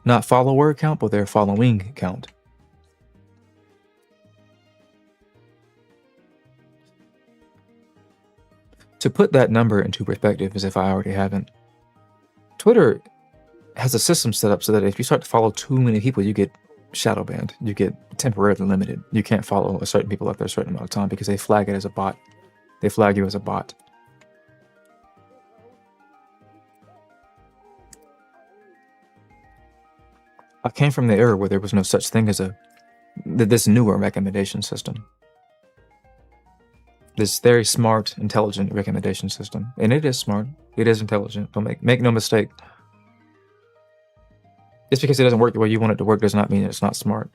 Not follower count, but their following count. To put that number into perspective, as if I already haven't, Twitter has a system set up so that if you start to follow too many people, you get shadow banned. You get temporarily limited. You can't follow a certain people after a certain amount of time because they flag it as a bot. They flag you as a bot. I came from the era where there was no such thing as this newer recommendation system. This very smart, intelligent recommendation system. And it is smart. It is intelligent. Don't make no mistake. Just because it doesn't work the way you want it to work does not mean it's not smart.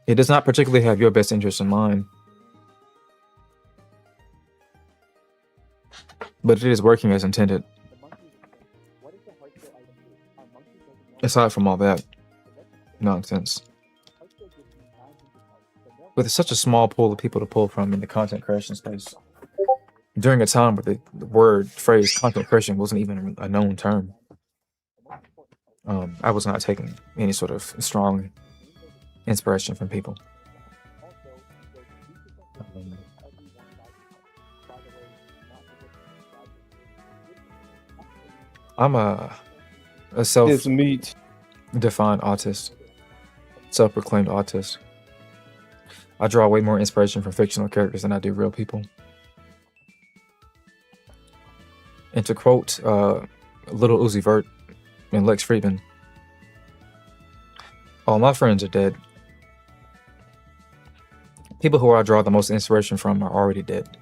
It does not particularly have your best interest in mind. But it is working as intended. Aside from all that nonsense. With such a small pool of people to pull from in the content creation space, during a time where the phrase content creation wasn't even a known term, I was not taking any sort of strong inspiration from people. I'm a self-defined autist, self-proclaimed autist. I draw way more inspiration from fictional characters than I do real people. And to quote Little Uzi Vert and Lex Friedman, all my friends are dead. People who I draw the most inspiration from are already dead.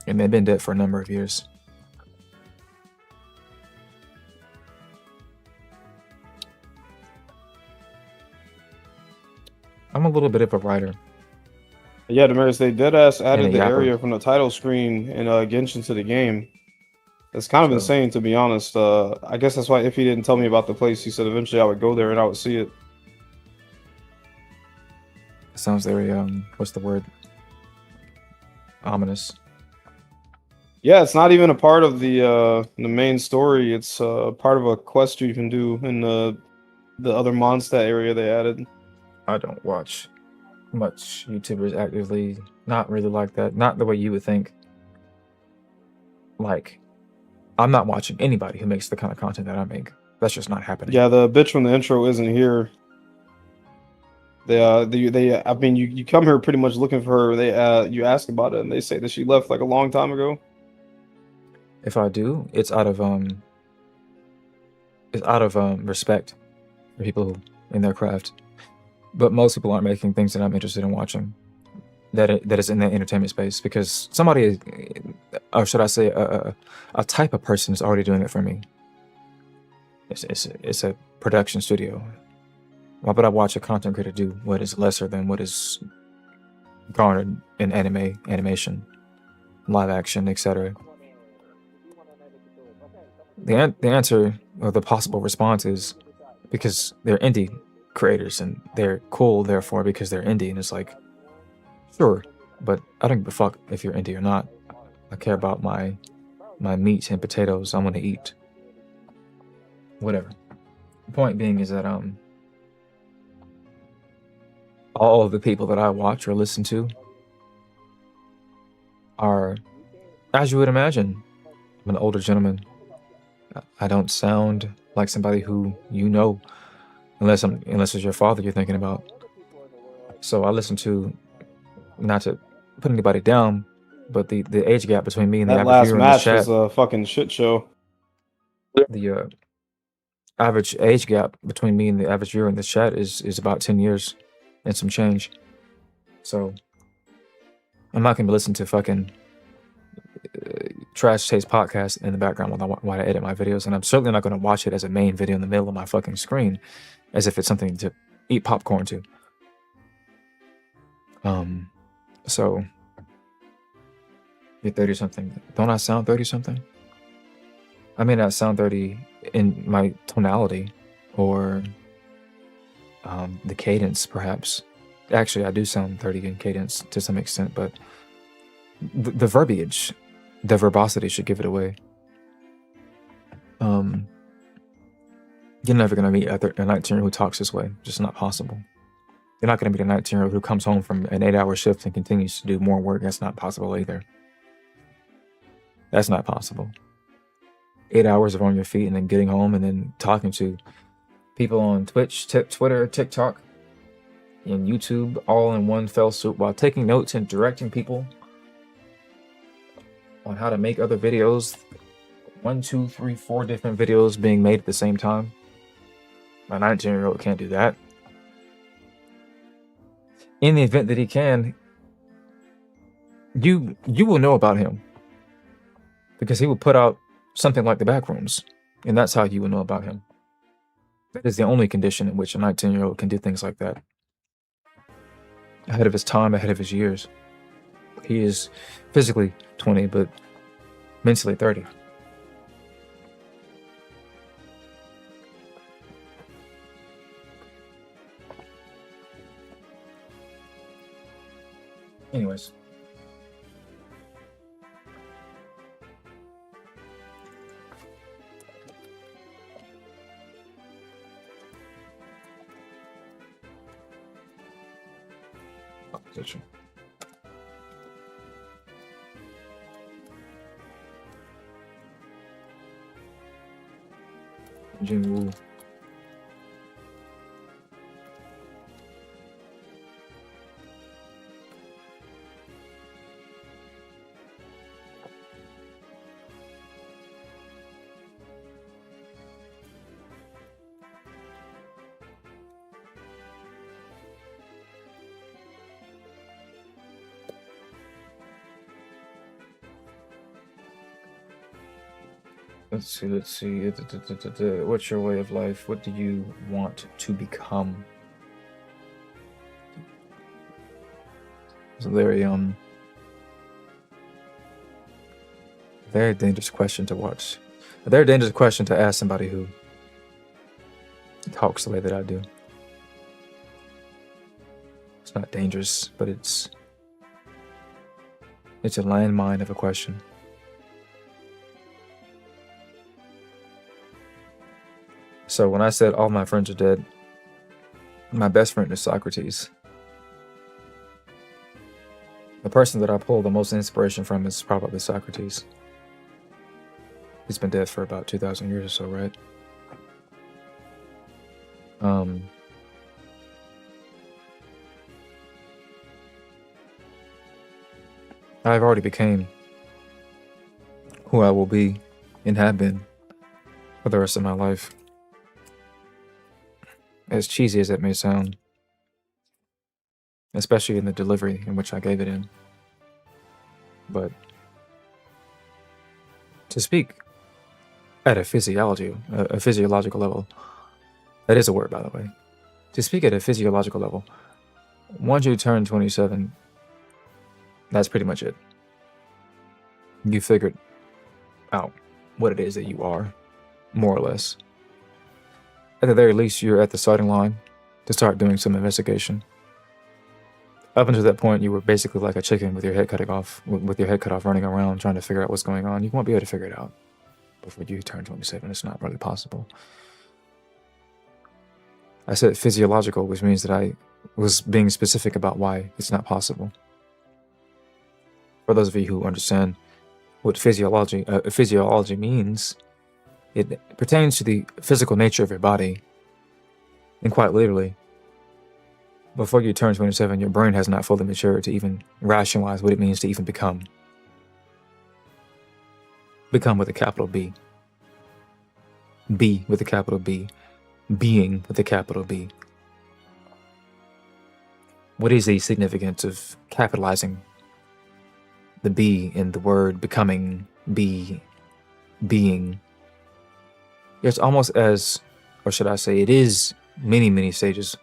And they've been dead for a number of years. I'm a little bit of a writer. Yeah, Damaris, they deadass added the yapper. area from the title screen in Genshin to the game. It's kind of insane, to be honest. I guess that's why if he didn't tell me about the place, he said eventually I would go there and I would see it. It sounds very, what's the word? Ominous. Yeah, it's not even a part of the main story. It's part of a quest you can do in the other Mondstadt area they added. I don't watch much YouTubers actively. Not really like that. Not the way you would think. Like, I'm not watching anybody who makes the kind of content that I make. That's just not happening. Yeah, the bitch from the intro isn't here. I mean, you come here pretty much looking for her. You ask about it, and they say that she left like a long time ago. If I do, it's out of respect for people in their craft. but most people aren't making things that I'm interested in watching. That is in the entertainment space, because somebody, or should I say, a type of person is already doing it for me. It's a production studio. Why would I watch a content creator do what is lesser than what is garnered in animation, live action, etc.? The answer, or the possible response, is because they're indie creators and they're cool, therefore, because they're indie. And it's like, sure, but I don't give a fuck if you're indie or not. I care about my meat and potatoes I'm gonna eat. Whatever. The point being is that all of the people that I watch or listen to are, as you would imagine, I'm an older gentleman. I don't sound like somebody who you know, unless it's your father you're thinking about. So I listen to, not to put anybody down, but the age gap between me and the That average last viewer in the match chat, was a fucking shit show. the average age gap between me and the average viewer in this chat is about 10 years and some change. So I'm not gonna listen to fucking trash taste podcast in the background while I edit my videos, and I'm certainly not gonna watch it as a main video in the middle of my fucking screen, as if it's something to eat popcorn to. So you're 30 something. Don't I sound 30 something? I may not sound 30 in my tonality or the cadence, perhaps. Actually, I do sound 30 in cadence to some extent, but the verbiage, the verbosity should give it away. You're never gonna meet a 19-year-old who talks this way. Just not possible. You're not gonna meet a 19-year-old who comes home from an 8-hour shift and continues to do more work. That's not possible either. That's not possible. 8 hours of on your feet and then getting home and then talking to people on Twitch, Twitter, TikTok, and YouTube all in one fell swoop while taking notes and directing people on how to make other videos. 1, 2, 3, 4 different videos being made at the same time. My 19-year-old can't do that. In the event that he can, you will know about him, because he will put out something like the Backrooms, and that's how you will know about him. That is the only condition in which a 19-year-old can do things like that. Ahead of his time, ahead of his years. He is physically 20, but mentally 30. Anyways. Opposition. Jinwoo. Let's see. What's your way of life? What do you want to become? It's a very dangerous question to watch. A very dangerous question to ask somebody who talks the way that I do. It's not dangerous, but it's a landmine of a question. So when I said all my friends are dead, my best friend is Socrates. The person that I pull the most inspiration from is probably Socrates. He's been dead for about 2,000 years or so, right? I've already became who I will be and have been for the rest of my life. As cheesy as that may sound, especially in the delivery in which I gave it in. But to speak at a physiological level, that is a word, by the way. To speak at a physiological level, once you turn 27, that's pretty much it. You figured out what it is that you are, more or less. At the very least, you're at the starting line to start doing some investigation. Up until that point, you were basically like a chicken with your head cut off, running around trying to figure out what's going on. You won't be able to figure it out before you turn 27. It's not really possible. I said physiological, which means that I was being specific about why it's not possible. For those of you who understand what physiology means, it pertains to the physical nature of your body. And quite literally, before you turn 27, your brain has not fully matured to even rationalize what it means to even become. Become with a capital B. Be with a capital B. Being with a capital B. What is the significance of capitalizing the B in the word becoming, be, being? It's almost as, or should I say, it is many stages,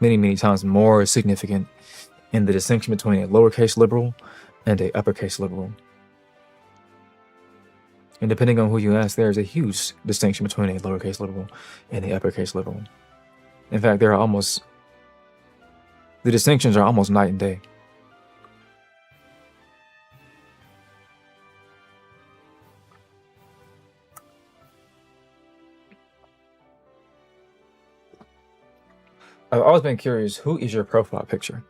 many times more significant in the distinction between a lowercase liberal and a uppercase liberal. And depending on who you ask, there is a huge distinction between a lowercase liberal and a uppercase liberal. In fact, the distinctions are almost night and day. I've always been curious, who is your profile picture?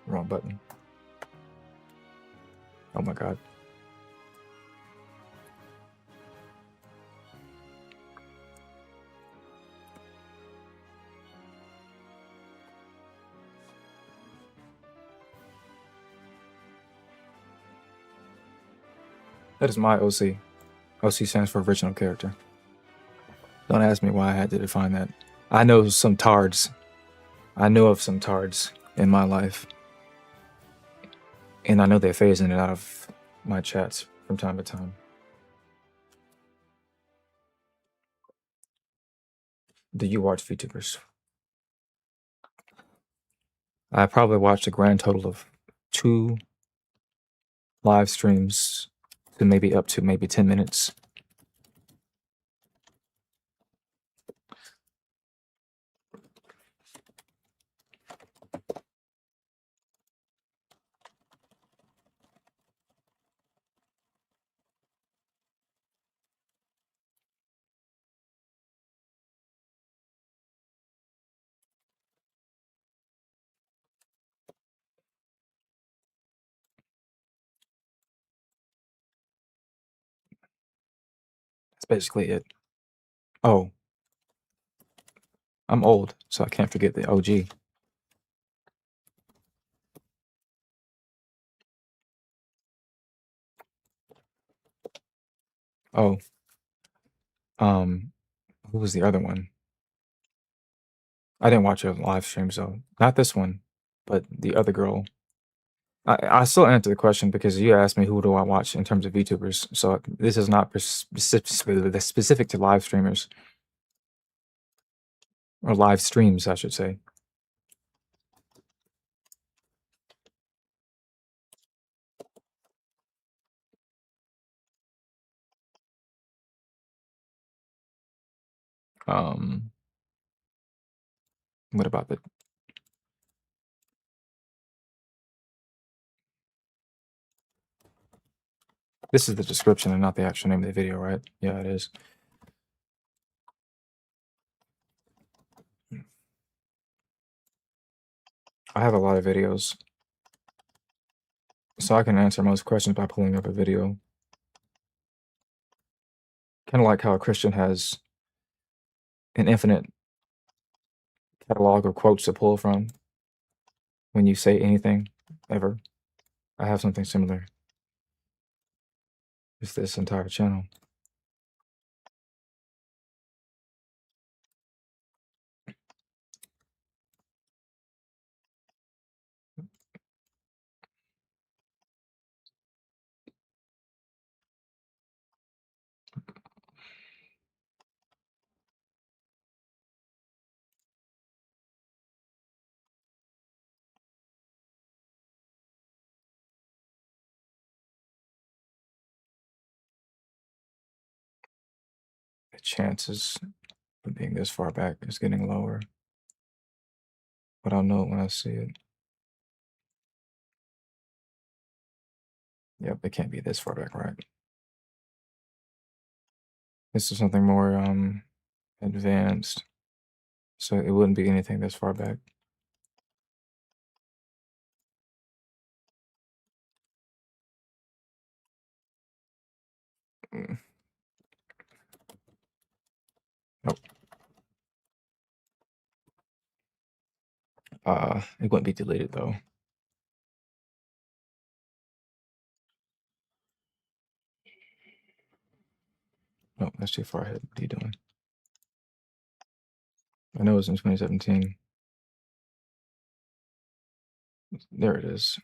Wrong button. Oh my God. That is my OC. OC stands for original character. Don't ask me why I had to define that. I know some tards. I know of some tards in my life. And I know they phase in and out of my chats from time to time. Do you watch VTubers? I probably watched a grand total of 2 live streams to maybe up to maybe 10 minutes. That's basically it. Oh. I'm old, so I can't forget the OG. Oh. Who was the other one? I didn't watch a live stream, so not this one, but the other girl. I still answer the question because you asked me who do I watch in terms of VTubers, so this is not specific to live streamers. Or live streams, I should say. What about the... This is the description and not the actual name of the video, right? Yeah, it is. I have a lot of videos, so I can answer most questions by pulling up a video. Kind of like how a Christian has an infinite catalog of quotes to pull from when you say anything ever. I have something similar. It's this entire channel. The chances of being this far back is getting lower, but I'll know it when I see it. Yep, it can't be this far back, right? This is something more advanced, so it wouldn't be anything this far back. Nope. It wouldn't be deleted though. Nope, that's too far ahead. What are you doing? I know it was in 2017. There it is.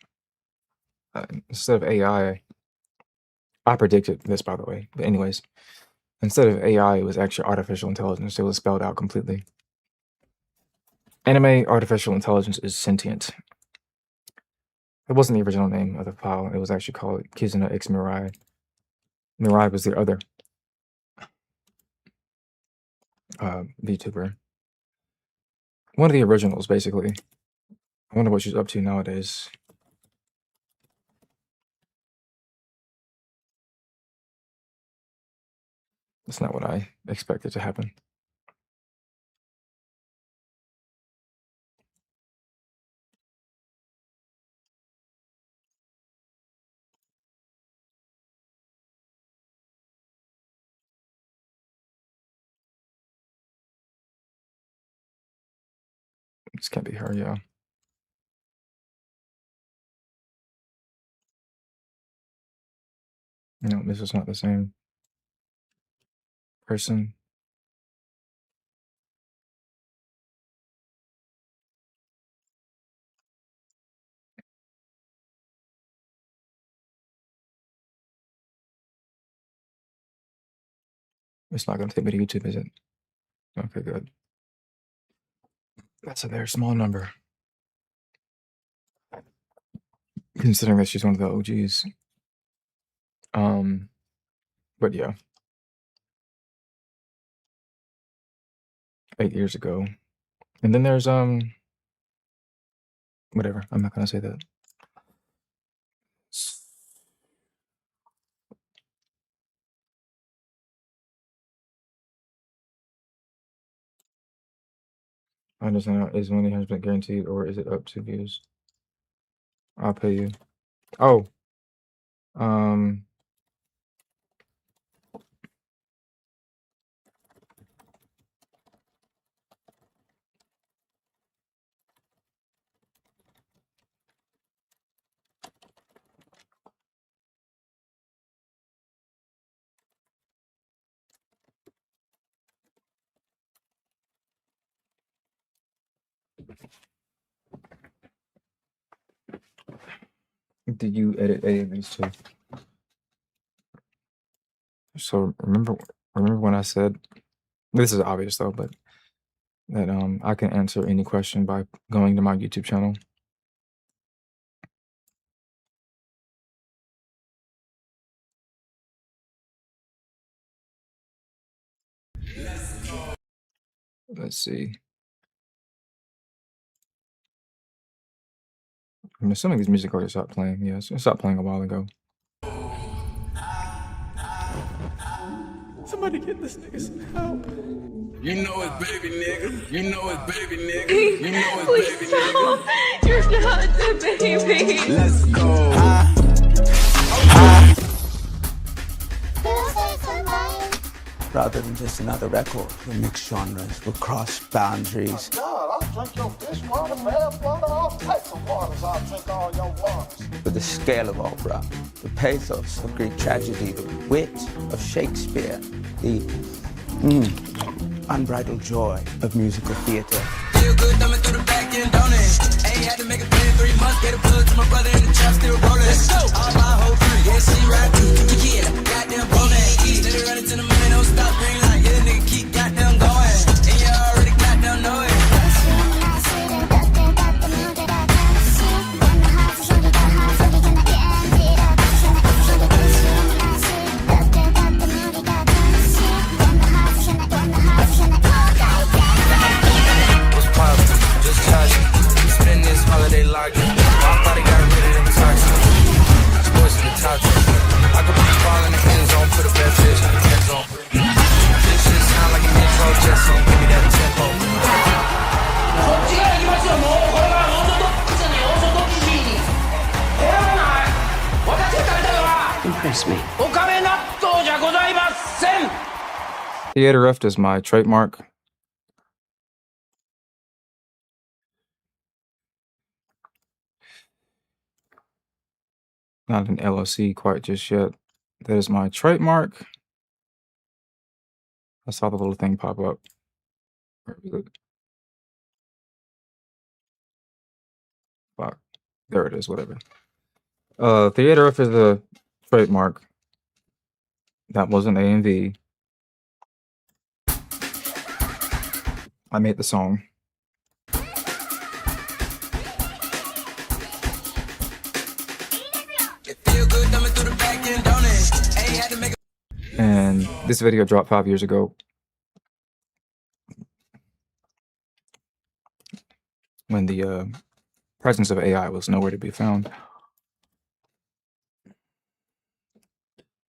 Instead of AI, I predicted this, by the way. But anyways, instead of AI, it was actually artificial intelligence. It was spelled out completely. Anime artificial intelligence is sentient. It wasn't the original name of the file. It was actually called Kizuna X Mirai. Mirai was the other VTuber. One of the originals, basically. I wonder what she's up to nowadays. That's not what I expected to happen. This can't be her, yeah. No, this is not the same person. It's not going to take me to YouTube, is it? Okay, good. That's a very small number, considering that she's one of the OGs. But yeah, 8 years ago. And then there's whatever. I'm not gonna say that. I understand. Is money 100% guaranteed, or is it up to views? I'll pay you. Oh, did you edit any of these two? So remember when I said, this is obvious though, but that I can answer any question by going to my YouTube channel. Let's see. I'm assuming this music already stopped playing. Yes, it stopped playing a while ago. Somebody get this nigga some help. You know it, baby nigga. You know it, baby nigga. You know it, baby nigga. You're not the baby. Let's go. rather than just another record. We'll mix genres, we'll cross boundaries. God, I'll drink your dishwater, bath water, all types of waters. I'll drink all your waters. With the scale of opera, the pathos of Greek tragedy, the wit of Shakespeare, the unbridled joy of musical theater. Feel good thumbing through the back end, don't it? Ain't had to make a plan 3 months, get a plug to my brother in the trap, still rolling. Let's go! All my whole crew, yeah, she ride through, yeah, goddamn rolling. Steady running to the money, don't stop, green light, yeah, nigga keep goddamn going. And you already goddamn know it. Holiday logging. My body got rid of them toxins. Sports in the top 10. I could put the ball in the end zone, put a bad fish in the end zone. This shit sound like an intro jet song. Give me that tempo. Impress me. Theater Rift is my trademark. Not an LLC quite just yet. That is my trademark. I saw the little thing pop up. Where is it? Fuck. There it is, whatever. Theater Rift is the trademark. That wasn't AMV. I made the song. And this video dropped 5 years ago. When the presence of AI was nowhere to be found.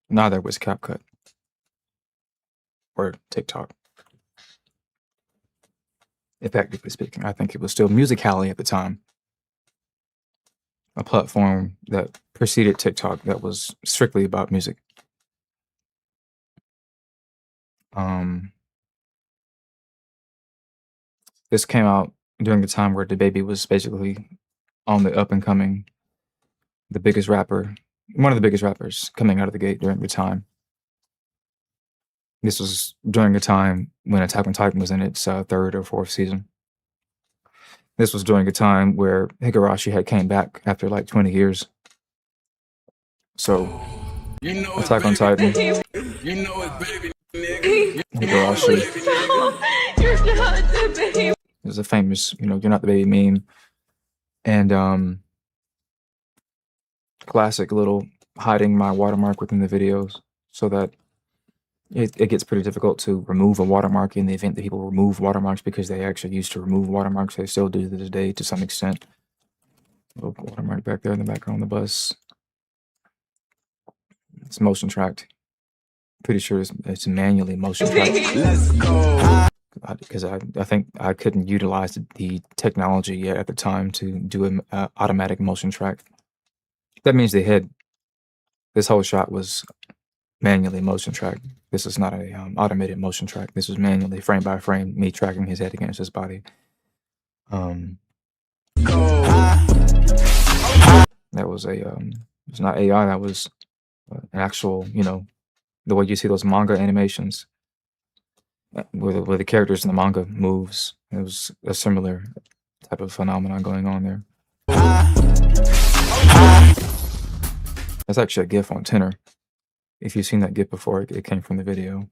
Neither was CapCut or TikTok. Effectively speaking, I think it was still Musical.ly at the time. A platform that preceded TikTok that was strictly about music. This came out during the time where DaBaby was basically on the up and coming, the biggest rapper, one of the biggest rappers coming out of the gate during the time. This was during a time when Attack on Titan was in its 3rd or 4th season. This was during a time where Higurashi had came back after like 20 years. So, Attack on Titan, Higurashi. You're not the baby. There's a famous, you're not the baby meme. And classic little hiding my watermark within the videos so that it gets pretty difficult to remove a watermark in the event that people remove watermarks because they actually used to remove watermarks. They still do to this day to some extent. Little watermark back there in the background on the bus. It's motion tracked. Pretty sure it's manually motion tracked. Let's go. Because I think I couldn't utilize the technology yet at the time to do an automatic motion track. That means this whole shot was manually motion tracked. This is not a automated motion track. This was manually frame by frame, me tracking his head against his body. That was it's not AI. That was an actual, the way you see those manga animations. Where the characters in the manga moves. It was a similar type of phenomenon going on there. That's actually a GIF on Tenor. If you've seen that GIF before, it came from the video.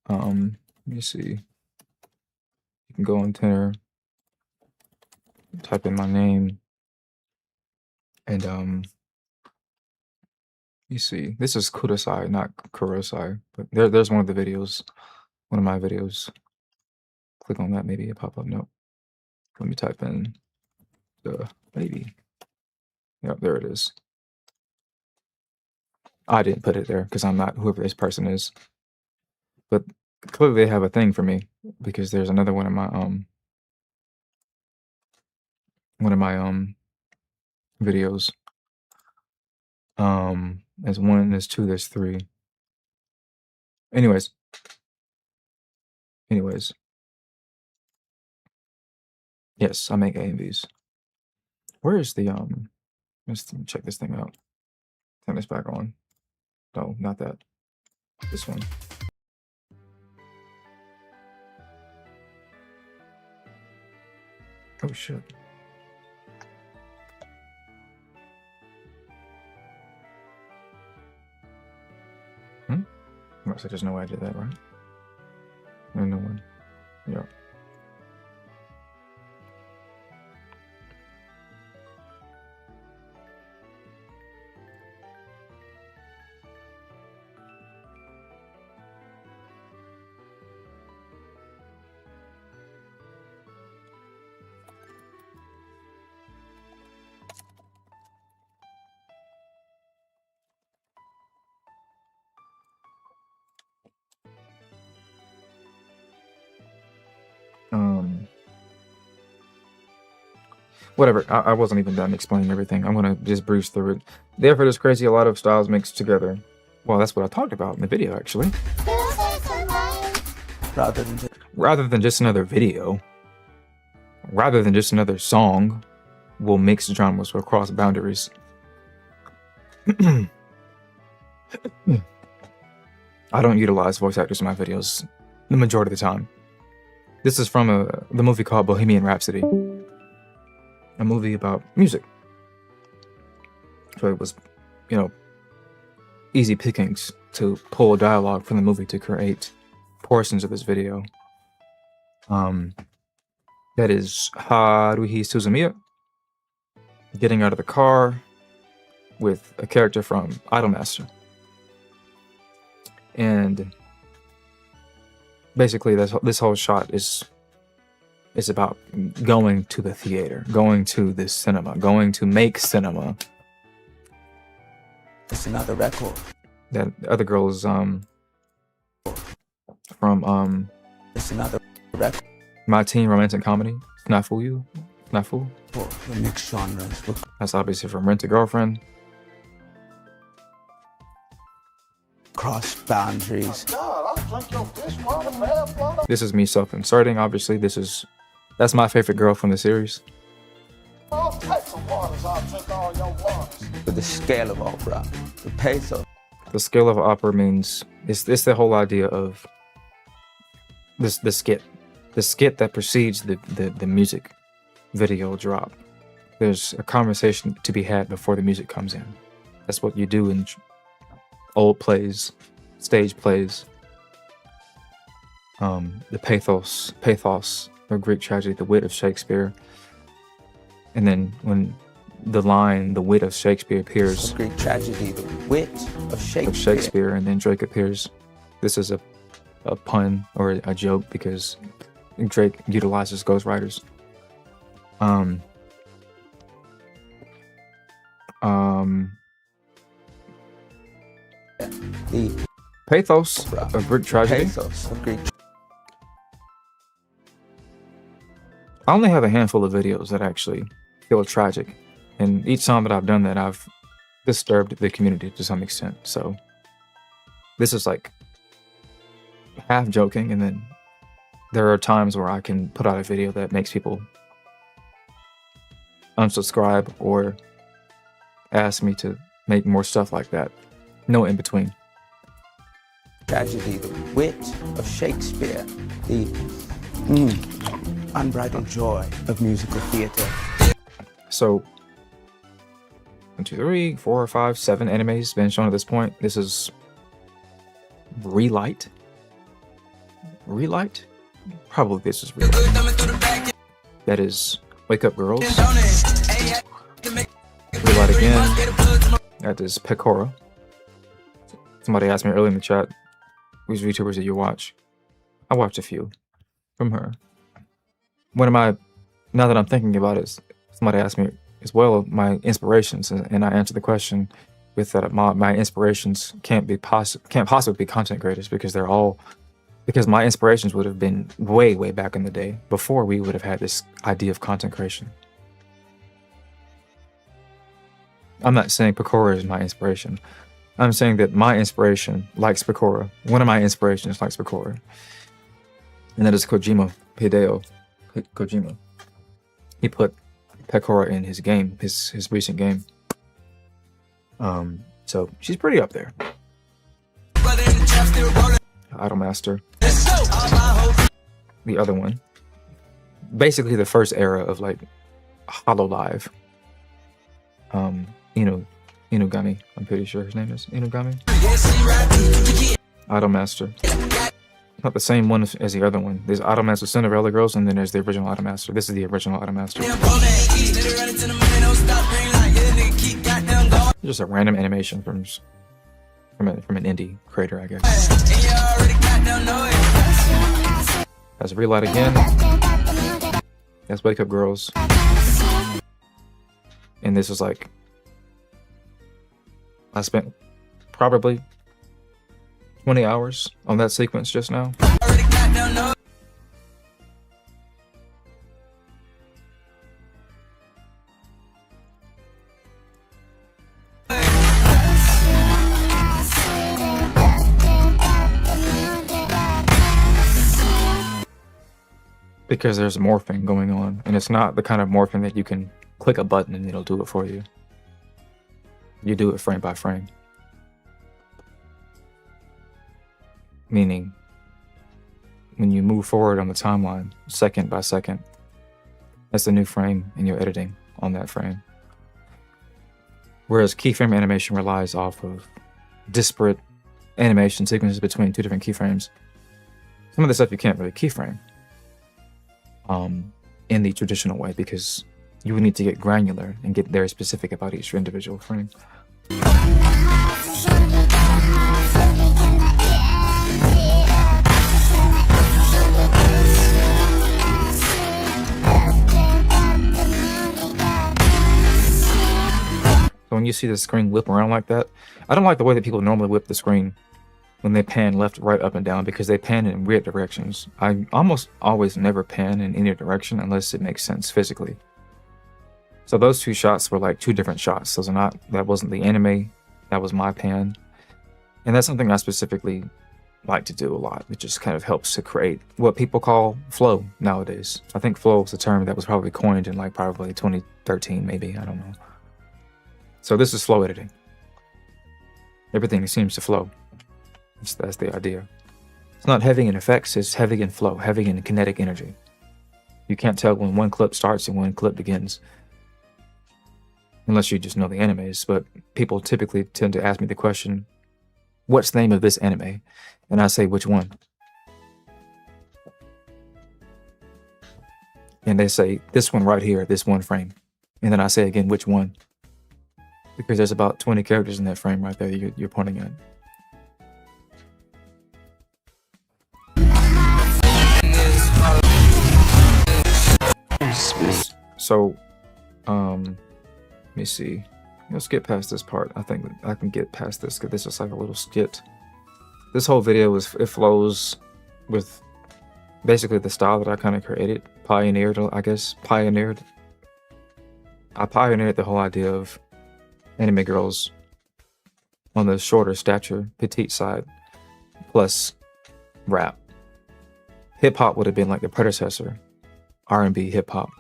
Let me see. You can go on Tenor, type in my name, and you see. This is Kurosai, not Kurosai, but there's one of the videos. One of my videos. Click on that, maybe a pop-up note. Let me type in the baby. Yep, there it is. I didn't put it there because I'm not whoever this person is. But clearly they have a thing for me because there's another one of my videos. There's 1, there's 2, there's 3. Anyways. Yes, I make AMVs. Where is the let's check this thing out. Turn this back on. No, not that. This one. Oh shit. Oh, so there's no way I did that, right? No one. Yeah. Whatever. I wasn't even done explaining everything. I'm gonna just breeze through it. The effort is crazy. A lot of styles mixed together. Well, that's what I talked about in the video, actually. Rather than just another video. Rather than just another song, we'll mix genres, we'll cross boundaries. I don't utilize voice actors in my videos the majority of the time. This is from the movie called Bohemian Rhapsody. A movie about music. So it was, you know, easy pickings to pull dialogue from the movie to create portions of this video. That is Haruhi Suzumiya getting out of the car with a character from Idolmaster. And basically this whole shot is about going to the theater, going to the cinema, going to make cinema. It's another record. That other girl is from It's another record. My Teen Romantic Comedy. Not Fool You. Not Fool. The mixed genres. That's obviously from Rent a Girlfriend. Cross boundaries. This is me self-inserting, obviously. That's my favorite girl from the series. With the scale of opera, the pathos. The scale of opera means it's the whole idea of the skit that precedes the music video drop. There's a conversation to be had before the music comes in. That's what you do in old plays, stage plays. The pathos of Greek tragedy, the wit of Shakespeare. And then when the line, the wit of Shakespeare appears. Greek tragedy, the wit of Shakespeare. And then Drake appears. This is a pun or a joke because Drake utilizes ghostwriters. The pathos of Greek tragedy. I only have a handful of videos that actually feel tragic, and each time that I've done that, I've disturbed the community to some extent. So this is like half joking, and then there are times where I can put out a video that makes people unsubscribe or ask me to make more stuff like that. No in between. Tragedy, the wit of Shakespeare, the unbridled joy of musical theater. So 1, 2, 3, 4, 5, 7 animes been shown at this point. This is Relight. Probably this is Relight. That is Wake Up Girls. Relight again. That is Pecora. Somebody asked me earlier in the chat, which YouTubers did you watch? I watched a few from her. One of my, now that I'm thinking about it, somebody asked me as well my inspirations, and I answered the question with that my inspirations can't possibly be content creators because my inspirations would have been way back in the day before we would have had this idea of content creation. I'm not saying Pecora is my inspiration. I'm saying that my inspiration likes Pecora. One of my inspirations likes Pecora. And that is Hideo Kojima. He put Pecora in his game, his recent game. So she's pretty up there. Idolmaster. The other one. Basically the first era of like Hololive. Inugami, I'm pretty sure his name is Inugami. Idolmaster. Not the same one as the other one. There's Idolmaster Cinderella Girls, and then there's the original Idolmaster. This is the original Idolmaster. Just a random animation from an indie creator, I guess. Let's relight again. Let's Wake Up Girls. And this is like, I spent probably 20 hours on that sequence just now. Because there's morphing going on, and it's not the kind of morphing that you can click a button and it'll do it for you. You do it frame by frame. Meaning, when you move forward on the timeline, second by second, that's the new frame, and you're editing on that frame. Whereas keyframe animation relies off of disparate animation sequences between two different keyframes. Some of the stuff you can't really keyframe in the traditional way, because you would need to get granular and get very specific about each individual frame. So when you see the screen whip around like that, I don't like the way that people normally whip the screen when they pan left, right, up, and down, because they pan in weird directions. I almost always never pan in any direction unless it makes sense physically. So those two shots were like two different shots. Those are not, that wasn't the anime, that was my pan. And that's something I specifically like to do a lot. It just kind of helps to create what people call flow nowadays. I think flow is a term that was probably coined in like probably 2013, maybe, I don't know. So this is flow editing. Everything seems to flow. That's the idea. It's not heavy in effects, it's heavy in flow, heavy in kinetic energy. You can't tell when one clip starts and one clip begins. Unless you just know the animes, but people typically tend to ask me the question, what's the name of this anime? And I say, which one? And they say, this one right here, this one frame. And then I say again, which one? Because there's about 20 characters in that frame right there you're pointing at. So, let me see. Let's get past this part. I think I can get past this because this is like a little skit. This whole video it flows with basically the style that I kind of created, pioneered. I pioneered the whole idea of anime girls on the shorter stature, petite side, plus rap. Hip hop would have been like the predecessor, R&B, hip hop,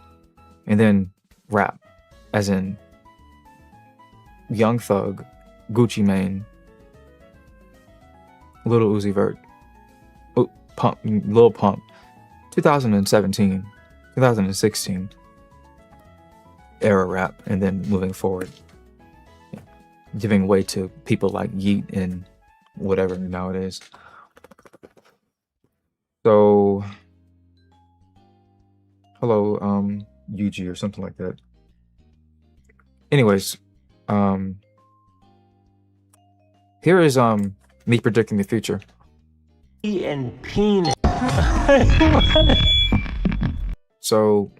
and then rap, as in Young Thug, Gucci Mane, Lil Uzi Vert, Lil Pump, 2017, 2016 era rap, and then moving forward, giving way to people like Yeet and whatever nowadays. So, hello, Yuji or something like that. Anyways, here is me predicting the future. And penis. So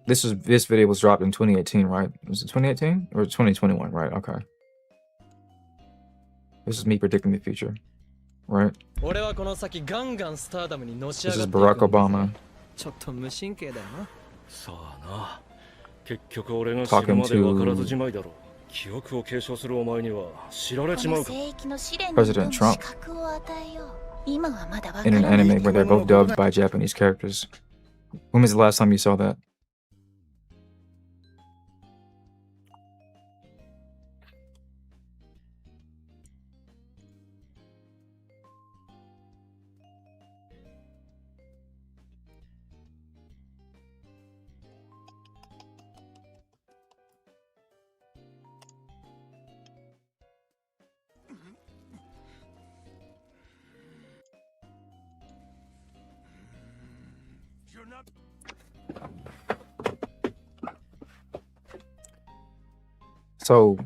this video was dropped in 2018, right? Was it 2018 or 2021? Right? Okay. This is me predicting the future, right? This is Barack Obama talking to President Trump in an anime where they're both dubbed by Japanese characters. When was the last time you saw that? So,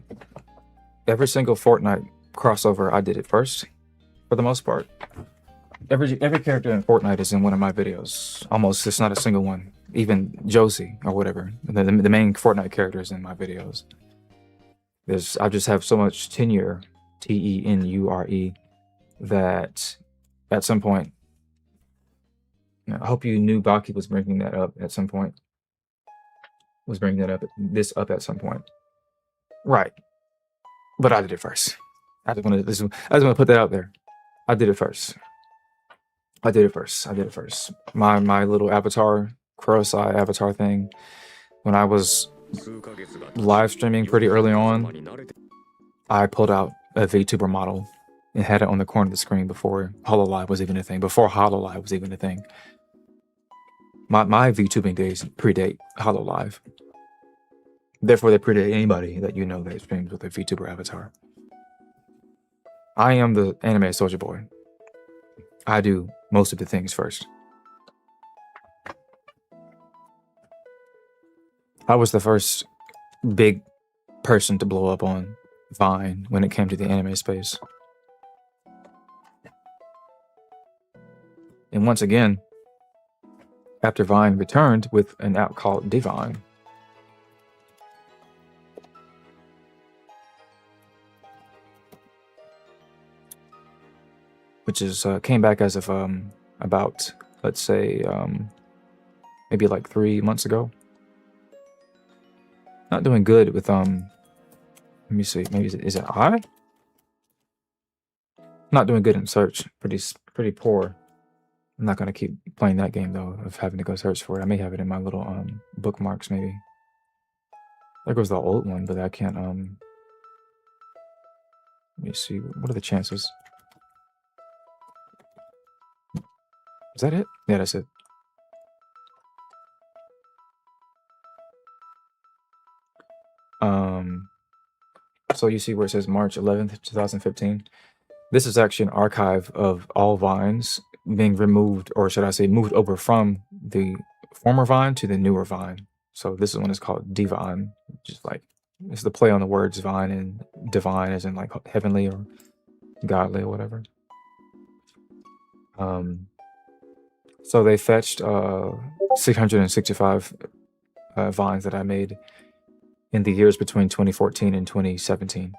every single Fortnite crossover, I did it first, for the most part. Every character in Fortnite is in one of my videos. Almost, it's not a single one. Even Josie, or whatever. The main Fortnite character is in my videos. I just have so much tenure, Tenure, that at some point, I hope you knew Baki was bringing that up at some point. Was bringing this up at some point. Right. But I did it first. I just want to put that out there. I did it first. My little avatar, Kurosai avatar thing, when I was live streaming pretty early on, I pulled out a VTuber model and had it on the corner of the screen before HoloLive was even a thing. My VTubing days predate HoloLive. Therefore, they predate anybody that you know that streams with a VTuber avatar. I am the anime soldier boy. I do most of the things first. I was the first big person to blow up on Vine when it came to the anime space. And once again, after Vine returned with an app called Divine, which is came back as of about, let's say, maybe like 3 months ago. Not doing good with let me see, maybe is it I? Not doing good in search. Pretty poor. I'm not gonna keep playing that game though, of having to go search for it. I may have it in my little bookmarks maybe. There goes the old one, but I can't let me see, what are the chances? Is that it? Yeah, that's it. So you see where it says March 11th, 2015. This is actually an archive of all Vines being removed, or should I say moved over from the former Vine to the newer Vine. So this one is called Divine, just like, it's the play on the words Vine and divine as in like heavenly or godly or whatever. So they fetched 665 Vines that I made in the years between 2014 and 2017.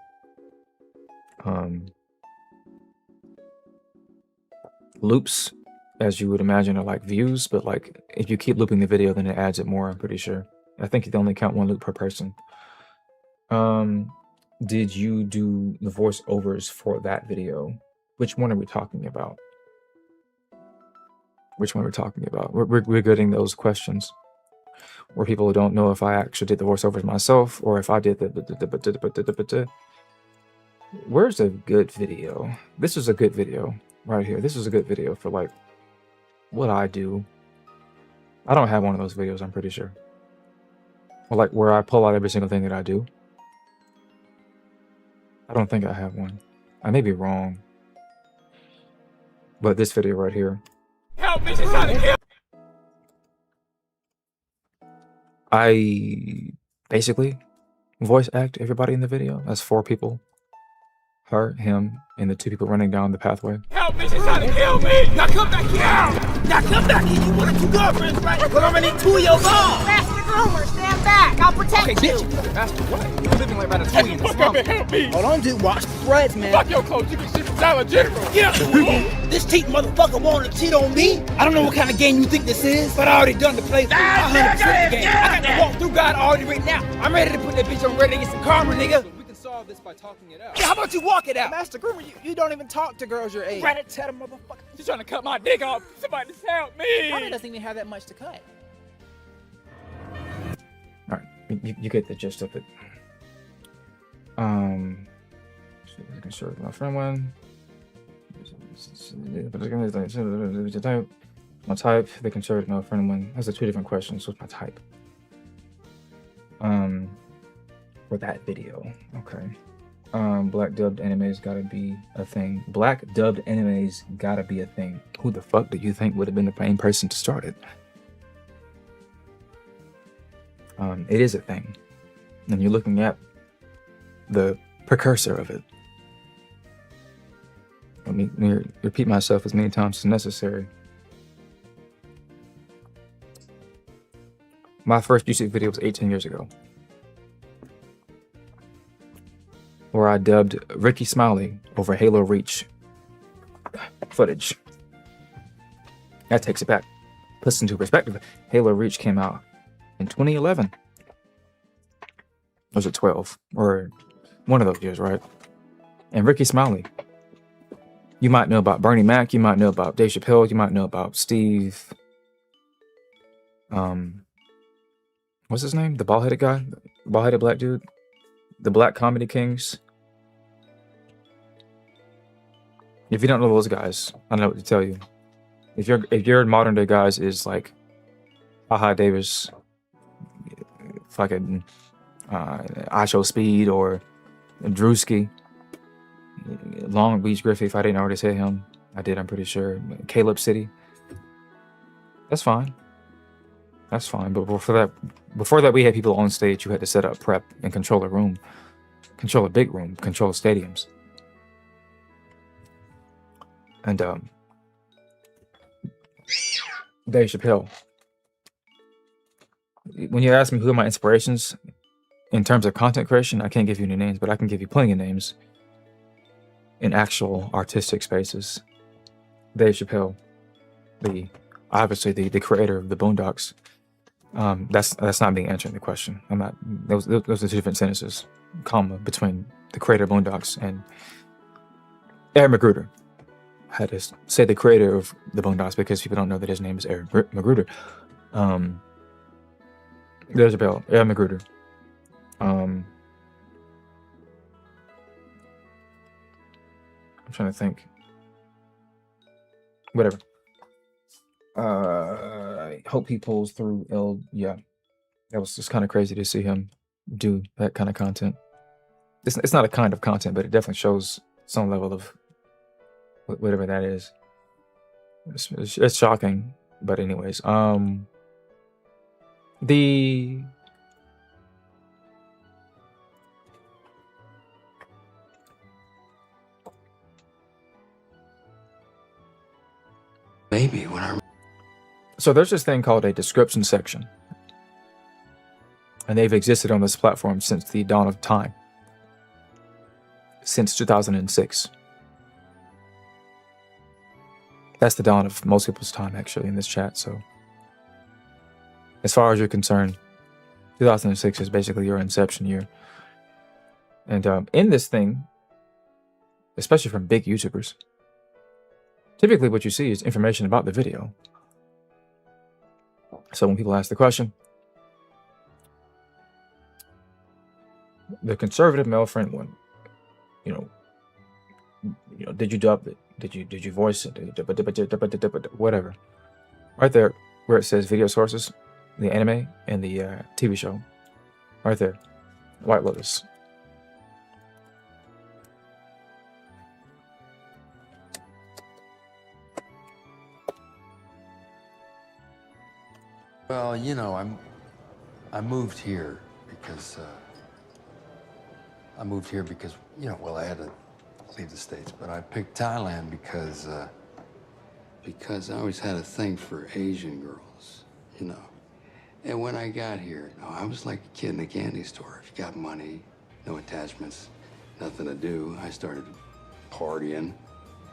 Loops, as you would imagine, are like views, but like if you keep looping the video, then it adds it more, I'm pretty sure. I think they only count 1 loop per person. Did you do the voiceovers for that video? Which one are we talking about? We're getting those questions where people don't know if I actually did the voiceovers myself or if I did the. Where's a good video? This is a good video right here. This is a good video for like what I do. I don't have one of those videos, I'm pretty sure. Or like where I pull out every single thing that I do. I don't think I have one. I may be wrong. But this video right here. Help me, she's trying to kill. I basically voice act everybody in the video. That's 4 people. Her, him, and the 2 people running down the pathway. Help me, she's trying to kill me. Now come back here. Now come back here. You wanted 2 girlfriends, right? But I'm gonna need 2 of your balls. Master groomer, stand back. I'll protect you. Bitch, Master what? You're living like Ratatouille in the slum. Help me. Hold on, dude. Watch the threads, man. Fuck your coach. You can shit from Dollar General. Get out the room. This cheat motherfucker wanted to cheat on me. I don't know what kind of game you think this is, but I already done the play. I 100% the game. I got to walk through God got all the right now. I'm ready to put that bitch on ready to get some karma, nigga. We can solve this by talking it out. Yeah, how about you walk it out? Master Groomer, you don't even talk to girls your age. Rat-a-tat-a, motherfucker. She's trying to cut my dick off. Somebody just help me. Probably doesn't even have that much to cut. All right, you get the gist of it. Sure, my friend one. My type, the conservative, no friend one. Those are two different questions. What's my type? For that video, okay. Black dubbed animes gotta be a thing. Black dubbed animes gotta be a thing. Who the fuck do you think would have been the main person to start it? It is a thing, and you're looking at the precursor of it. Let me repeat myself as many times as necessary. My first YouTube video was 18 years ago, where I dubbed Ricky Smiley over Halo Reach footage. That takes it back. Puts into perspective. Halo Reach came out in 2011. Was it 12? Or one of those years, right? And Ricky Smiley. You might know about Bernie Mac, you might know about Dave Chappelle, you might know about Steve. What's his name? The bald-headed guy? The bald-headed black dude? The Black Comedy Kings? If you don't know those guys, I don't know what to tell you. If your modern day guys is like Haha Davis, fucking I Show Speed, or Drewski, Long Beach Griffey, if I didn't already say him. I did, I'm pretty sure. Caleb City. That's fine. That's fine. But before that we had people on stage who had to set up prep and control a room. Control a big room. Control stadiums. And Dave Chappelle. When you ask me who are my inspirations in terms of content creation, I can't give you any names, but I can give you plenty of names in actual artistic spaces. Dave Chappelle, obviously the creator of the Boondocks. That's not me answering the question. I'm not. Those are two different sentences, comma, between the creator of Boondocks and Eric Magruder. I had to say the creator of the Boondocks because people don't know that his name is Eric Magruder. There's a bell. Eric Magruder. I'm trying to think. Whatever. I hope he pulls through. Yeah, that was just kind of crazy to see him do that kind of content. It's not a kind of content, but it definitely shows some level of whatever that is. It's shocking, but anyways, Maybe when I'm so there's this thing called a description section, and they've existed on this platform since the dawn of time, since 2006. That's the dawn of most people's time, actually, in this chat. So as far as you're concerned, 2006 is basically your inception year. And in this thing, especially from big YouTubers, typically what you see is information about the video. So when people ask the question, the conservative male friend one, you know, did you dub it? Did you voice it? Whatever. Right there where it says video sources, the anime and the TV show. Right there. White Lotus. Well, you know, I moved here because you know, well, I had to leave the States, but I picked Thailand because I always had a thing for Asian girls, you know. And when I got here, I was like a kid in a candy store. If you got money, no attachments, nothing to do, I started partying.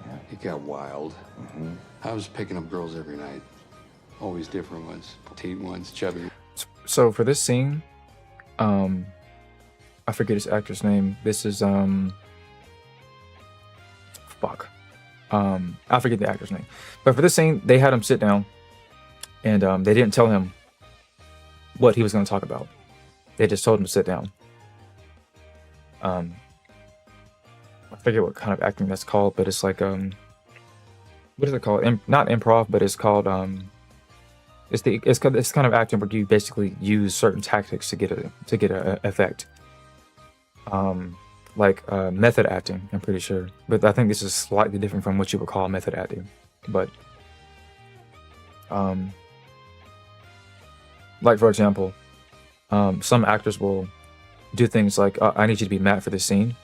Yeah. It got wild. Mm-hmm. I was picking up girls every night. Always different ones, petite ones, chubby. So for this scene, I forget his actor's name. This is fuck. I forget the actor's name. But for this scene, they had him sit down, and they didn't tell him what he was going to talk about. They just told him to sit down. I forget what kind of acting that's called, but it's like what is it called? Not improv, but it's called it's kind of acting where you basically use certain tactics to get a effect. Like method acting, I'm pretty sure, but I think this is slightly different from what you would call method acting. But like for example, some actors will do things like, I need you to be mad for this scene.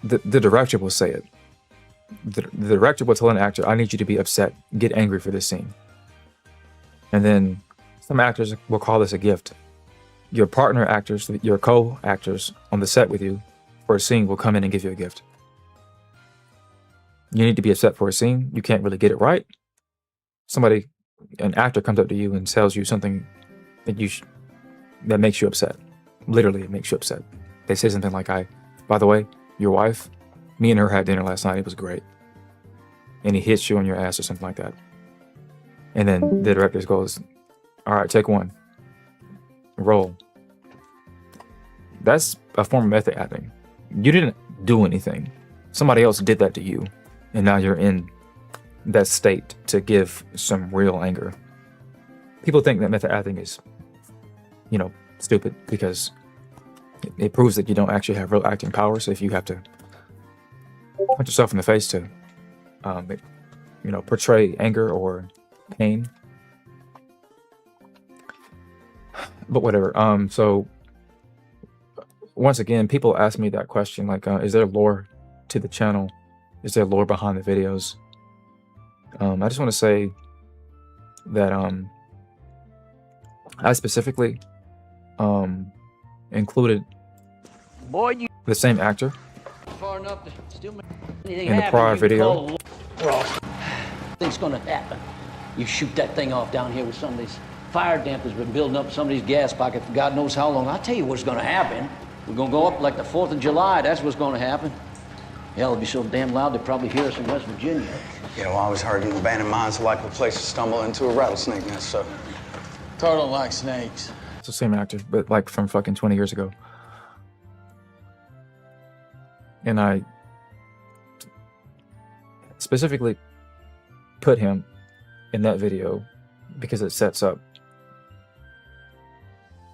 The director will say it. The director will tell an actor, I need you to be upset, get angry for this scene. And then some actors will call this a gift. Your partner actors, your co-actors on the set with you for a scene will come in and give you a gift. You need to be upset for a scene. You can't really get it right. An actor comes up to you and tells you something that makes you upset. Literally, it makes you upset. They say something like, by the way, your wife, me and her had dinner last night. It was great. And he hits you on your ass or something like that. And then the director goes, all right, take one. Roll. That's a form of method acting. You didn't do anything. Somebody else did that to you. And now you're in that state to give some real anger. People think that method acting is, stupid because it proves that you don't actually have real acting power. So if you have to punch yourself in the face to, portray anger or pain. But whatever. So once again, people ask me that question, like, is there lore to the channel? Is there lore behind the videos? I just want to say that I specifically included the same actor in the prior video. Things gonna happen. You shoot that thing off down here with some of these fire dampers been building up some of these gas pockets for God knows how long. I'll tell you what's gonna happen. We're gonna go up like the 4th of July. That's what's gonna happen. Hell, it'll be so damn loud they'll probably hear us in West Virginia. You know, I always heard an abandoned mine's a likely place to stumble into a rattlesnake nest, so. Turtle like snakes. It's the same actor, but like from fucking 20 years ago. And I specifically put him in that video because it sets up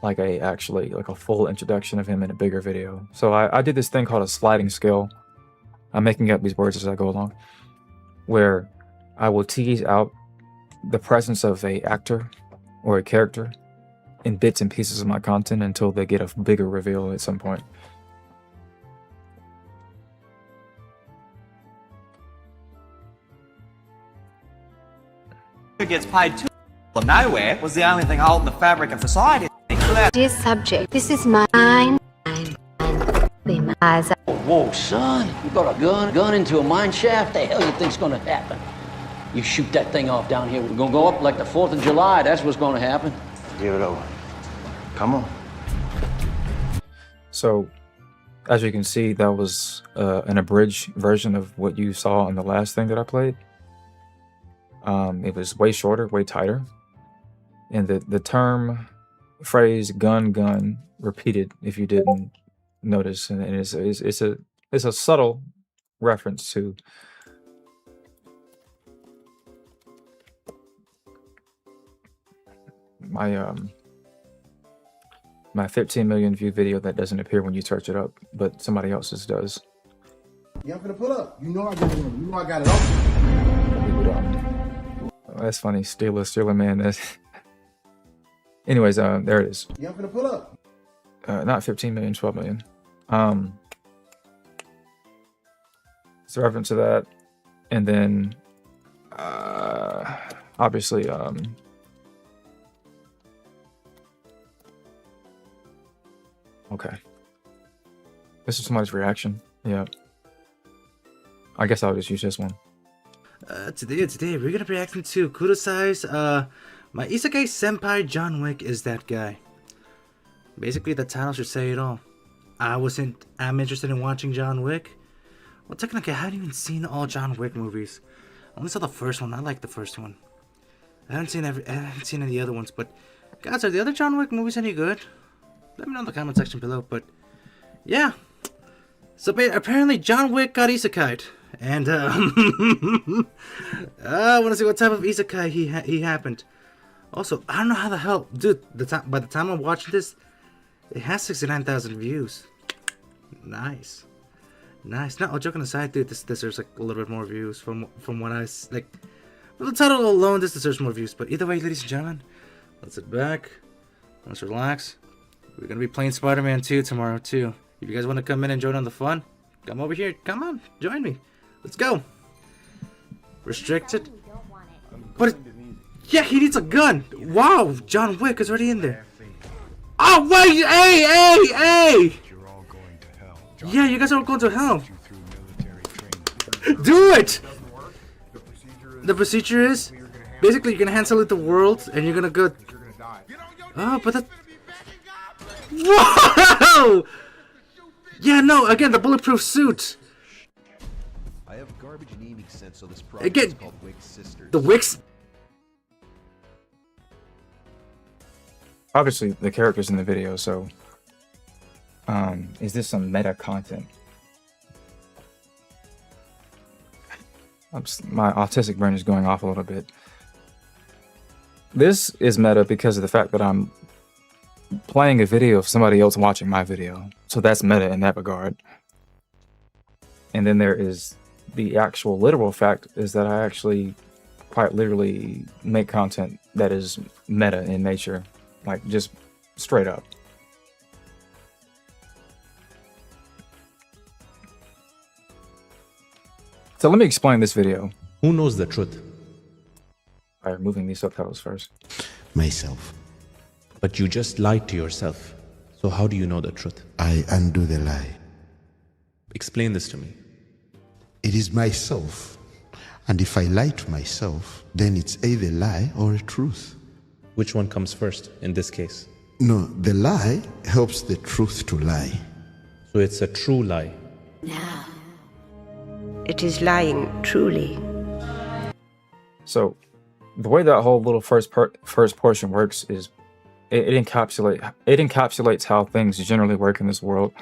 like a full introduction of him in a bigger video. So I did this thing called a sliding scale. I'm making up these words as I go along, where I will tease out the presence of a actor or a character in bits and pieces of my content until they get a bigger reveal at some point. Who gets paid to nowhere was the only thing holding the fabric of society. Dear subject, this is mine. Whoa, son, you got a gun into a mine shaft? The hell you think's gonna happen? You shoot that thing off down here. We're gonna go up like the 4th of July. That's what's gonna happen. Give it over. Come on. So, as you can see, that was an abridged version of what you saw in the last thing that I played. It was way shorter, way tighter. And the phrase gun repeated if you didn't notice, and it's a subtle reference to my 15 million view video that doesn't appear when you search it up, but somebody else's does. Yeah, I'm gonna pull up. You know I got it. You know I got it all. That's funny. Stealer man. Anyways, there it is. Yeah, I'm gonna pull up. Not 15 million, 12 million. It's a reference to that. And then, obviously, okay. This is somebody's reaction. Yeah. I guess I'll just use this one. Today we're gonna be reacting to Kurosai's my Isekai senpai John Wick is that guy. Basically, the title should say it all. I'm interested in watching John Wick. Well, technically, I haven't even seen all John Wick movies. I only saw the first one. I like the first one. I haven't seen any other ones, but guys, are the other John Wick movies any good? Let me know in the comment section below. But yeah, so apparently John Wick got isekai'd, and I want to see what type of isekai he happened. Also, I don't know how the hell, dude. By the time I'm watching this, it has 69,000 views. Nice. Now, joking aside, dude, this deserves like a little bit more views from what I like. Well, the title alone, this deserves more views. But either way, ladies and gentlemen, let's sit back, let's relax. We're gonna be playing Spider-Man 2 tomorrow too. If you guys want to come in and join on the fun, come over here. Come on, join me. Let's go. Restricted. But yeah, he needs a gun. Wow, John Wick is already in there. Oh wait, hey! Yeah, you guys are all going to hell. Do it! The procedure is basically you're gonna hand salute the world and you're gonna go. Oh, but that. Whoa! Yeah, no, again, the bulletproof suit. I have garbage and aiming sense, so this Again, is called Wick's Sisters. The Wicks. Obviously, the character's in the video, so is this some meta content? My autistic brain is going off a little bit. This is meta because of the fact that I'm playing a video of somebody else watching my video. So that's meta in that regard. And then there is the actual literal fact is that I actually quite literally make content that is meta in nature. Like just straight up. So let me explain this video. Who knows the truth? By removing these subtitles first. Myself. But you just lied to yourself. So how do you know the truth? I undo the lie. Explain this to me. It is myself. And if I lie to myself, then it's either a lie or a truth. Which one comes first in this case? No, the lie helps the truth to lie. So it's a true lie. Now, it is lying truly. So the way that whole little first portion works is it encapsulates how things generally work in this world,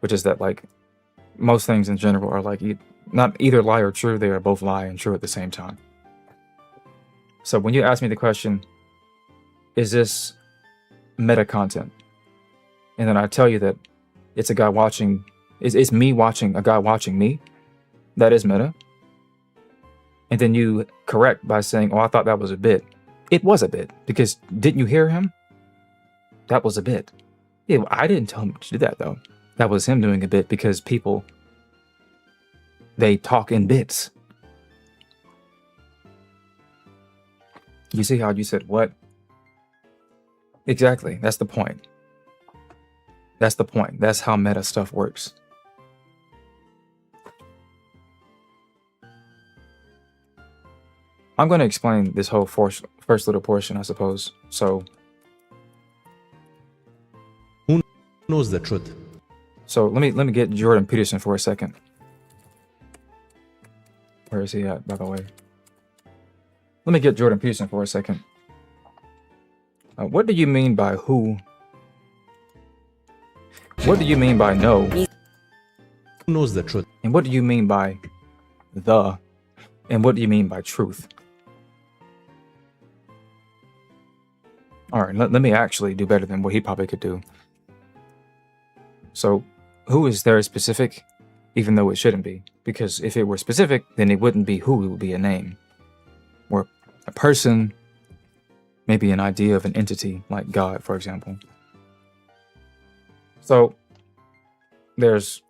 which is that like most things in general are like not either lie or true, they are both lie and true at the same time. So when you ask me the question, is this meta content? And then I tell you that it's a guy watching, it's me watching a guy watching me, that is meta. And then you correct by saying, oh, I thought that was a bit. It was a bit, because didn't you hear him? That was a bit. Yeah, I didn't tell him to do that though. That was him doing a bit because people, they talk in bits. You see how you said what? Exactly, that's the point. That's the point. That's how meta stuff works. I'm going to explain this whole first little portion, I suppose. So, who knows the truth? So let me get Jordan Peterson for a second. Where is he at, by the way? Let me get Jordan Peterson for a second. What do you mean by who? What do you mean by no? Who knows the truth? And what do you mean by the? And what do you mean by truth? All right, let me actually do better than what he probably could do. So, who is there specific, even though it shouldn't be? Because if it were specific, then it wouldn't be who, it would be a name. Or a person, maybe an idea of an entity, like God, for example. So, there's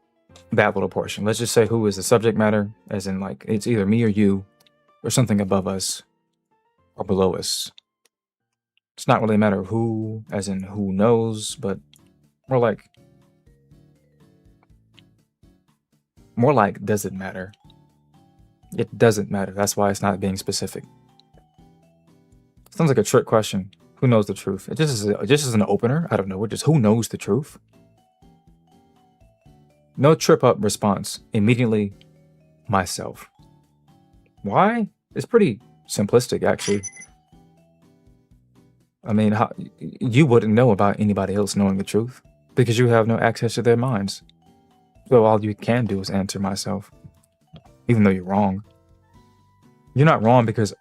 that little portion. Let's just say who is the subject matter, as in like, it's either me or you, or something above us, or below us. It's not really a matter of who, as in who knows, but more like does it matter? It doesn't matter. That's why it's not being specific. Sounds like a trick question. Who knows the truth? It just is an opener. I don't know. Just who knows the truth? No trip up response. Immediately, myself. Why? It's pretty simplistic, actually. I mean, you wouldn't know about anybody else knowing the truth because you have no access to their minds. So all you can do is answer myself, even though you're wrong. You're not wrong because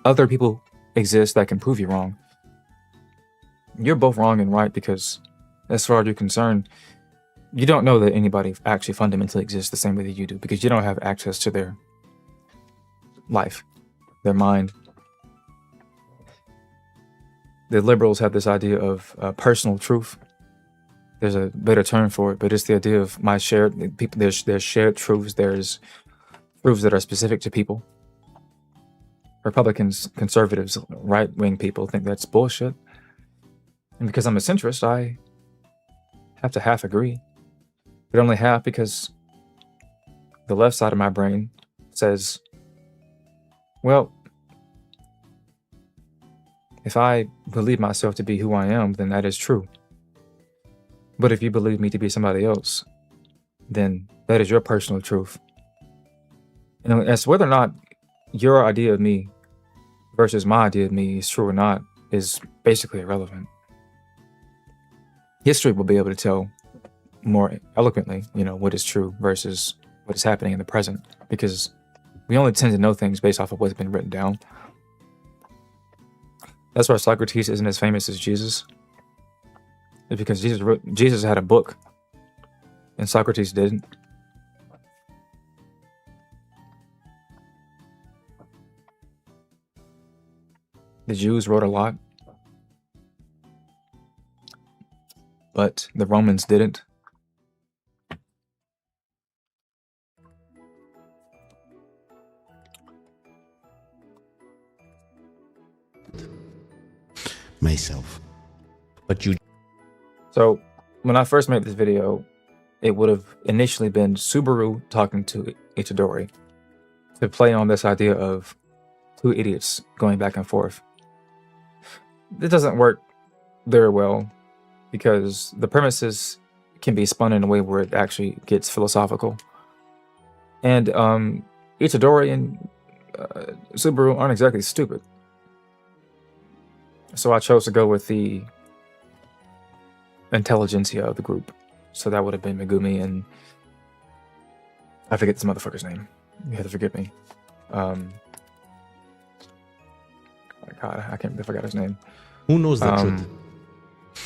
other people exist that can prove you wrong. You're both wrong and right because, as far as you're concerned, you don't know that anybody actually fundamentally exists the same way that you do because you don't have access to their life, their mind. The liberals have this idea of personal truth. There's a better term for it, but it's the idea of my shared people. There's shared truths. There's truths that are specific to people. Republicans, conservatives, right-wing people think that's bullshit. And because I'm a centrist, I have to half agree. But only half because the left side of my brain says, well, if I believe myself to be who I am, then that is true. But if you believe me to be somebody else, then that is your personal truth. And as whether or not your idea of me versus my idea of me is true or not is basically irrelevant. History will be able to tell more eloquently, what is true versus what is happening in the present, because we only tend to know things based off of what's been written down. That's why Socrates isn't as famous as Jesus. It's because Jesus had a book and Socrates didn't. The Jews wrote a lot, but the Romans didn't. Myself. But you... So, when I first made this video, it would have initially been Subaru talking to Itadori to play on this idea of two idiots going back and forth. It doesn't work very well because the premises can be spun in a way where it actually gets philosophical. And Itadori and Subaru aren't exactly stupid. So I chose to go with the intelligentsia of the group. So that would have been Megumi and I forget this motherfucker's name. You have to forgive me. God, I forgot his name. Who knows the truth?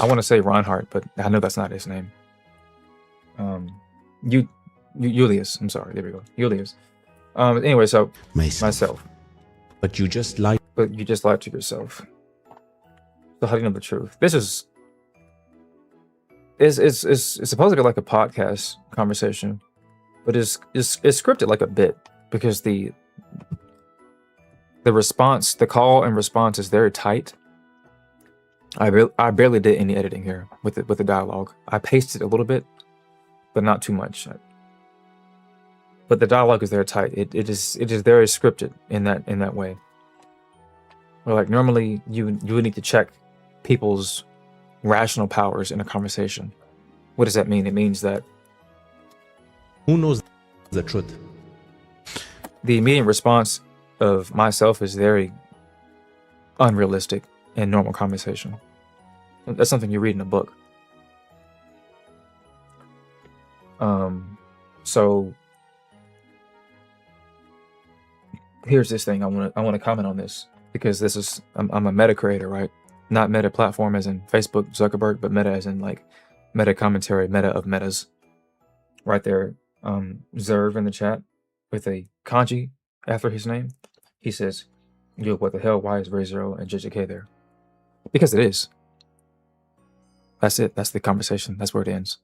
I want to say Reinhardt, but I know that's not his name. Julius. I'm sorry. There we go. Julius. Anyway, so myself. But you just lied. But you just lied to yourself. So how do you know the truth? This is it's supposed to be like a podcast conversation, but it's scripted like a bit because the response, the call and response is very tight. I barely did any editing here with the dialogue. I pasted a little bit, but not too much. But the dialogue is very tight. It is very scripted in that way. Where like normally you would need to check people's rational powers in a conversation. What does that mean? It means that who knows the truth? The immediate response of myself is very unrealistic in normal conversation. That's something you read in a book. So here's this thing. I want to comment on this because this is I'm a meta creator, right? Not meta platform as in Facebook, Zuckerberg, but meta as in like meta commentary, meta of metas. Right there, Zerv in the chat with a kanji after his name. He says, yo, what the hell? Why is RayZero and JJK there? Because it is. That's it. That's the conversation. That's where it ends.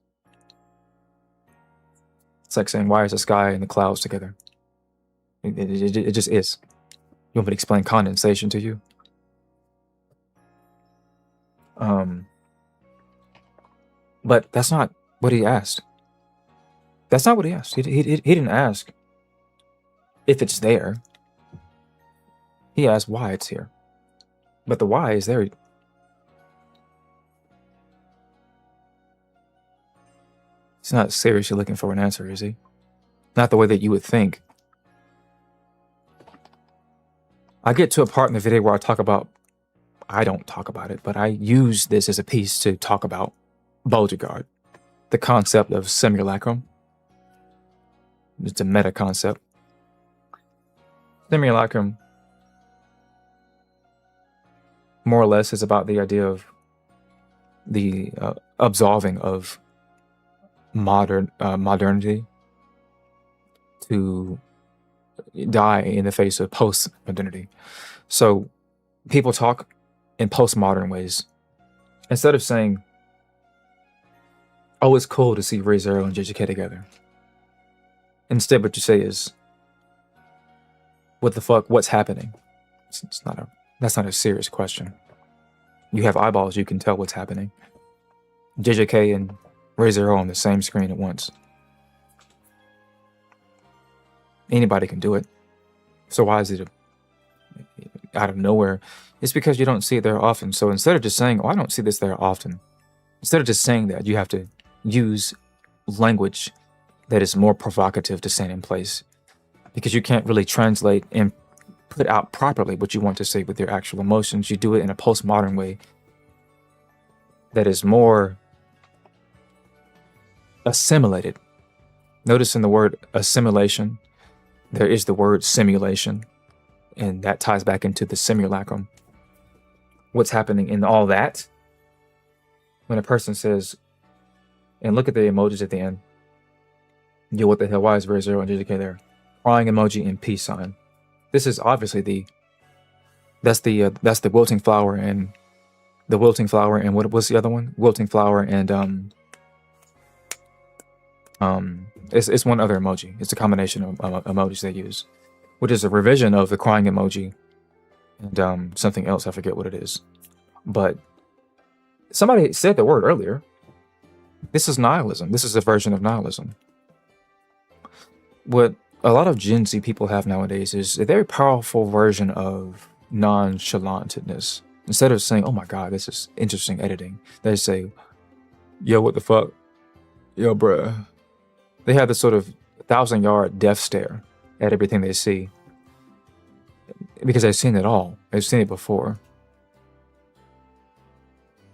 It's like saying, why is the sky and the clouds together? It just is. You want me to explain condensation to you? But that's not what he asked. That's not what he asked. He didn't ask if it's there. He asked why it's here. But the why is there. He's not seriously looking for an answer, is he? Not the way that you would think. I get to a part in the video where I don't talk about it, but I use this as a piece to talk about Beauregard, the concept of simulacrum. It's a meta concept. Simulacrum, more or less, is about the idea of the absolving of modernity to die in the face of post-modernity. So people talk in postmodern ways. Instead of saying, oh, it's cool to see Re:Zero and JJK together. Instead, what you say is, what the fuck, what's happening? That's not a serious question. You have eyeballs, you can tell what's happening. JJK and Re:Zero on the same screen at once. Anybody can do it. So why is it out of nowhere? It's because you don't see it there often. So instead of just saying, oh, I don't see this there often, instead of just saying that, you have to use language that is more provocative to stand in place, because you can't really translate and put out properly what you want to say with your actual emotions. You do it in a postmodern way that is more assimilated. Notice in the word assimilation, there is the word simulation, and that ties back into the simulacrum. What's happening in all that? When a person says, and look at the emojis at the end. Yo, what the hell? Why is Re:Zero and JJK there? Crying emoji and peace sign. This is obviously that's the wilting flower and what was the other one? Wilting flower and it's one other emoji. It's a combination of emojis they use, which is a revision of the crying emoji and something else. I forget what it is. But somebody said the word earlier. This is nihilism. This is a version of nihilism. What a lot of Gen Z people have nowadays is a very powerful version of nonchalantedness. Instead of saying, oh my God, this is interesting editing, they say, yo, what the fuck? Yo, bruh. They have this sort of 1,000-yard death stare at everything they see, because they've seen it all. They've seen it before.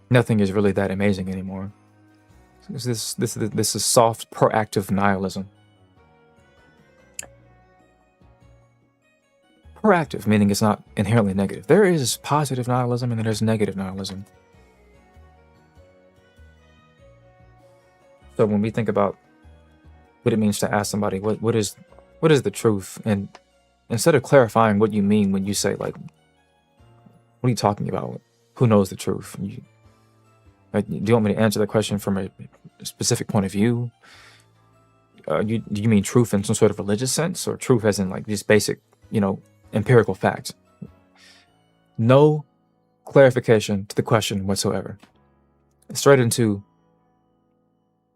Nothing is really that amazing anymore. This is soft, proactive nihilism. Proactive, meaning it's not inherently negative. There is positive nihilism and then there's negative nihilism. So when we think about what it means to ask somebody, what is the truth? And instead of clarifying what you mean when you say, like, what are you talking about? Who knows the truth? Do you want me to answer that question from a specific point of view? Do you mean truth in some sort of religious sense, or truth as in like these basic, empirical facts? No clarification to the question whatsoever. Straight into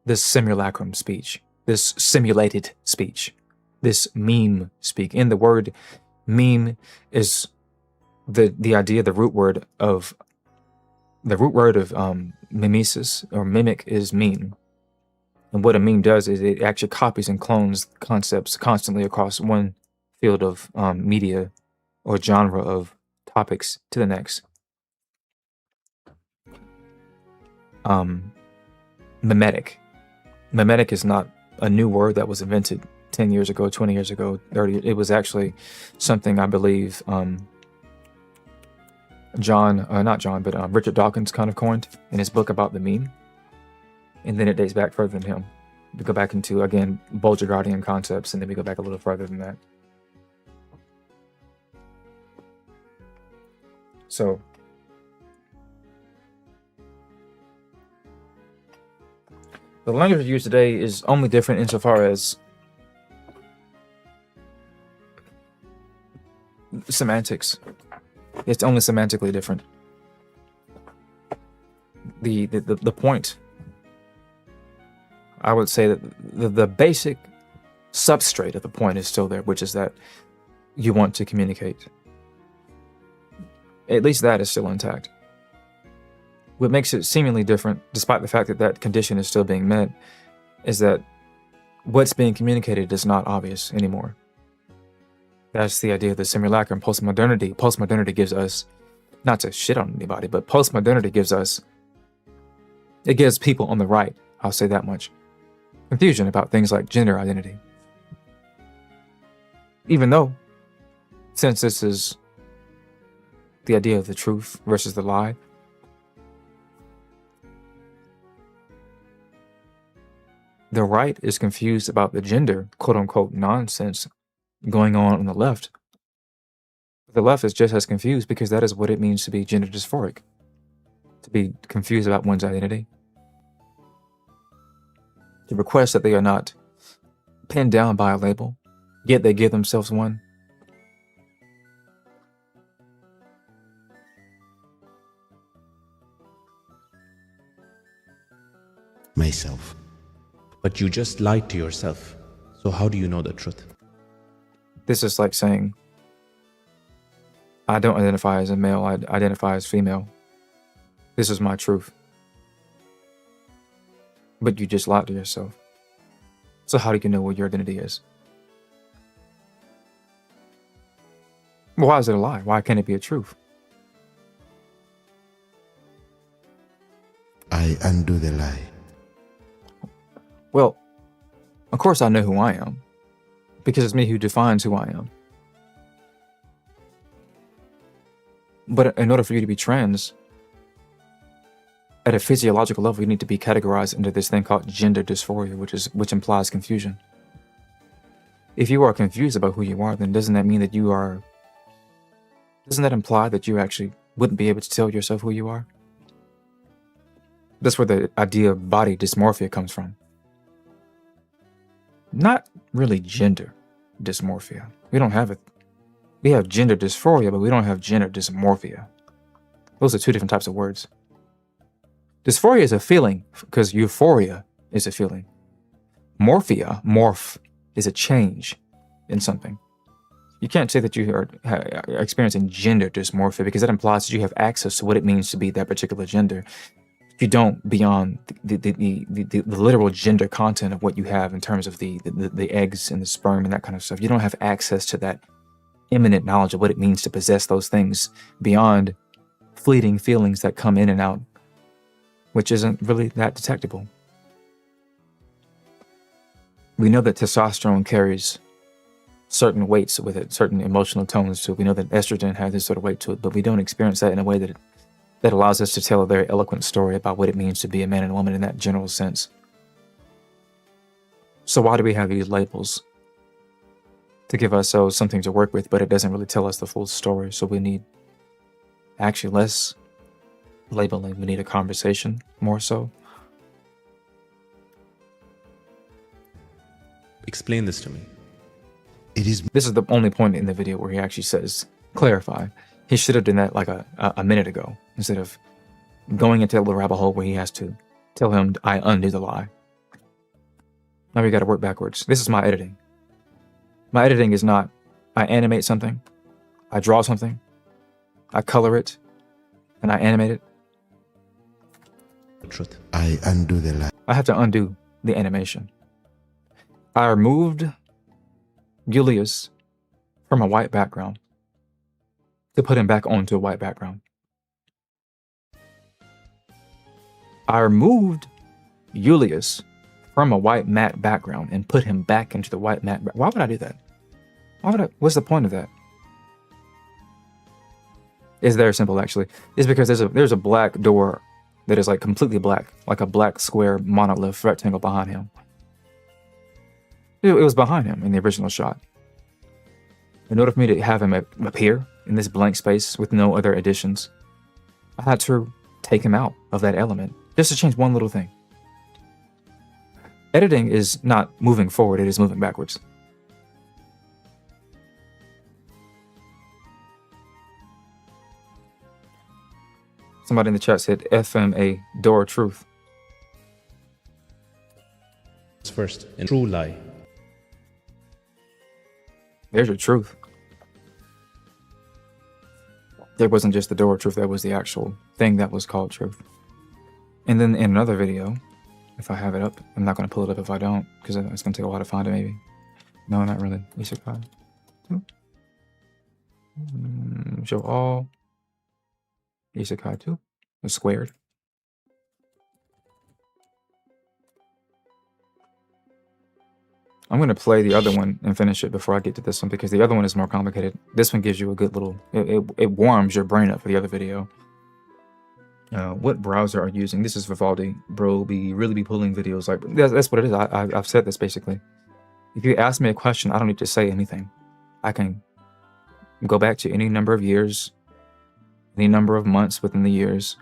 this simulacrum speech, this simulated speech, this meme speak. In the word meme is the idea, the root word of mimesis or mimic is meme. And what a meme does is it actually copies and clones concepts constantly across one field of media or genre of topics to the next. Mimetic. Mimetic is not a new word that was invented 10 years ago, 20 years ago, 30. It was actually something I believe Richard Dawkins kind of coined in his book about the meme. And then it dates back further than him. We go back into, again, Beauregardian concepts, and then we go back a little further than that. So, the language we use today is only different insofar as semantics. It's only semantically different. The point, I would say that the basic substrate of the point is still there, which is that you want to communicate. At least that is still intact. What makes it seemingly different, despite the fact that that condition is still being met, is that what's being communicated is not obvious anymore. That's the idea of the simulacrum. Postmodernity. Postmodernity gives us, not to shit on anybody, but postmodernity gives us, it gives people on the right, I'll say that much, confusion about things like gender identity. Even though, since this is the idea of the truth versus the lie, the right is confused about the gender, quote-unquote, nonsense going on the left. The left is just as confused because that is what it means to be gender dysphoric. To be confused about one's identity. To request that they are not pinned down by a label, yet they give themselves one. Myself. But you just lied to yourself. So how do you know the truth? This is like saying, I don't identify as a male, I identify as female. This is my truth. But you just lied to yourself. So how do you know what your identity is? Why is it a lie? Why can't it be a truth? I undo the lie. Well, of course I know who I am, because it's me who defines who I am. But in order for you to be trans, at a physiological level, you need to be categorized into this thing called gender dysphoria, which implies confusion. If you are confused about who you are, then doesn't that mean that you are... Doesn't that imply that you actually wouldn't be able to tell yourself who you are? That's where the idea of body dysmorphia comes from. Not really gender dysmorphia. We don't have it. We have gender dysphoria, but we don't have gender dysmorphia. Those are two different types of words. Dysphoria is a feeling, because euphoria is a feeling. Morphia, morph, is a change in something. You can't say that you are experiencing gender dysmorphia, because that implies that you have access to what it means to be that particular gender. You don't beyond the literal gender content of what you have in terms of the eggs and the sperm and that kind of stuff. You don't have access to that imminent knowledge of what it means to possess those things beyond fleeting feelings that come in and out, which isn't really that detectable. We know that testosterone carries certain weights with it, certain emotional tones to it. We know that estrogen has this sort of weight to it, but we don't experience that in a way that allows us to tell a very eloquent story about what it means to be a man and a woman in that general sense. So why do we have these labels? To give ourselves something to work with, but it doesn't really tell us the full story. So we need actually less labeling. We need a conversation more so. Explain this to me. This is the only point in the video where he actually says, clarify. He should have done that like a minute ago, instead of going into a little rabbit hole where he has to tell him, I undo the lie. Now we got to work backwards. This is my editing. My editing is not, I animate something, I draw something, I color it, and I animate it. The truth. I undo the lie. I have to undo the animation. I removed Julius from a white background to put him back onto a white background. I removed Julius from a white matte background and put him back into the white matte. Why would I do that? What's the point of that? It's very simple, actually. It's because there's a black door that is like completely black, like a black square monolith rectangle behind him. It was behind him in the original shot. In order for me to have him appear in this blank space with no other additions, I had to take him out of that element just to change one little thing. Editing is not moving forward, it is moving backwards. Somebody in the chat said FMA, door truth. First, a true lie. There's your truth. There wasn't just the door of truth, that was the actual thing that was called truth. And then in another video, if I have it up, I'm not going to pull it up if I don't, because it's going to take a while to find it maybe. No, not really. Isekai. Show all. Isekai 2. It's squared. I'm going to play the other one and finish it before I get to this one, because the other one is more complicated. This one gives you a good little... It warms your brain up for the other video. What browser are you using? This is Vivaldi. Bro, really be pulling videos like... That's what it is. I've said this basically. If you ask me a question, I don't need to say anything. I can go back to any number of years, any number of months within the years,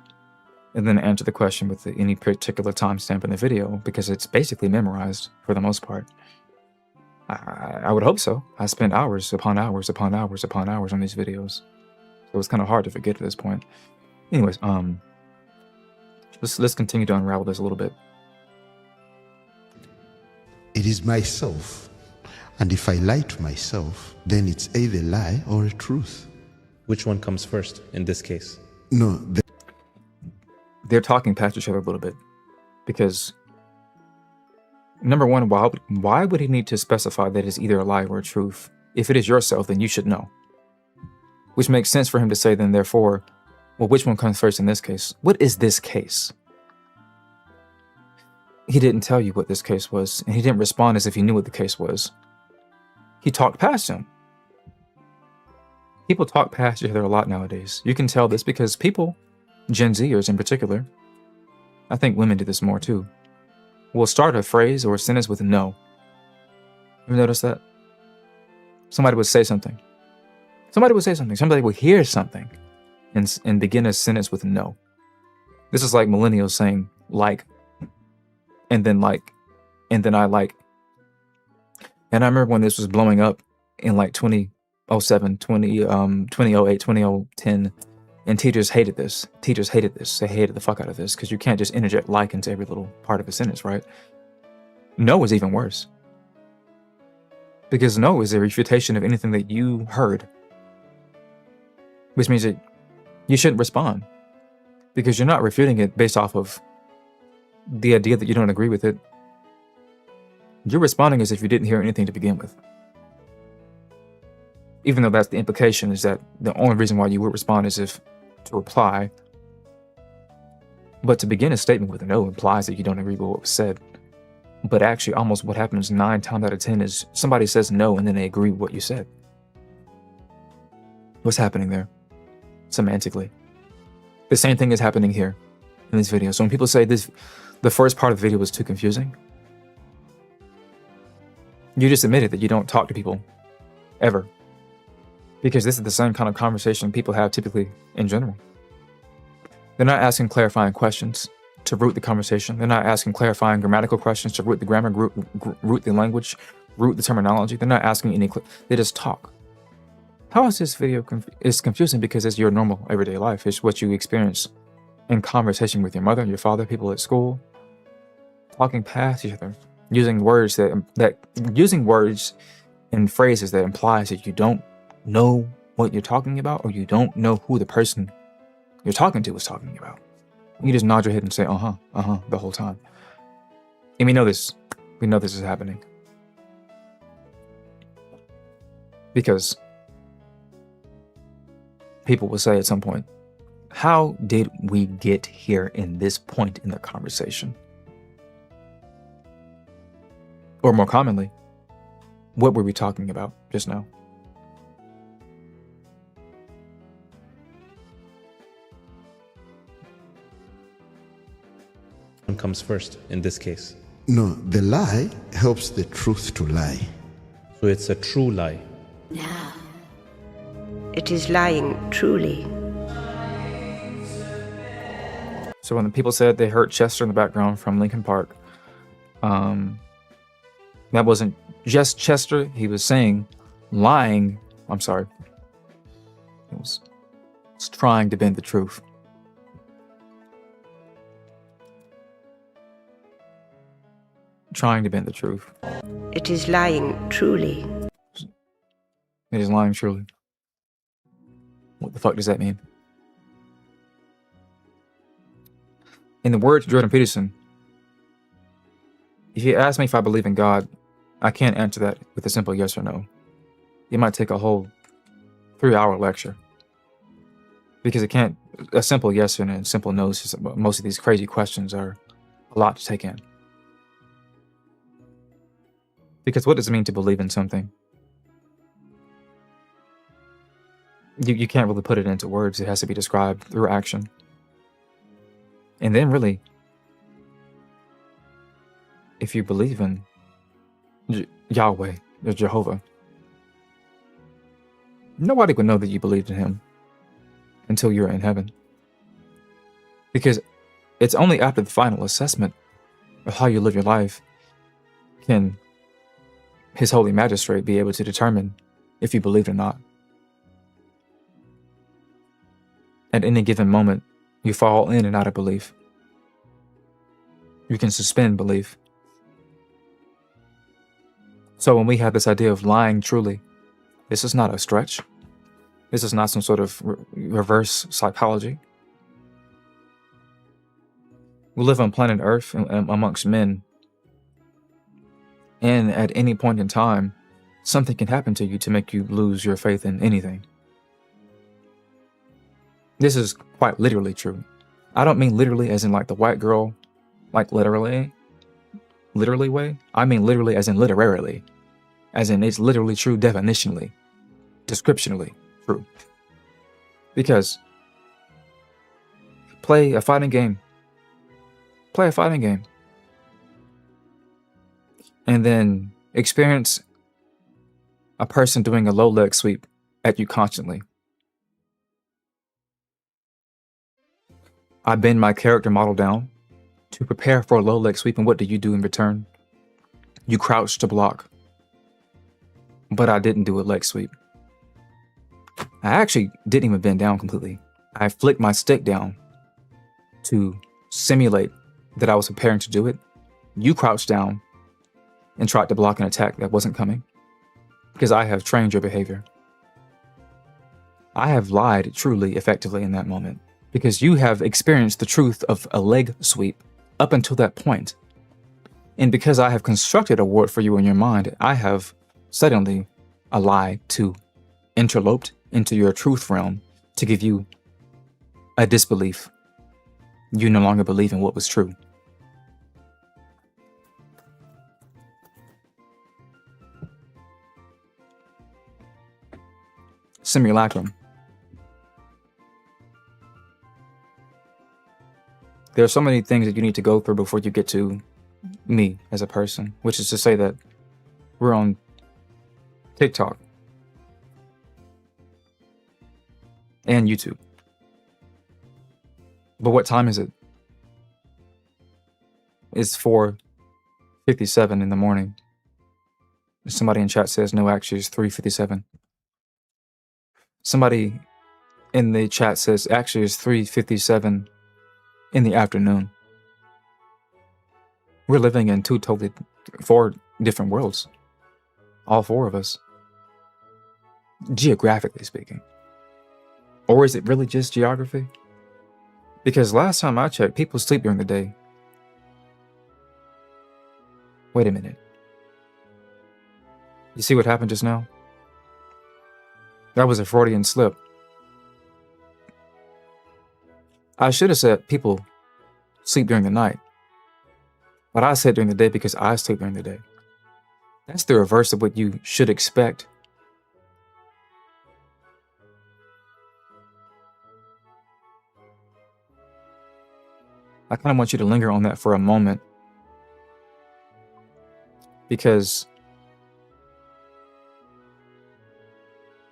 and then answer the question with any particular timestamp in the video, because it's basically memorized for the most part. I would hope so. I spent hours upon hours upon hours upon hours on these videos, so it's kind of hard to forget at this point. Anyways, let's continue to unravel this a little bit. It is myself, and if I lie to myself, then it's either a lie or a truth. Which one comes first in this case? No, they're talking past each other a little bit, because number one, why would he need to specify that it's either a lie or a truth? If it is yourself, then you should know. Which makes sense for him to say then, therefore, well, which one comes first in this case? What is this case? He didn't tell you what this case was, and he didn't respond as if he knew what the case was. He talked past him. People talk past each other a lot nowadays. You can tell this because people, Gen Zers in particular, I think women do this more too, will start a phrase or a sentence with no. Ever notice that? Somebody would say something. Somebody would say something. Somebody would hear something and begin a sentence with no. This is like millennials saying like, and then like, and then I like. And I remember when this was blowing up in like 2007, 2008, 2010, and teachers hated this. Teachers hated this. They hated the fuck out of this, because you can't just interject like into every little part of a sentence, right? No is even worse, because no is a refutation of anything that you heard, which means that you shouldn't respond, because you're not refuting it based off of the idea that you don't agree with it. You're responding as if you didn't hear anything to begin with. Even though that's the implication, is that the only reason why you would respond is if to reply. But to begin a statement with a no implies that you don't agree with what was said. But actually, almost what happens 9 times out of 10 is somebody says no and then they agree with what you said. What's happening there? Semantically. The same thing is happening here in this video. So when people say this, the first part of the video was too confusing, you just admitted that you don't talk to people ever. Because this is the same kind of conversation people have typically in general. They're not asking clarifying questions to root the conversation. They're not asking clarifying grammatical questions to root the grammar, root the language, root the terminology. They're not asking any, they just talk. How is this video it's confusing? Because it's your normal everyday life. It's what you experience in conversation with your mother, your father, people at school, talking past each other, using words using words and phrases that implies that you don't know what you're talking about, or you don't know who the person you're talking to is talking about. You just nod your head and say the whole time. And we know this is happening, because people will say at some point, how did we get here in this point in the conversation? Or more commonly, what were we talking about just now? One comes first in this case. No, the lie helps the truth to lie. So it's a true lie. Now, it is lying truly. So when the people said they heard Chester in the background from Linkin Park, that wasn't just Chester. He was saying, lying. I'm sorry. It was trying to bend the truth. Trying to bend the truth. It is lying truly. It is lying truly. What the fuck does that mean? In the words of Jordan Peterson, if you ask me if I believe in God, I can't answer that with a simple yes or no. It might take a whole 3-hour lecture. Because a simple yes and a simple no, most of these crazy questions are a lot to take in. Because what does it mean to believe in something? You can't really put it into words. It has to be described through action. And then really, if you believe in Yahweh or Jehovah, nobody would know that you believed in him until you're in heaven. Because it's only after the final assessment of how you live your life can his holy magistrate be able to determine if you believed or not. At any given moment, you fall in and out of belief. You can suspend belief. So when we have this idea of lying truly, this is not a stretch. This is not some sort of reverse psychology. We live on planet Earth amongst men. And at any point in time, something can happen to you to make you lose your faith in anything. This is quite literally true. I don't mean literally as in like the white girl, like literally way. I mean literally as in literarily. As in it's literally true definitionally, descriptionally true. Because play a fighting game. Play a fighting game. And then experience a person doing a low leg sweep at you constantly. I bend my character model down to prepare for a low leg sweep, and what do you do in return? You crouch to block. But I didn't do a leg sweep. I actually didn't even bend down completely. I flicked my stick down to simulate that I was preparing to do it. You crouched down and tried to block an attack that wasn't coming because I have trained your behavior. I have lied truly effectively in that moment because you have experienced the truth of a leg sweep up until that point. And because I have constructed a word for you in your mind, I have suddenly a lie to interloped into your truth realm to give you a disbelief. You no longer believe in what was true. Simulacrum. There are so many things that you need to go through before you get to me as a person, which is to say that we're on TikTok and YouTube. But what time is it? It's 4:57 in the morning. Somebody in chat says no, actually it's 3:57. Somebody in the chat says actually it's 3:57 in the afternoon. We're living in four different worlds. All four of us. Geographically speaking. Or is it really just geography? Because last time I checked, people sleep during the day. Wait a minute. You see what happened just now? That was a Freudian slip. I should have said people sleep during the night. But I said during the day because I sleep during the day. That's the reverse of what you should expect. I kind of want you to linger on that for a moment. Because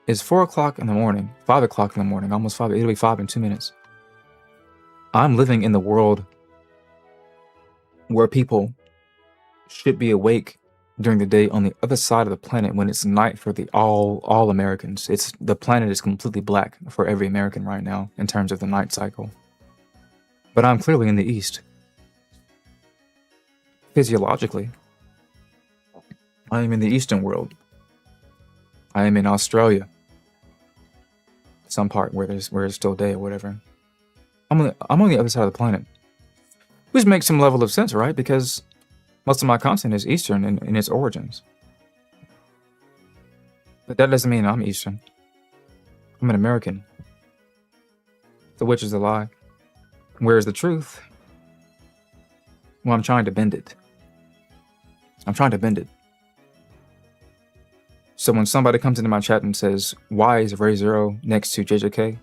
it's 4 o'clock in the morning, 5 o'clock in the morning, almost 5, it'll be 5 in 2 minutes. I'm living in the world where people should be awake during the day on the other side of the planet when it's night for the all Americans. The planet is completely black for every American right now in terms of the night cycle. But I'm clearly in the East. Physiologically, I am in the Eastern world. I am in Australia. some part where it's still day or whatever. I'm on the other side of the planet, which makes some level of sense, right? Because most of my content is Eastern in its origins. But that doesn't mean I'm Eastern. I'm an American. So which is a lie? Where's the truth? Well, I'm trying to bend it. I'm trying to bend it. So when somebody comes into my chat and says, why is Ray Zero next to JJK?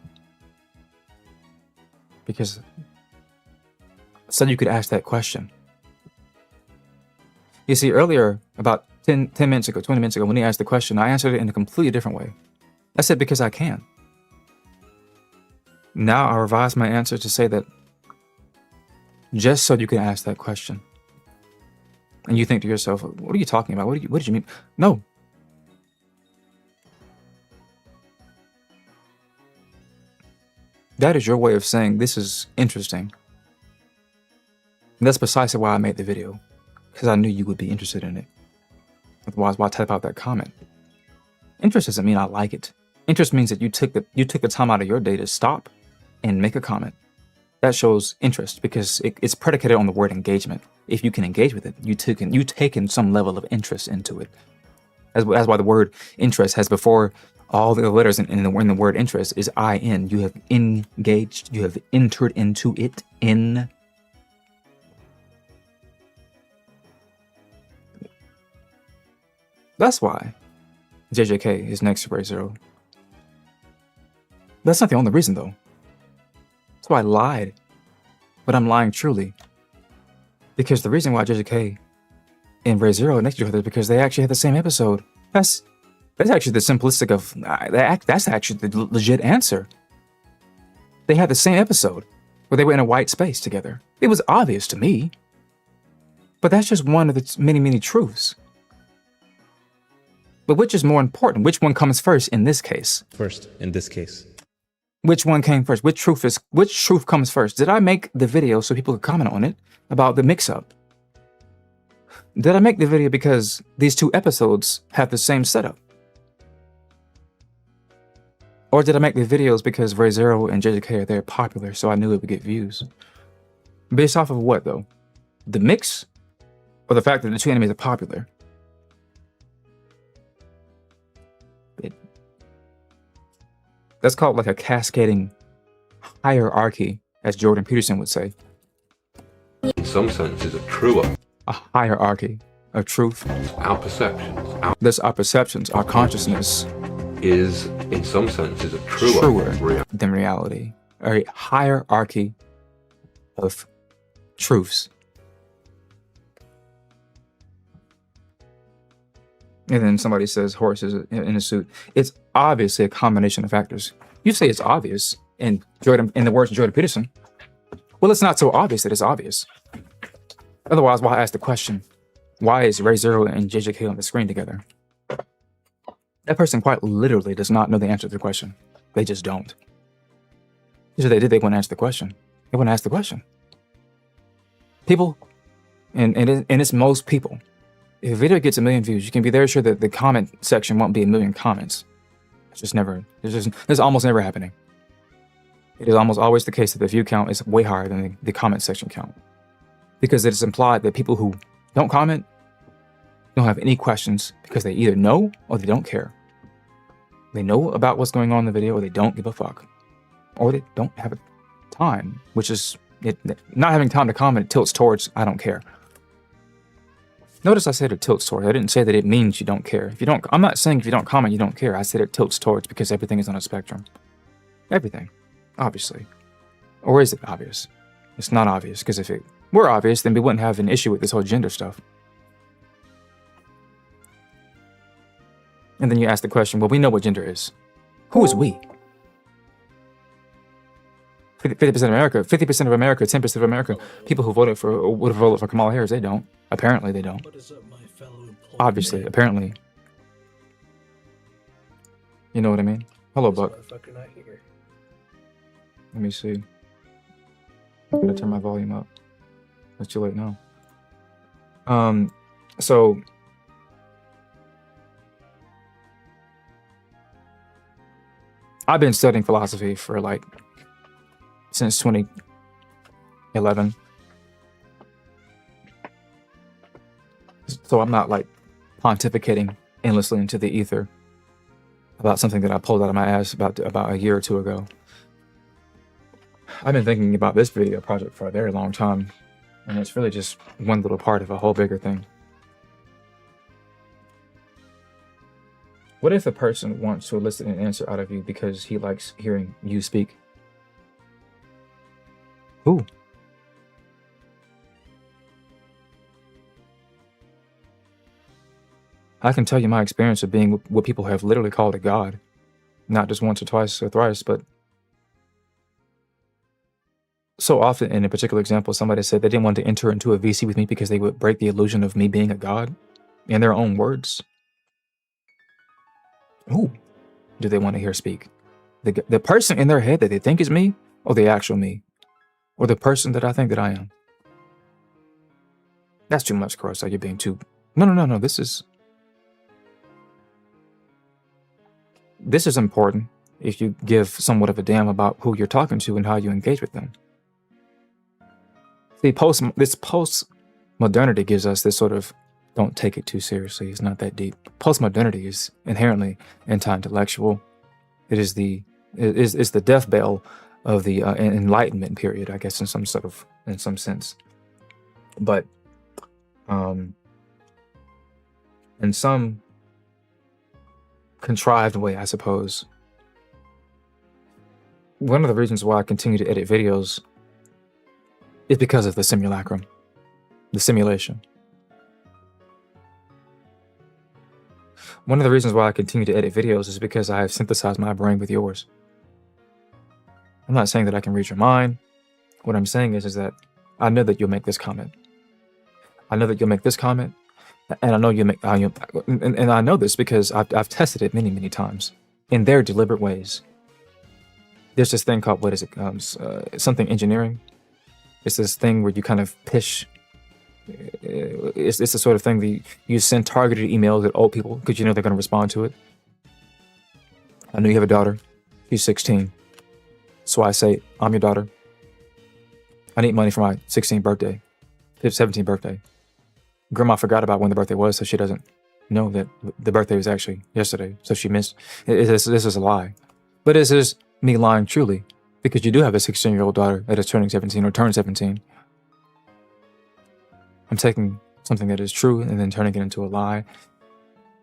Because so you could ask that question. You see, earlier, about 10 minutes ago, 20 minutes ago, when he asked the question, I answered it in a completely different way. I said, because I can. Now I revise my answer to say that just so you can ask that question. And you think to yourself, what are you talking about? What did you mean? No. That is your way of saying this is interesting. And that's precisely why I made the video. Because I knew you would be interested in it. Otherwise, why type out that comment? Interest doesn't mean I like it. Interest means that you took the time out of your day to stop and make a comment. That shows interest because it's predicated on the word engagement. If you can engage with it, you've taken some level of interest into it. That's why the word interest has before all the letters in the word interest is IN. You have engaged, you have entered into it in. That's why JJK is next to Ray Zero. That's not the only reason though. That's why I lied. But I'm lying truly. Because the reason why JJK and Ray Zero are next to each other is because they actually have the same episode. That's actually the simplistic of that's actually the legit answer. They had the same episode where they were in a white space together. It was obvious to me. But that's just one of the many truths. But which is more important? Which one comes first in this case? First, in this case. Which one came first? Which truth comes first? Did I make the video so people could comment on it about the mix-up? Did I make the video because these two episodes have the same setup? Or did I make the videos because Ray Zero and JJK are very popular, so I knew it would get views? Based off of what, though? The mix? Or the fact that the two enemies are popular? That's called like a cascading hierarchy, as Jordan Peterson would say. In some senses, a truer. A hierarchy of truth. Our perceptions. This our perceptions, our consciousness. Is, in some senses, a truer than reality. A hierarchy of truths. And then somebody says horse is in a suit. It's obviously a combination of factors. You say it's obvious in the words of Jordan Peterson. Well, it's not so obvious that it's obvious. Otherwise, why ask the question? Why is Ray Zero and JJK on the screen together? That person quite literally does not know the answer to the question. They just don't. So they did. They wouldn't answer the question. They wouldn't ask the question. People, and it's most people. If a video gets 1 million views, you can be very sure that the comment section won't be 1 million comments. It's just never, it's almost never happening. It is almost always the case that the view count is way higher than the comment section count. Because it is implied that people who don't comment don't have any questions because they either know or they don't care. They know about what's going on in the video or they don't give a fuck. Or they don't have time, which is, not having time to comment tilts towards I don't care. Notice I said it tilts towards. I didn't say that it means you don't care. If you don't, I'm not saying if you don't comment, you don't care. I said it tilts towards because everything is on a spectrum. Everything, obviously. Or is it obvious? It's not obvious because if it were obvious, then we wouldn't have an issue with this whole gender stuff. And then you ask the question, well, we know what gender is. Who is we? 50% of America, 50% of America, 10% of America, people who would have voted for Kamala Harris, they don't. Apparently they don't. Obviously, apparently. You know what I mean? Hello, Buck. Let me see. I'm gonna turn my volume up. It's too late now. So I've been studying philosophy for like since 2011. So I'm not like pontificating endlessly into the ether about something that I pulled out of my ass about a year or two ago. I've been thinking about this video project for a very long time, and it's really just one little part of a whole bigger thing. What if a person wants to elicit an answer out of you because he likes hearing you speak? Who? I can tell you my experience of being what people have literally called a god. Not just once or twice or thrice, but so often. In a particular example, somebody said they didn't want to enter into a VC with me because they would break the illusion of me being a god, in their own words. Who do they want to hear speak? The person in their head that they think is me, or the actual me? Or the person that I think that I am? That's too much, Kurosai. You're being too... No. This is important if you give somewhat of a damn about who you're talking to and how you engage with them. See, this post-modernity gives us this sort of, don't take it too seriously, it's not that deep. Post-modernity is inherently anti-intellectual. It's the death bell of the Enlightenment period, I guess, in some sense. But in some contrived way, I suppose, one of the reasons why I continue to edit videos is because of the simulacrum, the simulation. One of the reasons why I continue to edit videos is because I have synthesized my brain with yours. I'm not saying that I can read your mind. What I'm saying is that I know that you'll make this comment. I know that you'll make this comment, and I know you'll make, and I know this because I've tested it many times in their deliberate ways. There's this thing called, what is it? Something engineering. It's this thing where you kind of pitch. It's the sort of thing that you send targeted emails at old people because you know they're going to respond to it. I know you have a daughter. She's 16. So I say, I'm your daughter. I need money for my 16th birthday, 17th birthday. Grandma forgot about when the birthday was, so she doesn't know that the birthday was actually yesterday. So she missed. This is a lie. But this is me lying truly, because you do have a 16-year-old daughter that is turning 17 or turned 17. I'm taking something that is true and then turning it into a lie,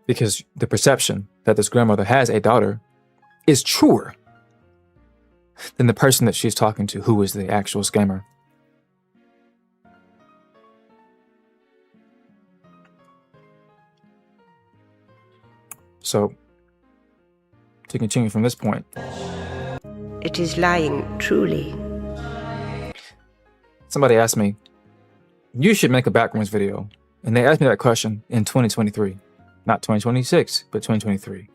because the perception that this grandmother has a daughter is truer than the person that she's talking to, who is the actual scammer. So, to continue from this point, it is lying truly. Somebody asked me, you should make a backrooms video. And they asked me that question in 2023. Not 2026, but 2023.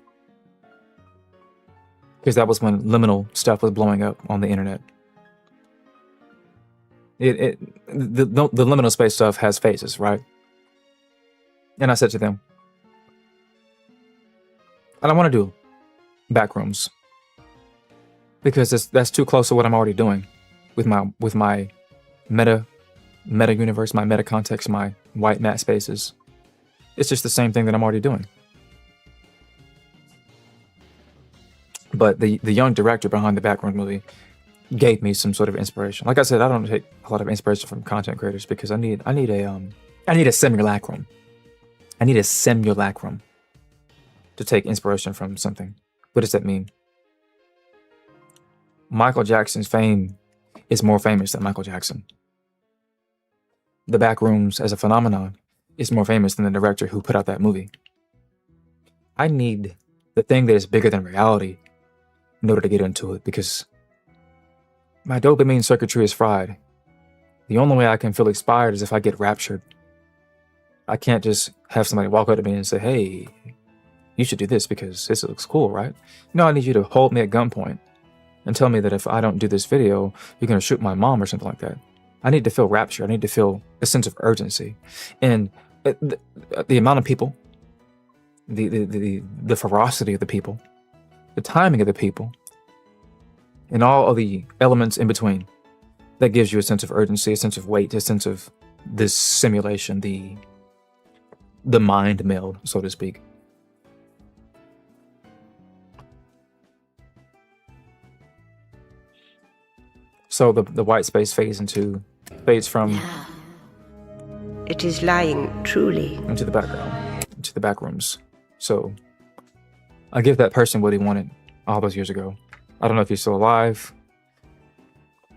Because that was when liminal stuff was blowing up on the internet. The liminal space stuff has phases, right? And I said to them, I don't want to do backrooms, because that's too close to what I'm already doing with my meta universe, my meta context, my white matte spaces. It's just the same thing that I'm already doing. But the young director behind the background movie gave me some sort of inspiration. Like I said, I don't take a lot of inspiration from content creators because I need a simulacrum. I need a simulacrum to take inspiration from something. What does that mean? Michael Jackson's fame is more famous than Michael Jackson. The Backrooms as a phenomenon is more famous than the director who put out that movie. I need the thing that is bigger than reality in order to get into it, because my dopamine circuitry is fried. The only way I can feel inspired is if I get raptured. I can't just have somebody walk up to me and say, hey, you should do this because this looks cool, right? No, I need you to hold me at gunpoint and tell me that if I don't do this video, you're going to shoot my mom or something like that. I need to feel rapture. I need to feel a sense of urgency. And the amount of people, the ferocity of the people, the timing of the people, and all of the elements in between. That gives you a sense of urgency, a sense of weight, a sense of this simulation, the mind meld, so to speak. So the white space fades from It is lying truly into the background, into the back rooms. So I give that person what he wanted all those years ago. I don't know if he's still alive,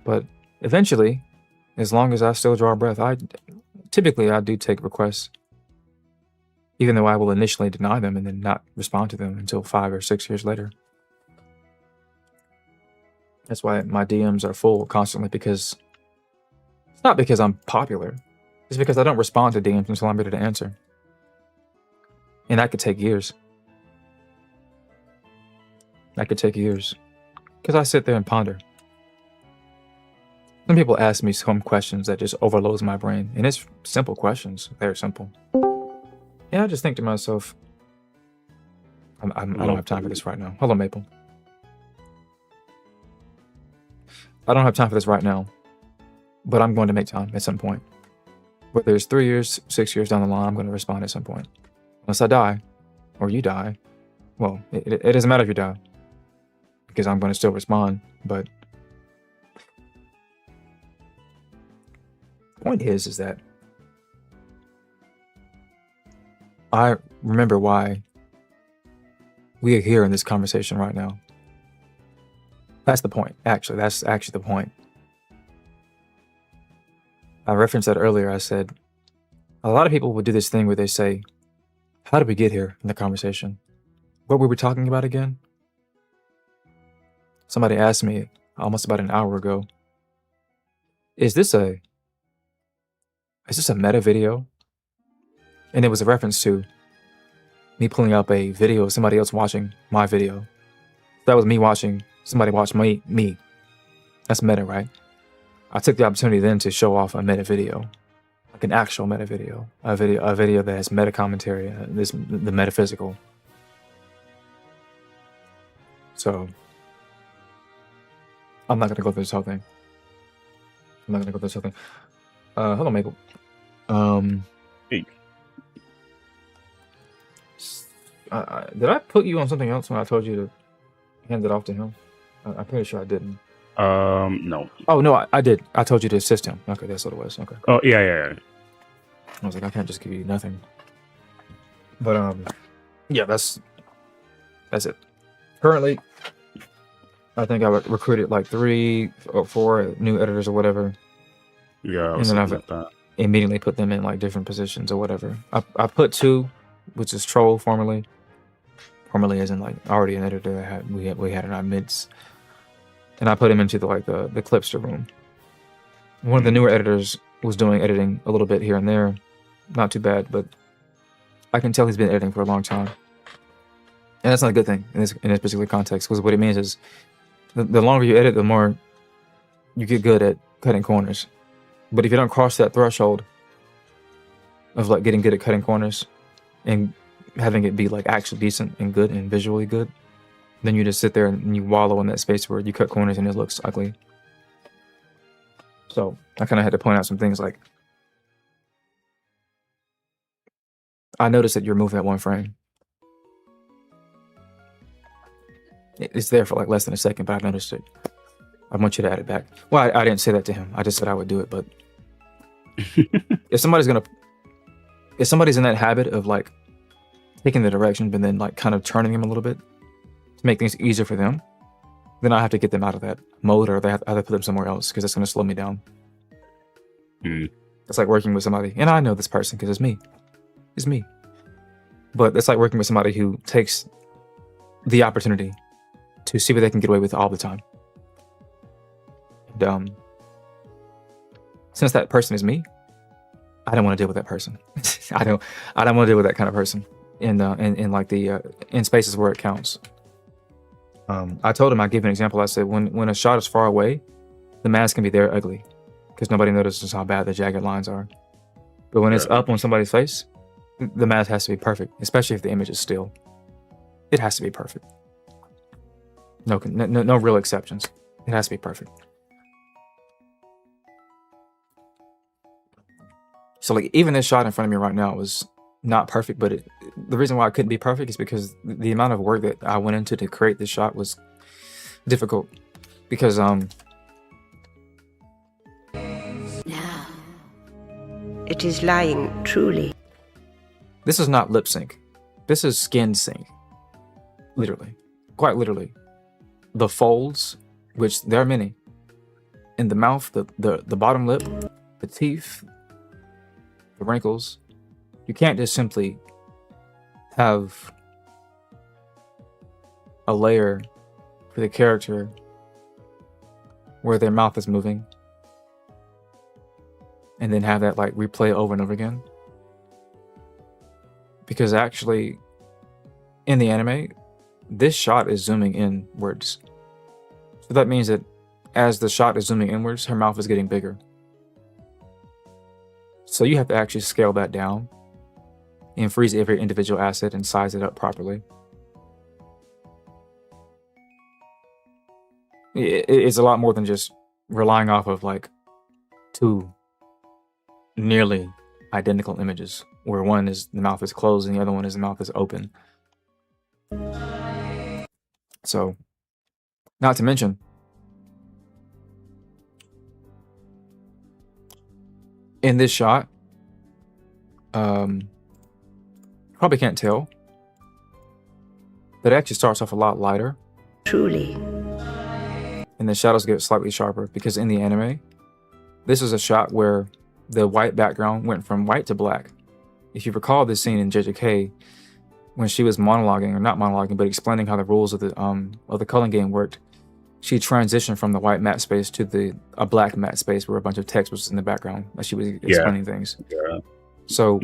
but eventually, as long as I still draw breath, I do take requests, even though I will initially deny them and then not respond to them until 5 or 6 years later. That's why my DMs are full constantly, because it's not because I'm popular. It's because I don't respond to DMs until I'm ready to answer. And that could take years. That could take years. Because I sit there and ponder. Some people ask me some questions that just overloads my brain. And it's simple questions. Very simple. And I just think to myself, I don't have time for this right now. Hello, Maple. I don't have time for this right now, but I'm going to make time at some point. Whether it's 3 years, 6 years down the line, I'm going to respond at some point. Unless I die, or you die. Well, it doesn't matter if you die, because I'm going to still respond, but the point is that I remember why we are here in this conversation right now. That's the point, actually. That's actually the point. I referenced that earlier. I said, a lot of people would do this thing where they say, how did we get here in the conversation? What were we talking about again? Somebody asked me almost about an hour ago, is this a meta video? And it was a reference to me pulling up a video of somebody else watching my video. That was me watching somebody watch me. That's meta, right? I took the opportunity then to show off a meta video, like an actual meta video, a video that has meta commentary, the metaphysical. So I'm not gonna go through this whole thing. Hello, Maple. Hey. Did I put you on something else when I told you to hand it off to him? I'm pretty sure I didn't. No. Oh, no, I did. I told you to assist him. Okay, that's what it was. Okay. Oh, yeah. I was like, I can't just give you nothing. But, yeah, that's it. Currently, I think I recruited like 3 or 4 new editors or whatever. Yeah, and then I've immediately put them in like different positions or whatever. I put 2, which is Troll formerly as in like already an editor that we had in our midst, and I put him into the Clipster room. One of the newer editors was doing editing a little bit here and there, not too bad, but I can tell he's been editing for a long time, and that's not a good thing in this particular context, because what it means is the longer you edit, the more you get good at cutting corners. But if you don't cross that threshold of like getting good at cutting corners and having it be like actually decent and good and visually good, then you just sit there and you wallow in that space where you cut corners and it looks ugly. So I kind of had to point out some things like, I noticed that you're moving that one frame. It's there for like less than a second, but I noticed it. I want you to add it back. Well, I didn't say that to him. I just said I would do it, but if somebody's in that habit of like taking the direction, but then like kind of turning them a little bit to make things easier for them, then I have to get them out of that mode, or I have to put them somewhere else, because it's going to slow me down. It's like working with somebody, and I know this person because it's me. But it's like working with somebody who takes the opportunity to see what they can get away with all the time. And, since that person is me, I don't want to deal with that person. I don't want to deal with that kind of person in spaces where it counts. I told him, I gave an example. I said, when a shot is far away, the mask can be there ugly because nobody notices how bad the jagged lines are. But when it's up on somebody's face, the mask has to be perfect, especially if the image is still. It has to be perfect. No real exceptions. It has to be perfect. So like even this shot in front of me right now was not perfect, but the reason why it couldn't be perfect is because the amount of work that I went into to create this shot was difficult. Because Now, it is lying truly. this is not lip sync. This is skin sync. Literally. Quite literally. The folds, which there are many, in the mouth, the bottom lip, the teeth, the wrinkles. You can't just simply have a layer for the character where their mouth is moving and then have that like replay over and over again. Because actually, in the anime, this shot is zooming inwards. So that means that as the shot is zooming inwards, her mouth is getting bigger. So you have to actually scale that down and freeze every individual asset and size it up properly. It's a lot more than just relying off of like two nearly identical images, where one is the mouth is closed and the other one is the mouth is open. So, not to mention, in this shot, probably can't tell, but it actually starts off a lot lighter. Truly. And the shadows get slightly sharper because in the anime, this is a shot where the white background went from white to black. If you recall this scene in JJK, when she was monologuing, or not monologuing, but explaining how the rules of the culling game worked, she transitioned from the white matte space to a black matte space where a bunch of text was in the background as she was explaining things. Yeah. So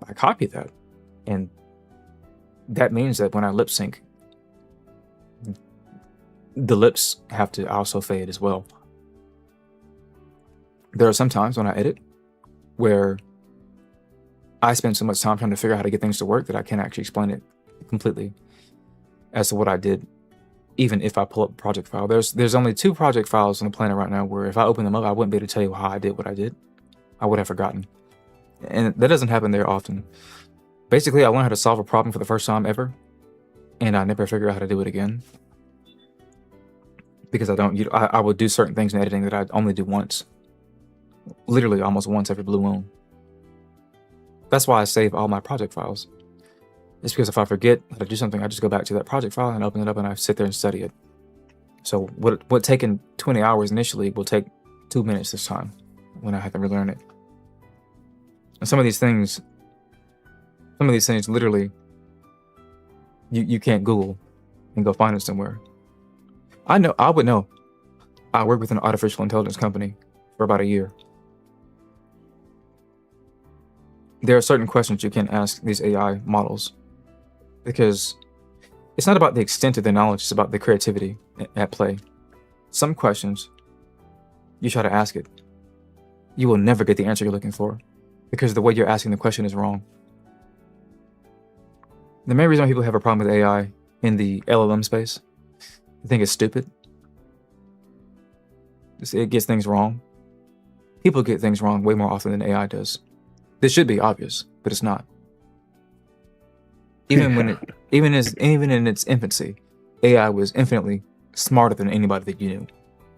I copied that, and that means that when I lip sync, the lips have to also fade as well. There are some times when I edit where I spend so much time trying to figure out how to get things to work that I can't actually explain it completely as to what I did, even if I pull up a project file. There's only 2 project files on the planet right now where if I open them up, I wouldn't be able to tell you how I did what I did. I would have forgotten. And that doesn't happen there often. Basically, I learned how to solve a problem for the first time ever, and I never figured out how to do it again. Because I would do certain things in editing that I'd only do once. Literally almost once every blue moon. That's why I save all my project files. It's because if I forget how to do something, I just go back to that project file and open it up and I sit there and study it. So what taken 20 hours initially will take 2 minutes this time when I have to relearn it. And some of these things literally you can't Google and go find it somewhere. I would know. I worked with an artificial intelligence company for about a year. There are certain questions you can't ask these AI models because it's not about the extent of their knowledge, it's about the creativity at play. Some questions, you try to ask it, you will never get the answer you're looking for because the way you're asking the question is wrong. The main reason why people have a problem with AI in the LLM space, I think it's stupid. It gets things wrong. People get things wrong way more often than AI does. This should be obvious, but it's not. Even in its infancy, AI was infinitely smarter than anybody that you knew,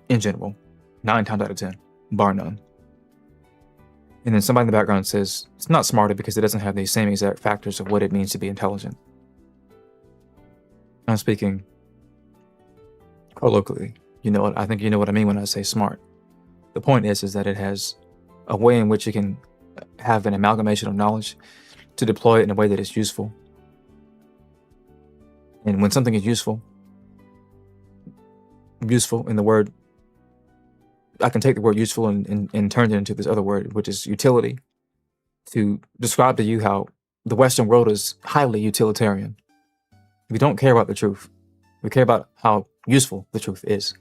in general, 9 times out of 10, bar none. And then somebody in the background says it's not smarter because it doesn't have the same exact factors of what it means to be intelligent. I'm speaking colloquially. I think you know what I mean when I say smart. The point is that it has a way in which it can have an amalgamation of knowledge to deploy it in a way that is useful. And when something is useful in the word, I can take the word useful and turn it into this other word, which is utility, to describe to you how the Western world is highly utilitarian. We don't care about the truth. We care about how useful the truth is.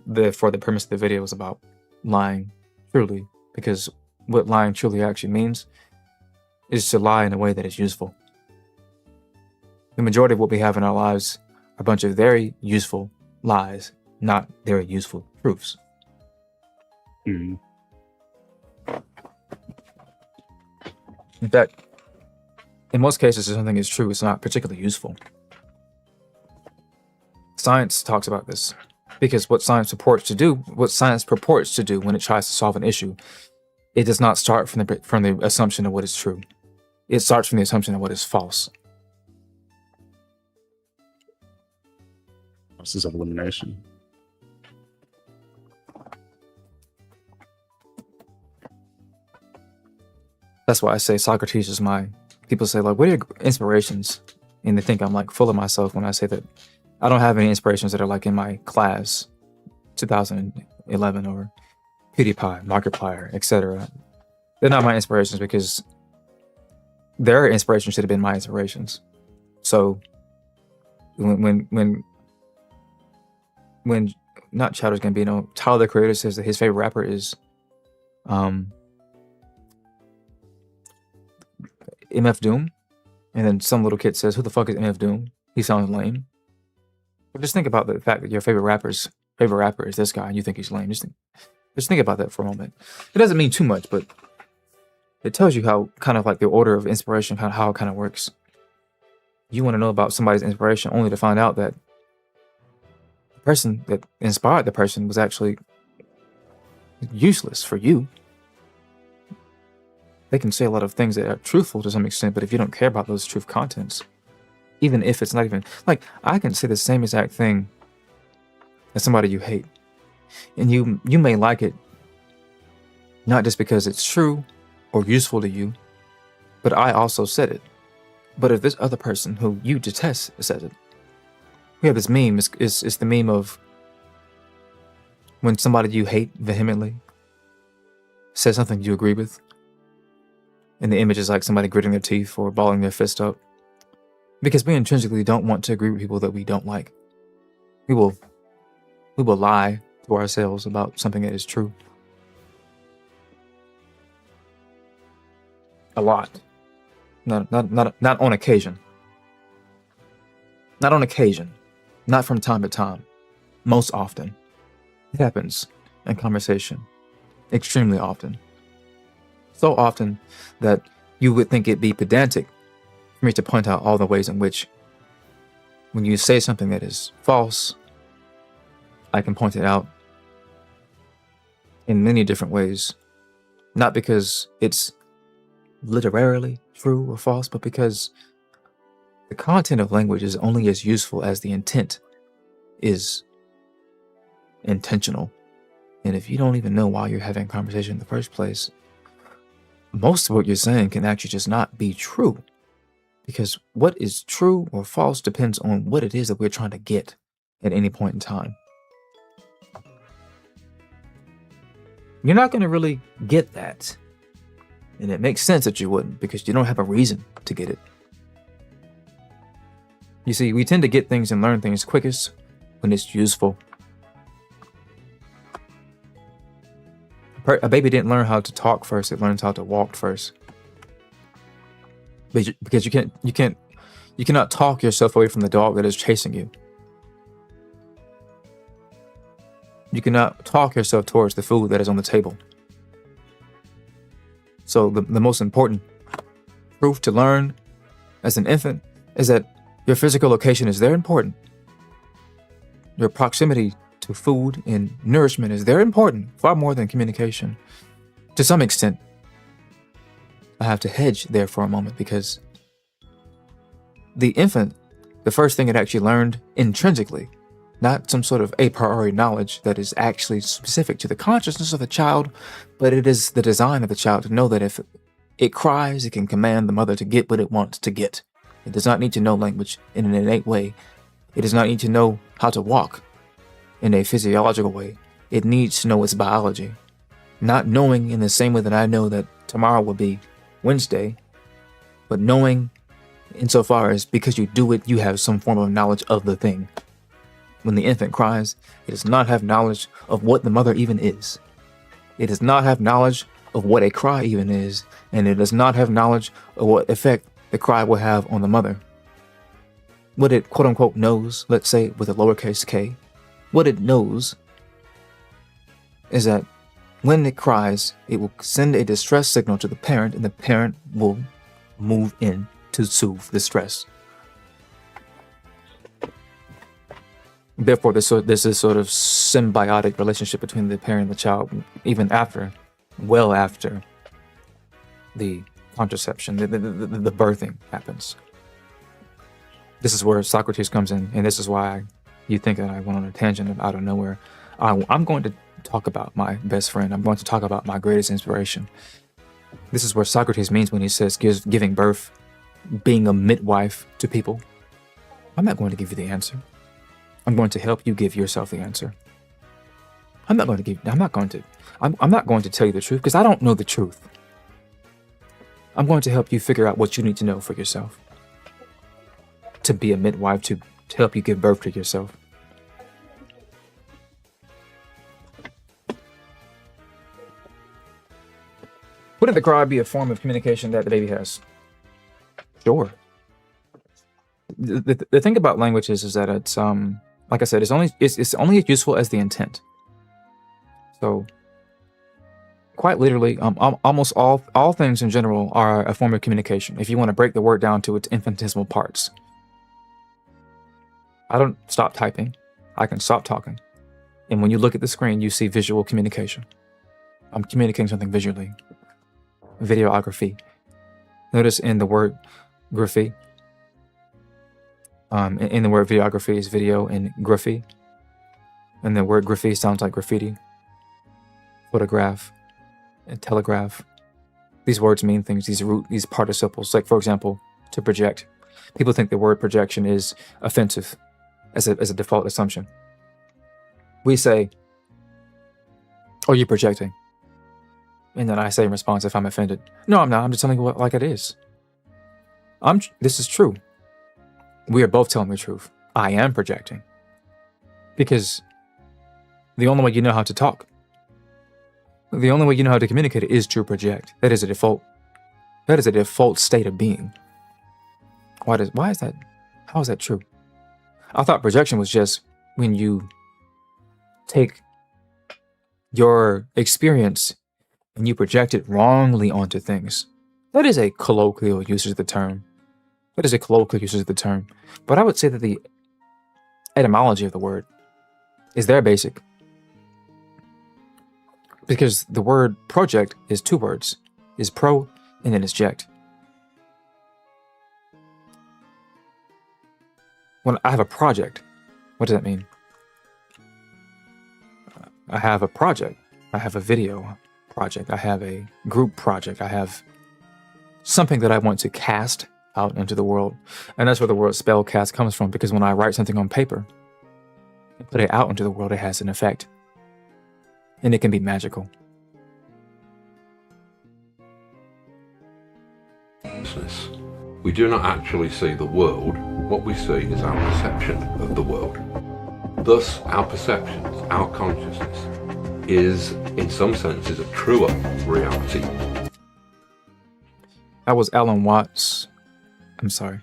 Therefore, the premise of the video is about lying truly, because what lying truly actually means is to lie in a way that is useful. The majority of what we have in our lives are a bunch of very useful lies, not very useful proofs. Mm. In fact, in most cases, if something is true, it's not particularly useful. Science talks about this because what science purports to do when it tries to solve an issue, it does not start from the assumption of what is true. It starts from the assumption of what is false. Process of elimination. That's why I say Socrates is people say, like, what are your inspirations? And they think I'm like full of myself when I say that I don't have any inspirations that are like in my class, 2011 or PewDiePie, Markiplier, etc. They're not my inspirations because their inspirations should have been my inspirations. So when not Childish Gambino, Tyler the Creator says that his favorite rapper is MF Doom, and then some little kid says, who the fuck is MF Doom? He sounds lame. But just think about the fact that your favorite rapper is this guy and you think he's lame. Just think about that for a moment. It doesn't mean too much, but it tells you how kind of like the order of inspiration, how it kind of works. You want to know about somebody's inspiration only to find out that the person that inspired the person was actually useless for you. They can say a lot of things that are truthful to some extent, but if you don't care about those truth contents, even if it's not even like, I can say the same exact thing as somebody you hate, and you may like it not just because it's true or useful to you, but I also said it. But if this other person who you detest said it, we have this meme. It's the meme of when somebody you hate vehemently says something you agree with, and the image is like somebody gritting their teeth or balling their fist up. Because we intrinsically don't want to agree with people that we don't like. We will lie to ourselves about something that is true. A lot. Not on occasion. Not on occasion. Not from time to time. Most often. It happens in conversation. Extremely often. So often that you would think it'd be pedantic for me to point out all the ways in which when you say something that is false, I can point it out in many different ways. Not because it's literally true or false, but because the content of language is only as useful as the intent is intentional. And if you don't even know why you're having a conversation in the first place, most of what you're saying can actually just not be true. Because what is true or false depends on what it is that we're trying to get at any point in time. You're not going to really get that. And it makes sense that you wouldn't, because you don't have a reason to get it. You see, we tend to get things and learn things quickest when it's useful. A baby didn't learn how to talk first, it learns how to walk first. Because you cannot talk yourself away from the dog that is chasing you. You cannot talk yourself towards the food that is on the table. So the most important proof to learn as an infant is that your physical location is very important. Your proximity to food and nourishment is very important, far more than communication. To some extent, I have to hedge there for a moment because the infant, the first thing it actually learned intrinsically, not some sort of a priori knowledge that is actually specific to the consciousness of the child, but it is the design of the child to know that if it cries, it can command the mother to get what it wants to get. It does not need to know language in an innate way. It does not need to know how to walk in a physiological way. It needs to know its biology. Not knowing in the same way that I know that tomorrow will be Wednesday, but knowing insofar as because you do it, you have some form of knowledge of the thing. When the infant cries, it does not have knowledge of what the mother even is. It does not have knowledge of what a cry even is, and it does not have knowledge of what effect the cry will have on the mother. what it quote unquote knows, let's say with a lowercase k, what it knows is that when it cries, it will send a distress signal to the parent, and the parent will move in to soothe the stress. Therefore, there's this sort of symbiotic relationship between the parent and the child, even after, well after the contraception, the birthing happens. This is where Socrates comes in, and this is why you think that I went on a tangent out of nowhere. I'm going to talk about my best friend. I'm going to talk about my greatest inspiration. This is where Socrates means when he says giving birth, being a midwife to people. I'm not going to give you the answer. I'm going to help you give yourself the answer. I'm not going to tell you the truth because I don't know the truth. I'm going to help you figure out what you need to know for yourself. To be a midwife, to help you give birth to yourself. Wouldn't the cry be a form of communication that the baby has? Sure. The thing about language is that it's like I said, it's only as useful as the intent. So quite literally, almost all things in general are a form of communication. If you want to break the word down to its infinitesimal parts. I don't stop typing. I can stop talking. And when you look at the screen, you see visual communication. I'm communicating something visually. Videography. Notice in the word graphy, in the word videography is video and graphy. And the word graphy sounds like graffiti, photograph, and telegraph. These words mean things, these participles. Like, for example, to project. People think the word projection is offensive as a default assumption. We say, "Oh, you're projecting." And then I say in response, if I'm offended, "No, I'm not. I'm just telling you what like it is. This is true. We are both telling the truth. I am projecting. Because the only way you know how to talk, the only way you know how to communicate is to project. That is a default. That is a default state of being. Why is that? How is that true? I thought projection was just when you take your experience and you project it wrongly onto things. That is a colloquial usage of the term. But I would say that the etymology of the word is there basic. Because the word project is two words. Is pro and then is ject. When I have a project, what does that mean? I have a project. I have a video project. I have a group project. I have something that I want to cast out into the world. And that's where the word spellcast comes from, because when I write something on paper and put it out into the world, it has an effect. And it can be magical. We do not actually see the world. What we see is our perception of the world. Thus, our perceptions, our consciousness, is, in some senses, a truer reality. That was Alan Watts. I'm sorry.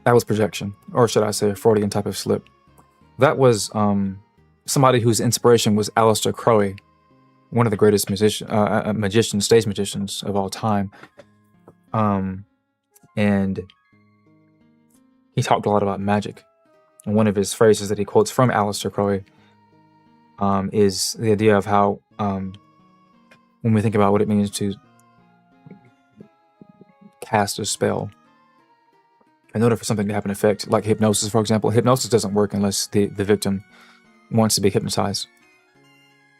That was projection. Or should I say a Freudian type of slip. That was somebody whose inspiration was Aleister Crowley, one of the greatest stage magicians of all time. And he talked a lot about magic. And one of his phrases that he quotes from Aleister Crowley is the idea of how, when we think about what it means to cast a spell, in order for something to have an effect, like hypnosis, for example, hypnosis doesn't work unless the victim wants to be hypnotized.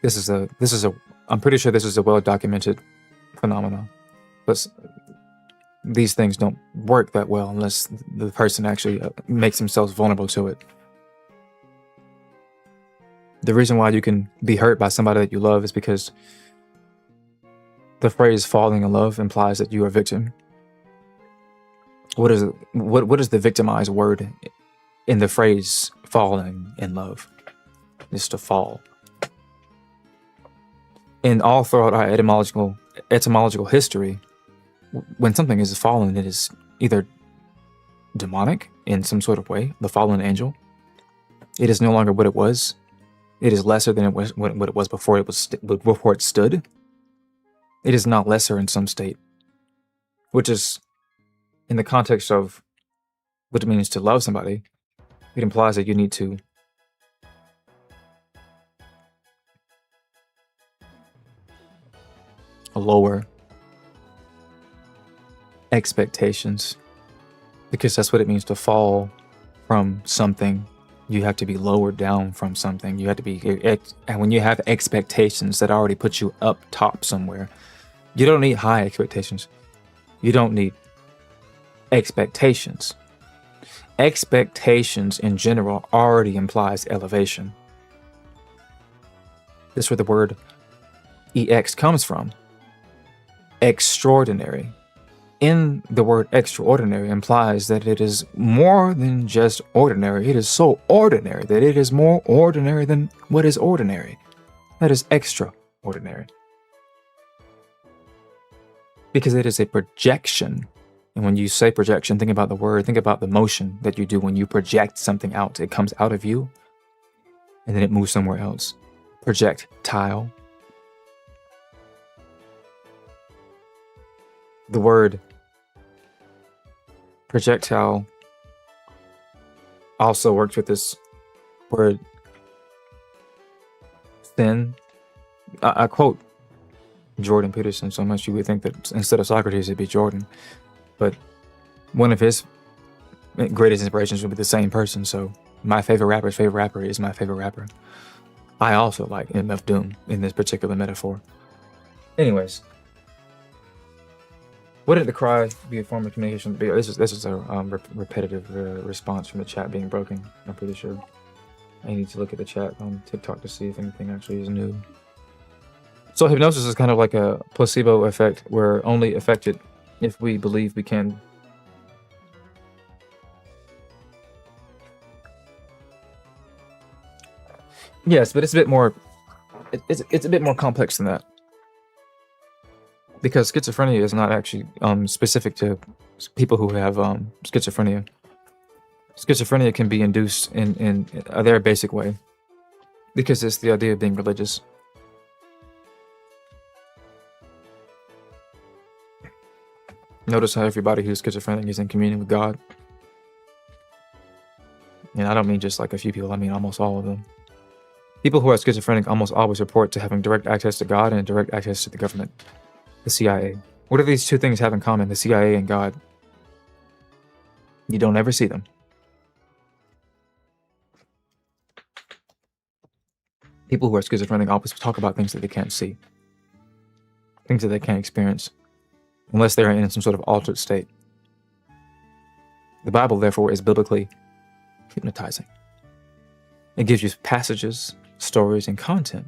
I'm pretty sure this is a well-documented phenomenon. But these things don't work that well unless the person actually makes themselves vulnerable to it. The reason why you can be hurt by somebody that you love is because the phrase falling in love implies that you are a victim. What is the victimized word in the phrase falling in love? It's to fall. And all throughout our etymological history, when something is fallen, it is either demonic in some sort of way, the fallen angel. It is no longer what it was. It is lesser than it was what it was before before it stood. It is not lesser in some state, which is, in the context of what it means to love somebody, it implies that you need to lower expectations, because that's what it means to fall from something. You have to be lowered down from something. You have to be, and when you have expectations that already put you up top somewhere, you don't need high expectations. You don't need expectations. Expectations in general already implies elevation. This is where the word EX comes from. Extraordinary. In the word extraordinary implies that it is more than just ordinary. It is so ordinary that it is more ordinary than what is ordinary. That is extraordinary. Because it is a projection. And when you say projection, think about the word, think about the motion that you do when you project something out. It comes out of you and then it moves somewhere else. Projectile. The word projectile also works with this word thin. I quote Jordan Peterson so much you would think that instead of Socrates it'd be Jordan, but one of his greatest inspirations would be the same person. So my favorite rapper's favorite rapper is my favorite rapper. I also like MF Doom in this particular metaphor. Anyways, wouldn't the cry be a form of communication? This is a repetitive response from the chat being broken, I'm pretty sure. I need to look at the chat on TikTok to see if anything actually is new. So hypnosis is kind of like a placebo effect. We're only affected if we believe we can. Yes, but it's a bit more. It's a bit more complex than that. Because schizophrenia is not actually specific to people who have schizophrenia. Schizophrenia can be induced in a very basic way, because it's the idea of being religious. Notice how everybody who's schizophrenic is in communion with God. And I don't mean just like a few people, I mean almost all of them. People who are schizophrenic almost always report to having direct access to God and direct access to the government. The CIA. What do these two things have in common? The CIA and God. You don't ever see them. People who are schizophrenic always talk about things that they can't see. Things that they can't experience. Unless they're in some sort of altered state. The Bible, therefore, is biblically hypnotizing. It gives you passages, stories, and content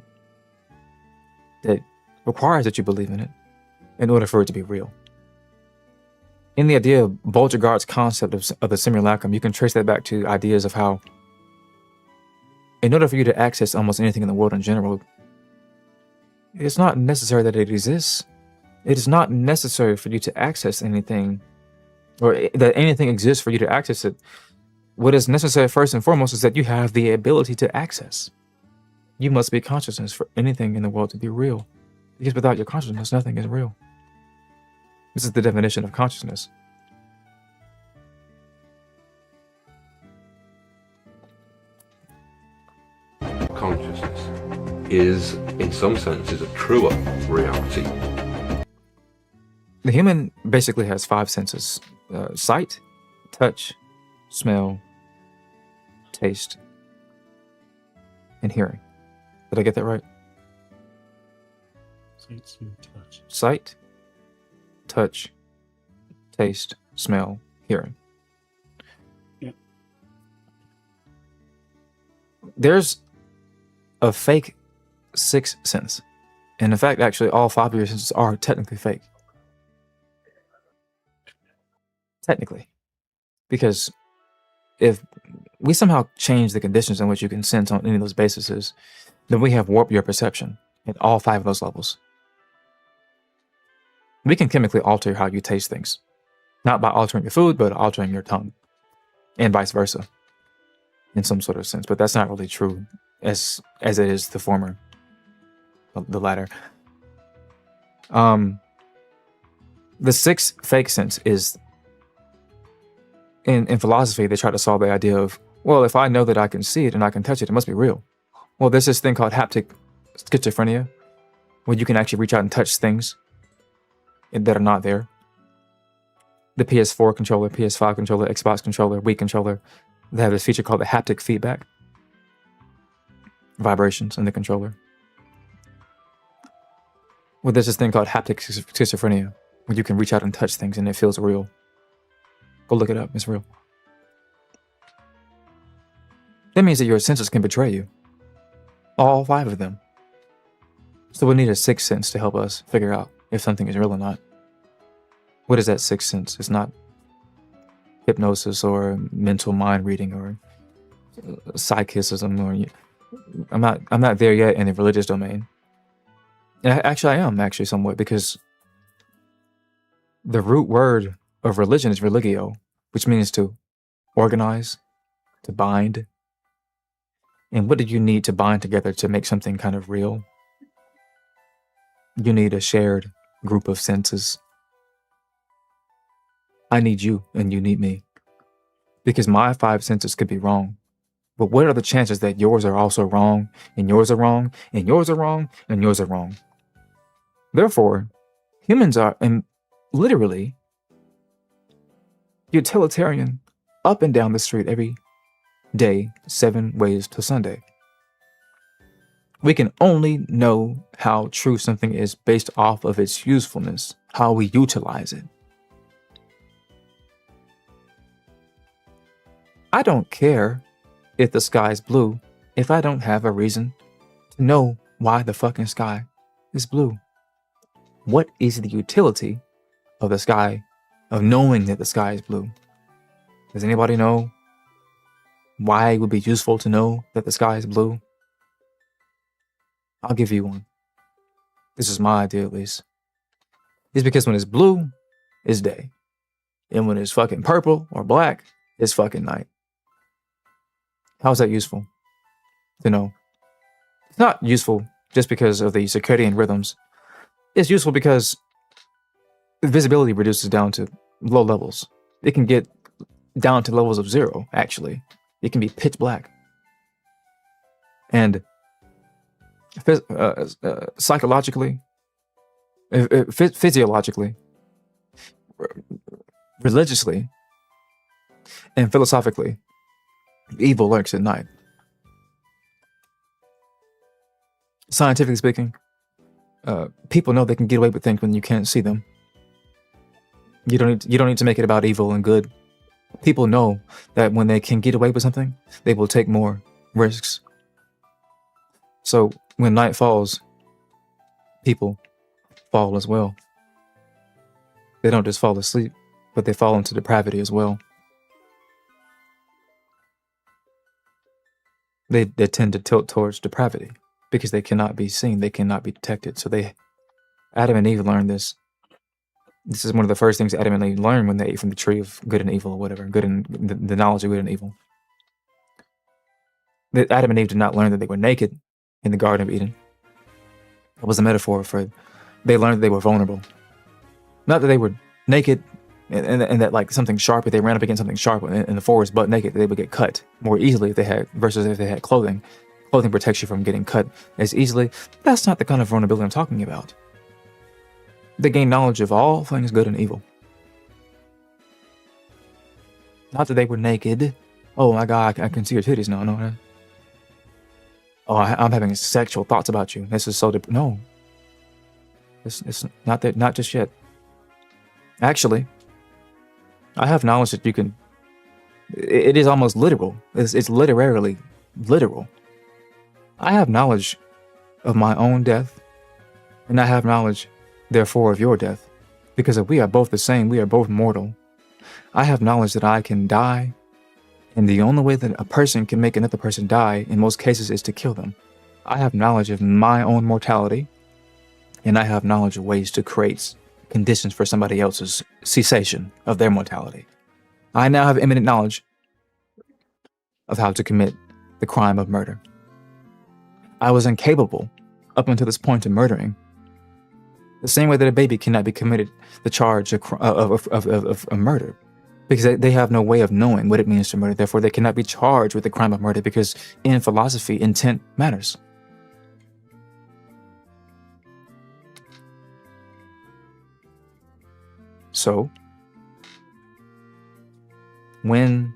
that requires that you believe in it in order for it to be real. In the idea of Baudrillard's concept of the simulacrum, you can trace that back to ideas of how, in order for you to access almost anything in the world in general, it's not necessary that it exists. It is not necessary for you to access anything, or that anything exists for you to access it. What is necessary first and foremost is that you have the ability to access. You must be consciousness for anything in the world to be real. Because without your consciousness, nothing is real. This is the definition of consciousness. Consciousness is, in some senses, a truer reality. The human basically has 5 senses. Sight, touch, smell, taste, and hearing. Did I get that right? Sight, touch, taste, smell, hearing. Yeah. There's a fake 6th sense. And in fact, actually, all 5 of your senses are technically fake. Technically. Because if we somehow change the conditions in which you can sense on any of those bases, then we have warped your perception at all 5 of those levels. We can chemically alter how you taste things. Not by altering your food, but altering your tongue. and vice versa in some sort of sense. But that's not really true as it is the former, the latter. The sixth fake sense is, in philosophy, they try to solve the idea of, well, if I know that I can see it and I can touch it, it must be real. Well, there's this thing called haptic schizophrenia, where you can actually reach out and touch things that are not there. The PS4 controller, PS5 controller, Xbox controller, Wii controller, they have this feature called the haptic feedback. Vibrations in the controller. Well, there's this thing called haptic schizophrenia, where you can reach out and touch things and it feels real. Go look it up, it's real. That means that your senses can betray you. All 5 of them. So we need a sixth sense to help us figure out if something is real or not. What is that sixth sense? It's not hypnosis or mental mind reading or psychicism, or I'm not there yet in the religious domain. Actually, I am actually somewhat, because the root word of religion is religio, which means to organize, to bind. And what do you need to bind together to make something kind of real? You need a shared group of senses. I need you and you need me. Because my 5 senses could be wrong. But what are the chances that yours are also wrong, and yours are wrong, and yours are wrong, and yours are wrong? Therefore, humans are literally utilitarian up and down the street every day, 7 ways to Sunday. We can only know how true something is based off of its usefulness, how we utilize it. I don't care if the sky is blue if I don't have a reason to know why the fucking sky is blue. What is the utility of the sky, of knowing that the sky is blue? Does anybody know why it would be useful to know that the sky is blue? I'll give you one. This is my idea, at least. It's because when it's blue, it's day. And when it's fucking purple or black, it's fucking night. How is that useful to know? It's not useful just because of the circadian rhythms. It's useful because the visibility reduces down to low levels. It can get down to levels of 0, actually. It can be pitch black. And psychologically, physiologically, religiously, and philosophically, evil lurks at night. Scientifically speaking, people know they can get away with things when you can't see them. You don't need to make it about evil and good. People know that when they can get away with something, they will take more risks. So when night falls, people fall as well. They don't just fall asleep, but they fall into depravity as well. They tend to tilt towards depravity because they cannot be seen, they cannot be detected. So Adam and Eve learned this. This is one of the first things Adam and Eve learned when they ate from the tree of good and evil, or whatever, good and the knowledge of good and evil. Adam and Eve did not learn that they were naked in the Garden of Eden. It was a metaphor for they learned that they were vulnerable. Not that they were naked and that like something sharp, if they ran up against something sharp in the forest butt naked, they would get cut more easily if they had clothing. Clothing protects you from getting cut as easily. That's not the kind of vulnerability I'm talking about. They gain knowledge of all things good and evil. Not that they were naked. Oh my God, I can see your titties now. No. Oh, I'm having sexual thoughts about you. This is so no. It's not that. Not just yet. Actually, I have knowledge that you can. It is almost literal. It's literally literal. I have knowledge of my own death, and I have knowledge, therefore, of your death, because if we are both the same, we are both mortal. I have knowledge that I can die, and the only way that a person can make another person die, in most cases, is to kill them. I have knowledge of my own mortality, and I have knowledge of ways to create conditions for somebody else's cessation of their mortality. I now have imminent knowledge of how to commit the crime of murder. I was incapable up until this point of murdering. The same way that a baby cannot be committed the charge of murder, because they have no way of knowing what it means to murder. Therefore, they cannot be charged with the crime of murder, because in philosophy, intent matters. So, when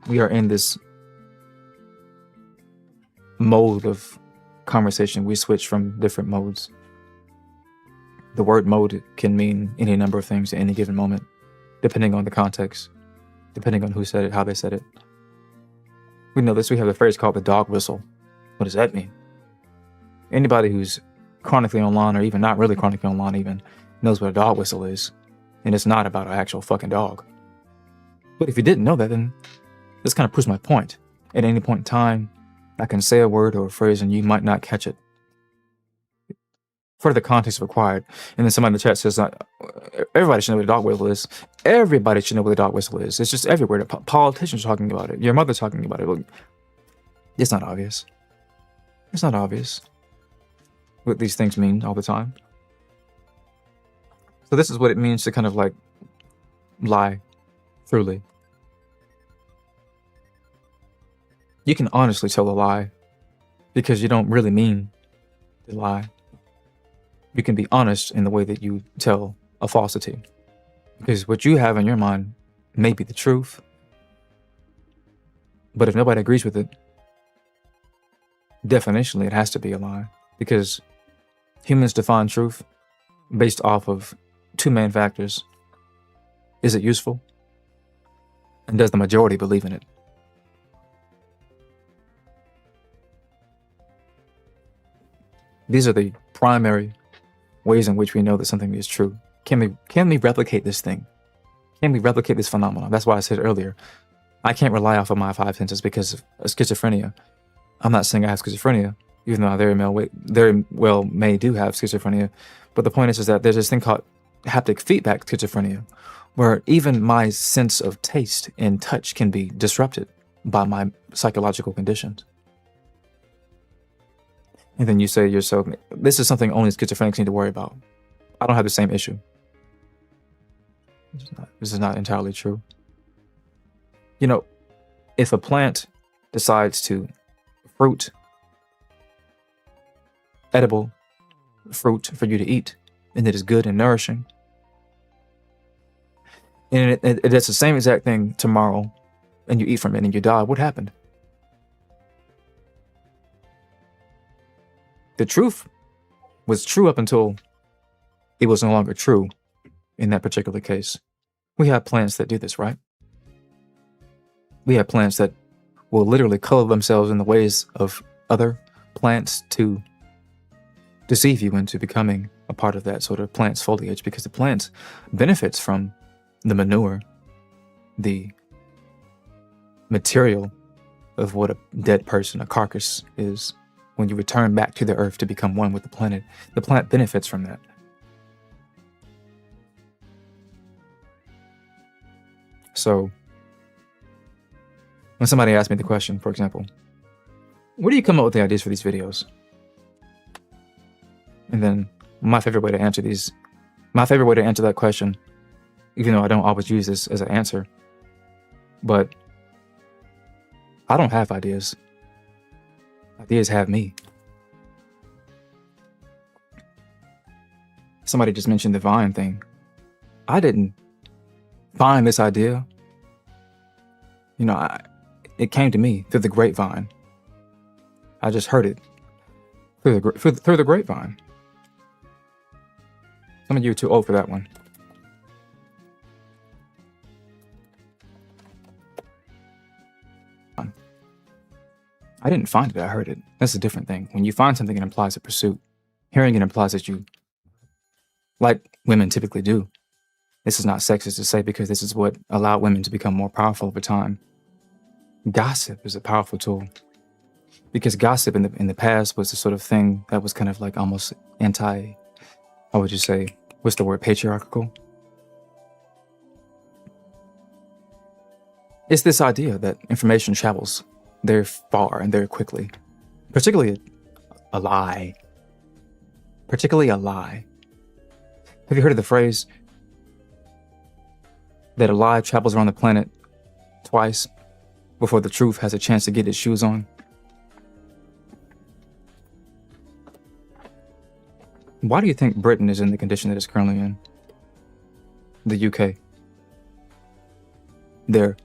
we are in this mode of conversation, we switch from different modes. The word mode can mean any number of things at any given moment, depending on the context, depending on who said it, how they said it. We know this. We have a phrase called the dog whistle. What does that mean? Anybody who's chronically online, or even not really chronically online even, knows what a dog whistle is. And it's not about an actual fucking dog. But if you didn't know that, then this kind of proves my point. At any point in time, I can say a word or a phrase and you might not catch it. Further context required. And then somebody in the chat says, everybody should know what a dog whistle is. Everybody should know what a dog whistle is. It's just everywhere. Politicians are talking about it. Your mother's talking about it. Look, it's not obvious. It's not obvious what these things mean all the time. So this is what it means to kind of like lie truly. You can honestly tell a lie because you don't really mean to lie. You can be honest in the way that you tell a falsity, because what you have in your mind may be the truth, but if nobody agrees with it, definitionally it has to be a lie, because humans define truth based off of two main factors. Is it useful? And does the majority believe in it? These are the primary ways in which we know that something is true. Can we replicate this thing? Can we replicate this phenomenon? That's why I said earlier, I can't rely off of my five senses because of schizophrenia. I'm not saying I have schizophrenia, even though I very well may do have schizophrenia. But the point is that there's this thing called haptic feedback schizophrenia, where even my sense of taste and touch can be disrupted by my psychological conditions. And then you say to yourself, this is something only schizophrenics need to worry about. I don't have the same issue. This is not entirely true. You know, if a plant decides to fruit edible fruit for you to eat, and it is good and nourishing, and it does the same exact thing tomorrow, and you eat from it and you die, what happened? The truth was true up until it was no longer true in that particular case. We have plants that do this, right? We have plants that will literally color themselves in the ways of other plants to deceive you into becoming a part of that sort of plant's foliage, because the plant benefits from the manure, the material of what a dead person, a carcass, is. When you return back to the earth to become one with the planet, the plant benefits from that. So, when somebody asks me the question, for example, where do you come up with the ideas for these videos? And then my favorite way to answer that question, even though I don't always use this as an answer, but I don't have ideas. Ideas have me. Somebody just mentioned the Vine thing. I didn't find this idea. You know, it came to me through the grapevine. I just heard it through the grapevine. Some of you are too old for that one. I didn't find it, I heard it. That's a different thing. When you find something, it implies a pursuit. Hearing it implies that you, like women typically do. This is not sexist to say, because this is what allowed women to become more powerful over time. Gossip is a powerful tool. Because gossip in the past was the sort of thing that was kind of like almost how would you say, what's the word, patriarchal? It's this idea that information travels very far and very quickly, particularly a lie. Particularly a lie. Have you heard of the phrase that a lie travels around the planet twice before the truth has a chance to get its shoes on? Why do you think Britain is in the condition that it's currently in? The UK. Their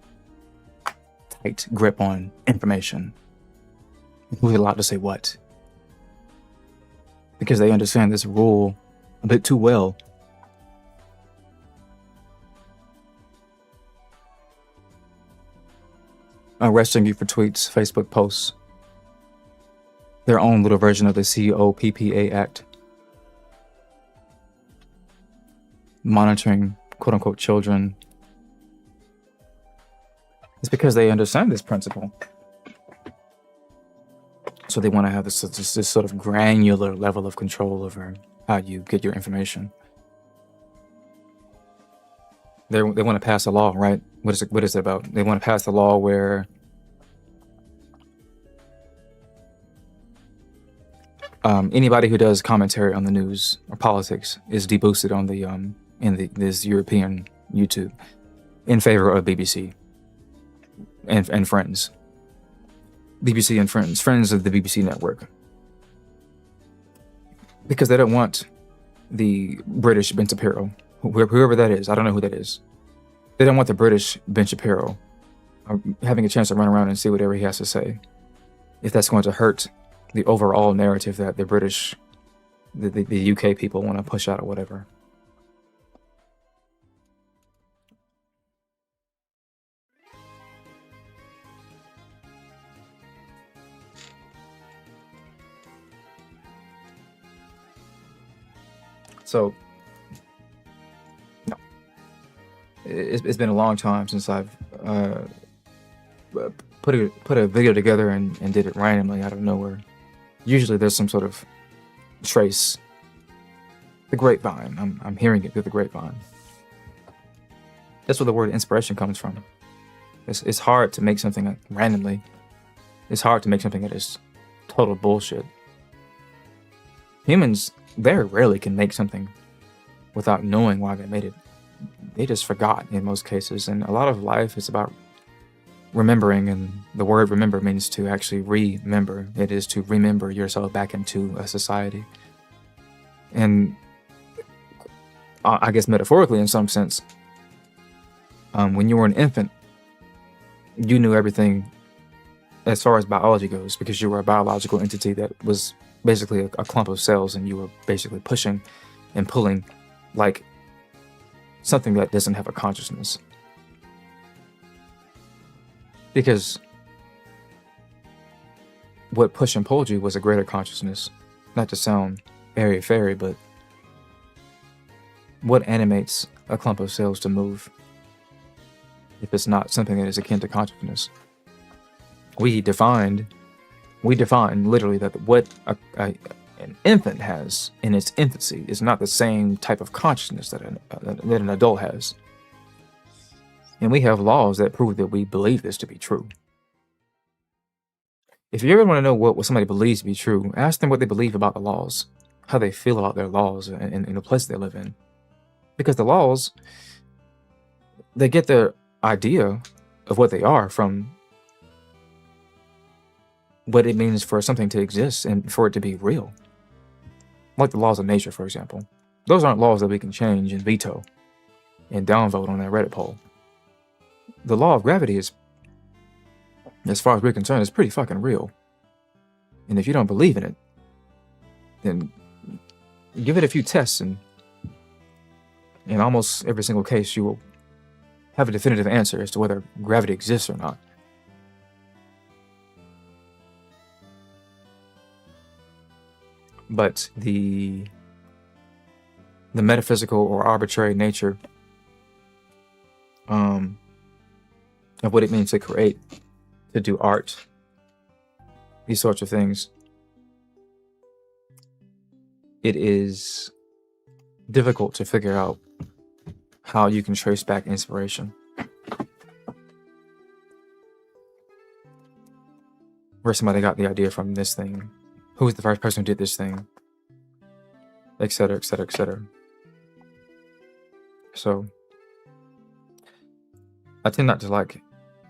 tight grip on information. Who's allowed to say what? Because they understand this rule a bit too well. Arresting you for tweets, Facebook posts. Their own little version of the COPPA Act. Monitoring quote-unquote children. It's because they understand this principle. So they want to have this sort of granular level of control over how you get your information. They want to pass a law, right? What is it about? They want to pass a law where anybody who does commentary on the news or politics is deboosted on the this European YouTube in favor of BBC and Friends. BBC and Friends of the BBC network. Because they don't want the British Ben Shapiro, whoever that is, I don't know who that is. They don't want the British Ben Shapiro having a chance to run around and see whatever he has to say. If that's going to hurt the overall narrative that the British, the UK people want to push out or whatever. So, no. It's been a long time since I've put a video together and did it randomly out of nowhere. Usually there's some sort of trace. The grapevine. I'm hearing it through the grapevine. That's where the word inspiration comes from. It's hard to make something randomly. It's hard to make something that is total bullshit. Humans very rarely can make something without knowing why they made it. They just forgot in most cases, and a lot of life is about remembering, and the word remember means to actually remember. It is to remember yourself back into a society. And I guess metaphorically in some sense, when you were an infant, you knew everything as far as biology goes because you were a biological entity that was basically a clump of cells, and you were basically pushing and pulling like something that doesn't have a consciousness. Because what pushed and pulled you was a greater consciousness. Not to sound airy-fairy, but what animates a clump of cells to move if it's not something that is akin to consciousness? We define literally that what an infant has in its infancy is not the same type of consciousness that an adult has. And we have laws that prove that we believe this to be true. If you ever want to know what somebody believes to be true, ask them what they believe about the laws, how they feel about their laws in the place they live in. Because the laws, they get their idea of what they are from what it means for something to exist and for it to be real. Like the laws of nature, for example. Those aren't laws that we can change and veto and downvote on that Reddit poll. The law of gravity is, as far as we're concerned, is pretty fucking real. And if you don't believe in it, then give it a few tests, and in almost every single case you will have a definitive answer as to whether gravity exists or not. But the metaphysical or arbitrary nature of what it means to create, to do art, these sorts of things, it is difficult to figure out how you can trace back inspiration. where somebody got the idea from this thing, who was the first person who did this thing, etc., etc., etc. So I tend not to like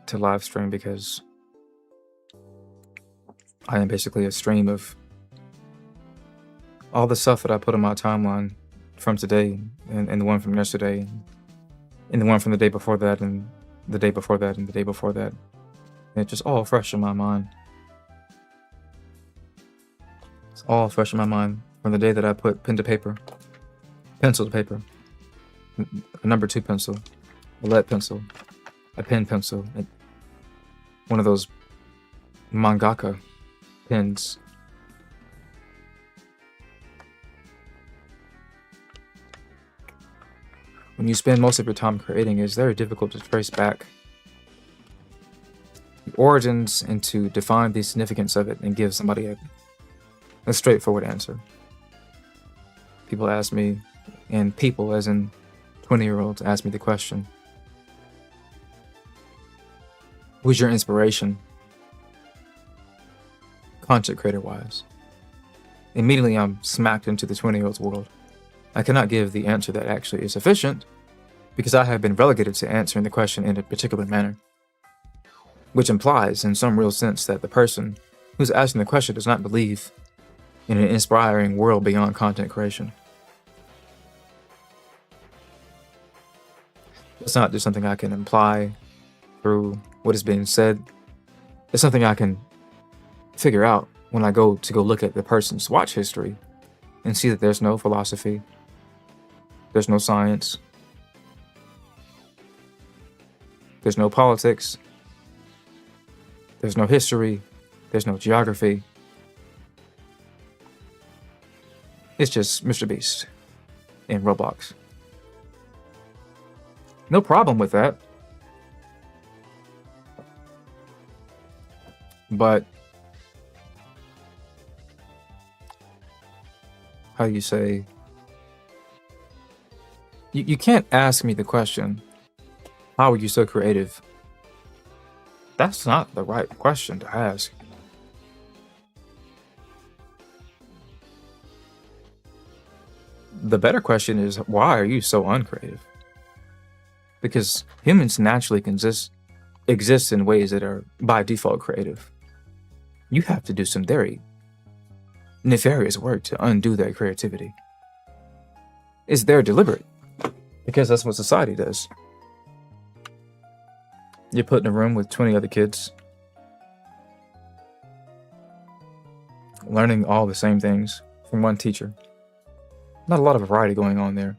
to live stream because I am basically a stream of all the stuff that I put on my timeline from today, and the one from yesterday, and the one from the day before that, and the day before that, and the day before that. And it's just all fresh in my mind. It's all fresh in my mind from the day that I put pen to paper, pencil to paper, a number 2 pencil, a lead pencil, a pen pencil, and one of those mangaka pens. When you spend most of your time creating, it's very difficult to trace back the origins and to define the significance of it and give somebody a straightforward answer. People ask me, and people as in 20-year-olds ask me the question, who's your inspiration, content creator wise? Immediately I'm smacked into the 20-year-olds world. I cannot give the answer that actually is sufficient because I have been relegated to answering the question in a particular manner, which implies in some real sense that the person who's asking the question does not believe in an inspiring world beyond content creation. It's not just something I can imply through what is being said. It's something I can figure out when I go look at the person's watch history and see that there's no philosophy, there's no science, there's no politics, there's no history, there's no geography. It's just Mr. Beast in Roblox. No problem with that. But how do you say? You can't ask me the question, how are you so creative? That's not the right question to ask. The better question is, why are you so uncreative? Because humans naturally exist in ways that are by default creative. You have to do some very nefarious work to undo that creativity. It's there deliberate, because that's what society does. You're put in a room with 20 other kids, learning all the same things from one teacher. Not a lot of variety going on there.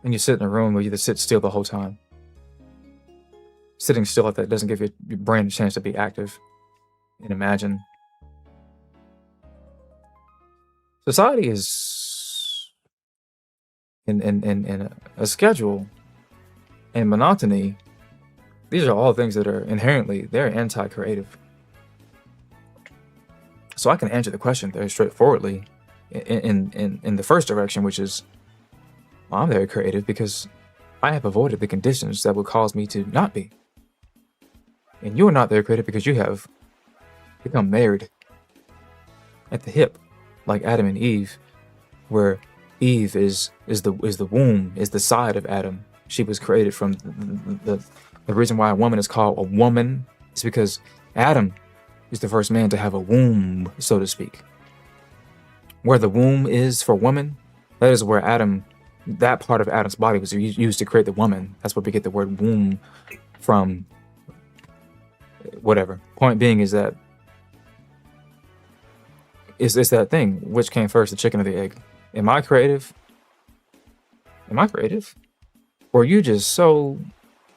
And you sit in a room where you just sit still the whole time. Sitting still like that doesn't give your brain a chance to be active and imagine. Society is in a schedule and monotony. These are all things that are inherently, they're anti-creative. So I can answer the question very straightforwardly in the first direction, which is, well, I'm very creative because I have avoided the conditions that would cause me to not be. And you are not very creative because you have become married at the hip, like Adam and Eve, where Eve is the womb, is the side of Adam. She was created from the reason why a woman is called a woman is because Adam is the first man to have a womb, so to speak. Where the womb is for woman, that is where Adam, that part of Adam's body was used to create the woman. That's where we get the word womb from. Whatever. Point being is that it's that thing. Which came first, the chicken or the egg? Am I creative? Am I creative? Or are you just so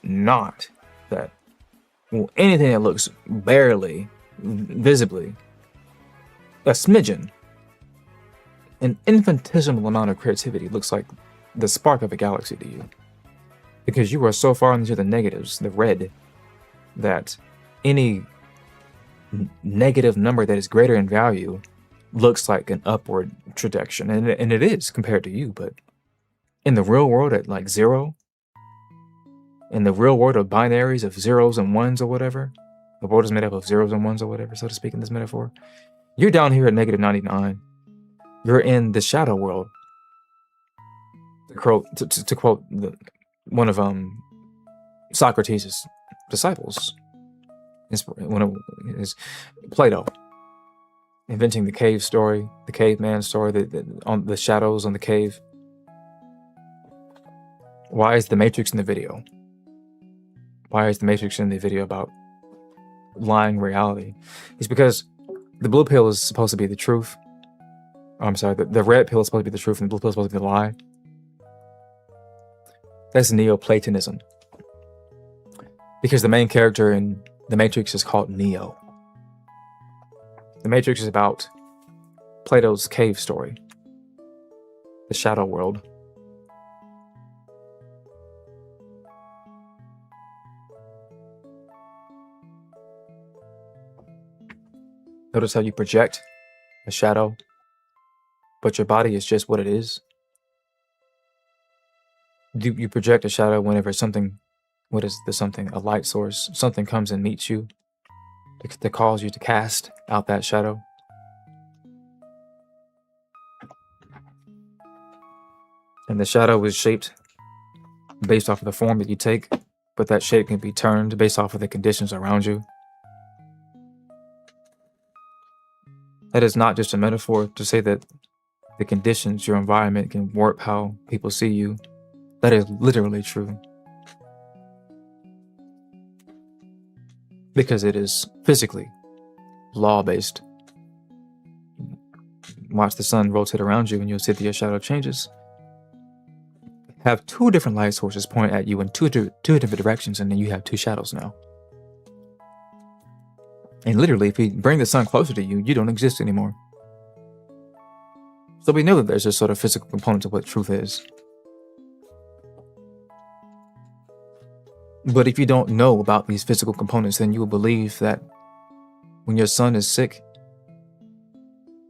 not that, well, anything that looks barely, visibly, a smidgen, an infinitesimal amount of creativity looks like the spark of a galaxy to you? Because you are so far into the negatives, the red, that any negative number that is greater in value looks like an upward trajectory, and it is compared to you. But in the real world, at like 0, in the real world of binaries of zeros and ones or whatever, the world is made up of zeros and ones or whatever, so to speak, in this metaphor. You're down here at negative 99. You're in the shadow world. To quote one of Socrates' disciples, one of his Plato, inventing the cave story, the caveman story, on the shadows on the cave. Why is the Matrix in the video? Why is the Matrix in the video about lying reality? It's because the blue pill is supposed to be the truth. Oh, I'm sorry, the red pill is supposed to be the truth and the blue pill is supposed to be the lie. That's Neoplatonism. Because the main character in the Matrix is called Neo. The Matrix is about Plato's cave story, the shadow world. Notice how you project a shadow, but your body is just what it is. You project a shadow whenever something, what is the something? A light source. Something comes and meets you to cause you to cast out that shadow. And the shadow is shaped based off of the form that you take, but that shape can be turned based off of the conditions around you. That is not just a metaphor to say that the conditions, your environment, can warp how people see you. That is literally true. Because it is physically law-based. Watch the sun rotate around you and you'll see that your shadow changes. Have two different light sources point at you in two different directions, and then you have two shadows now. And literally, if we bring the sun closer to you, you don't exist anymore. So we know that there's a sort of physical component to what truth is. But if you don't know about these physical components, then you will believe that when your son is sick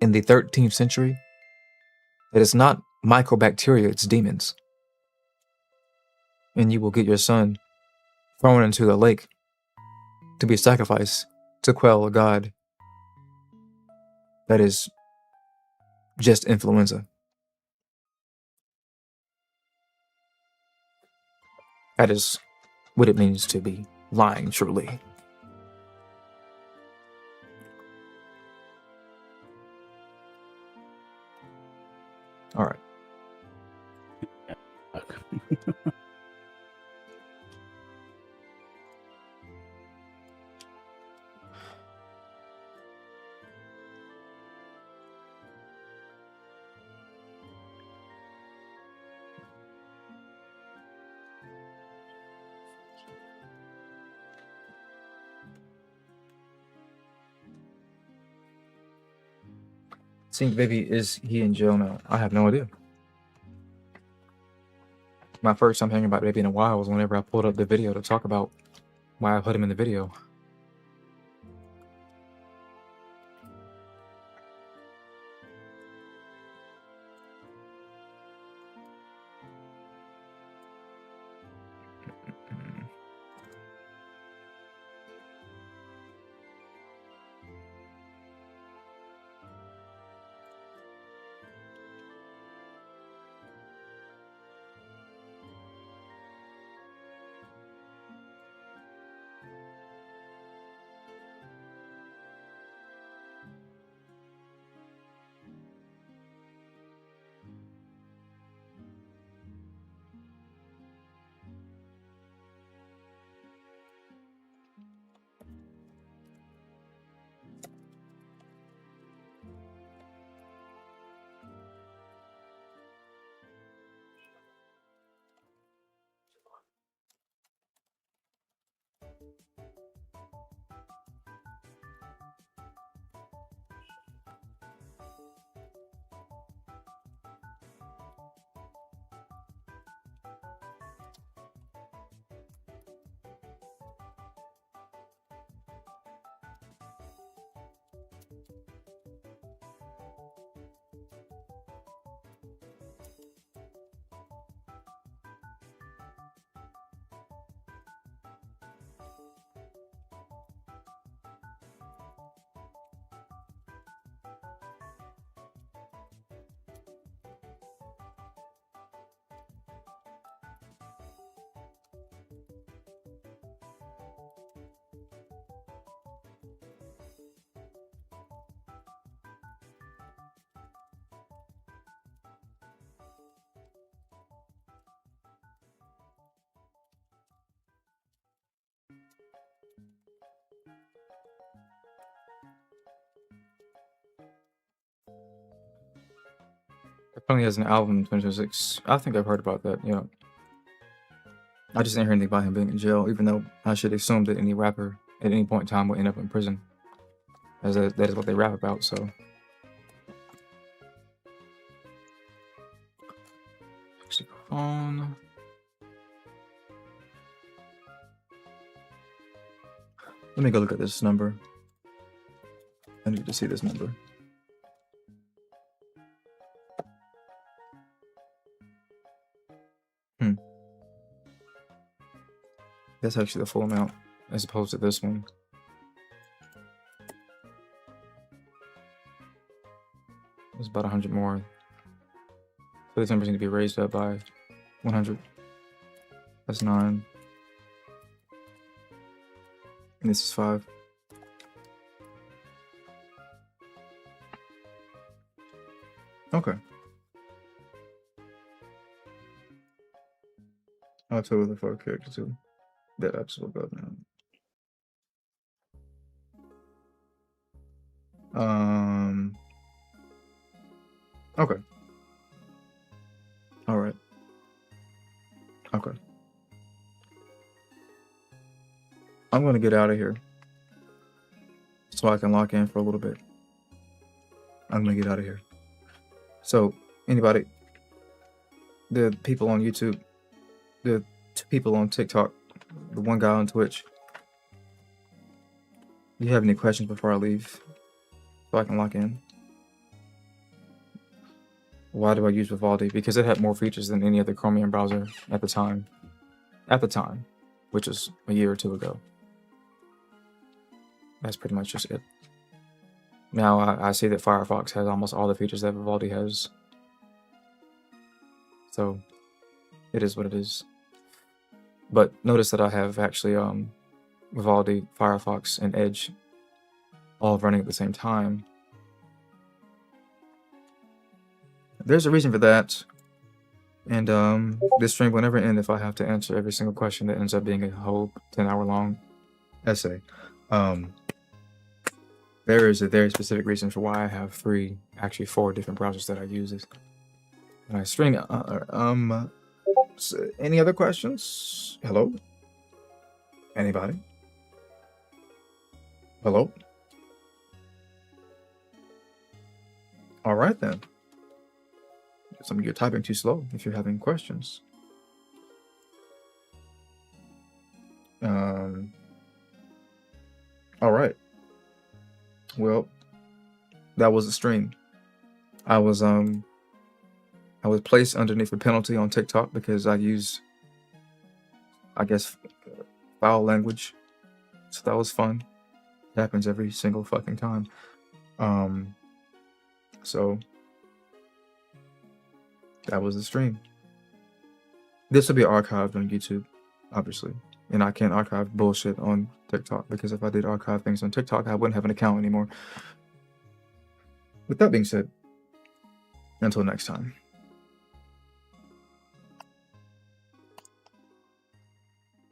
in the 13th century, that it's not microbacteria, it's demons. And you will get your son thrown into the lake to be sacrificed to quell a god that is just influenza. That is what it means to be lying truly. All right. Sync Baby, is he in jail now? I have no idea. My first time hearing about Baby in a while was whenever I pulled up the video to talk about why I put him in the video. Apparently has an album in 2026. I think I've heard about that, yeah. I just didn't hear anything about him being in jail, even though I should assume that any rapper at any point in time will end up in prison. As that is what they rap about, so. Phone. Let me go look at this number. I need to see this number. That's actually the full amount, as opposed to this one. It's about 100 more. So these numbers need to be raised up by 100. That's 9. And this is 5. Okay. I'll tell you the 4 character too. That absolute god now. Okay. All right. Okay. I'm gonna get out of here so I can lock in for a little bit. I'm gonna get out of here. So, anybody, the people on YouTube, the 2 people on TikTok, the 1 guy on Twitch, do you have any questions before I leave so I can lock in? Why do I use Vivaldi? Because it had more features than any other Chromium browser at the time. At the time, which is a year or 2 ago. That's pretty much just it. Now I see that Firefox has almost all the features that Vivaldi has. So it is what it is. But notice that I have actually Vivaldi, Firefox, and Edge all running at the same time. There's a reason for that. And this stream will never end if I have to answer every single question that ends up being a whole 10-hour long essay. There is a very specific reason for why I have 4 different browsers that I use. And I string. Any other questions? Hello? Anybody? Hello? All right then. Some of you are typing too slow if you're having questions. All right. Well, that was a stream. I was placed underneath a penalty on TikTok because I used, I guess, foul language. So that was fun. It happens every single fucking time. So that was the stream. This will be archived on YouTube, obviously. And I can't archive bullshit on TikTok because if I did archive things on TikTok, I wouldn't have an account anymore. With that being said, until next time.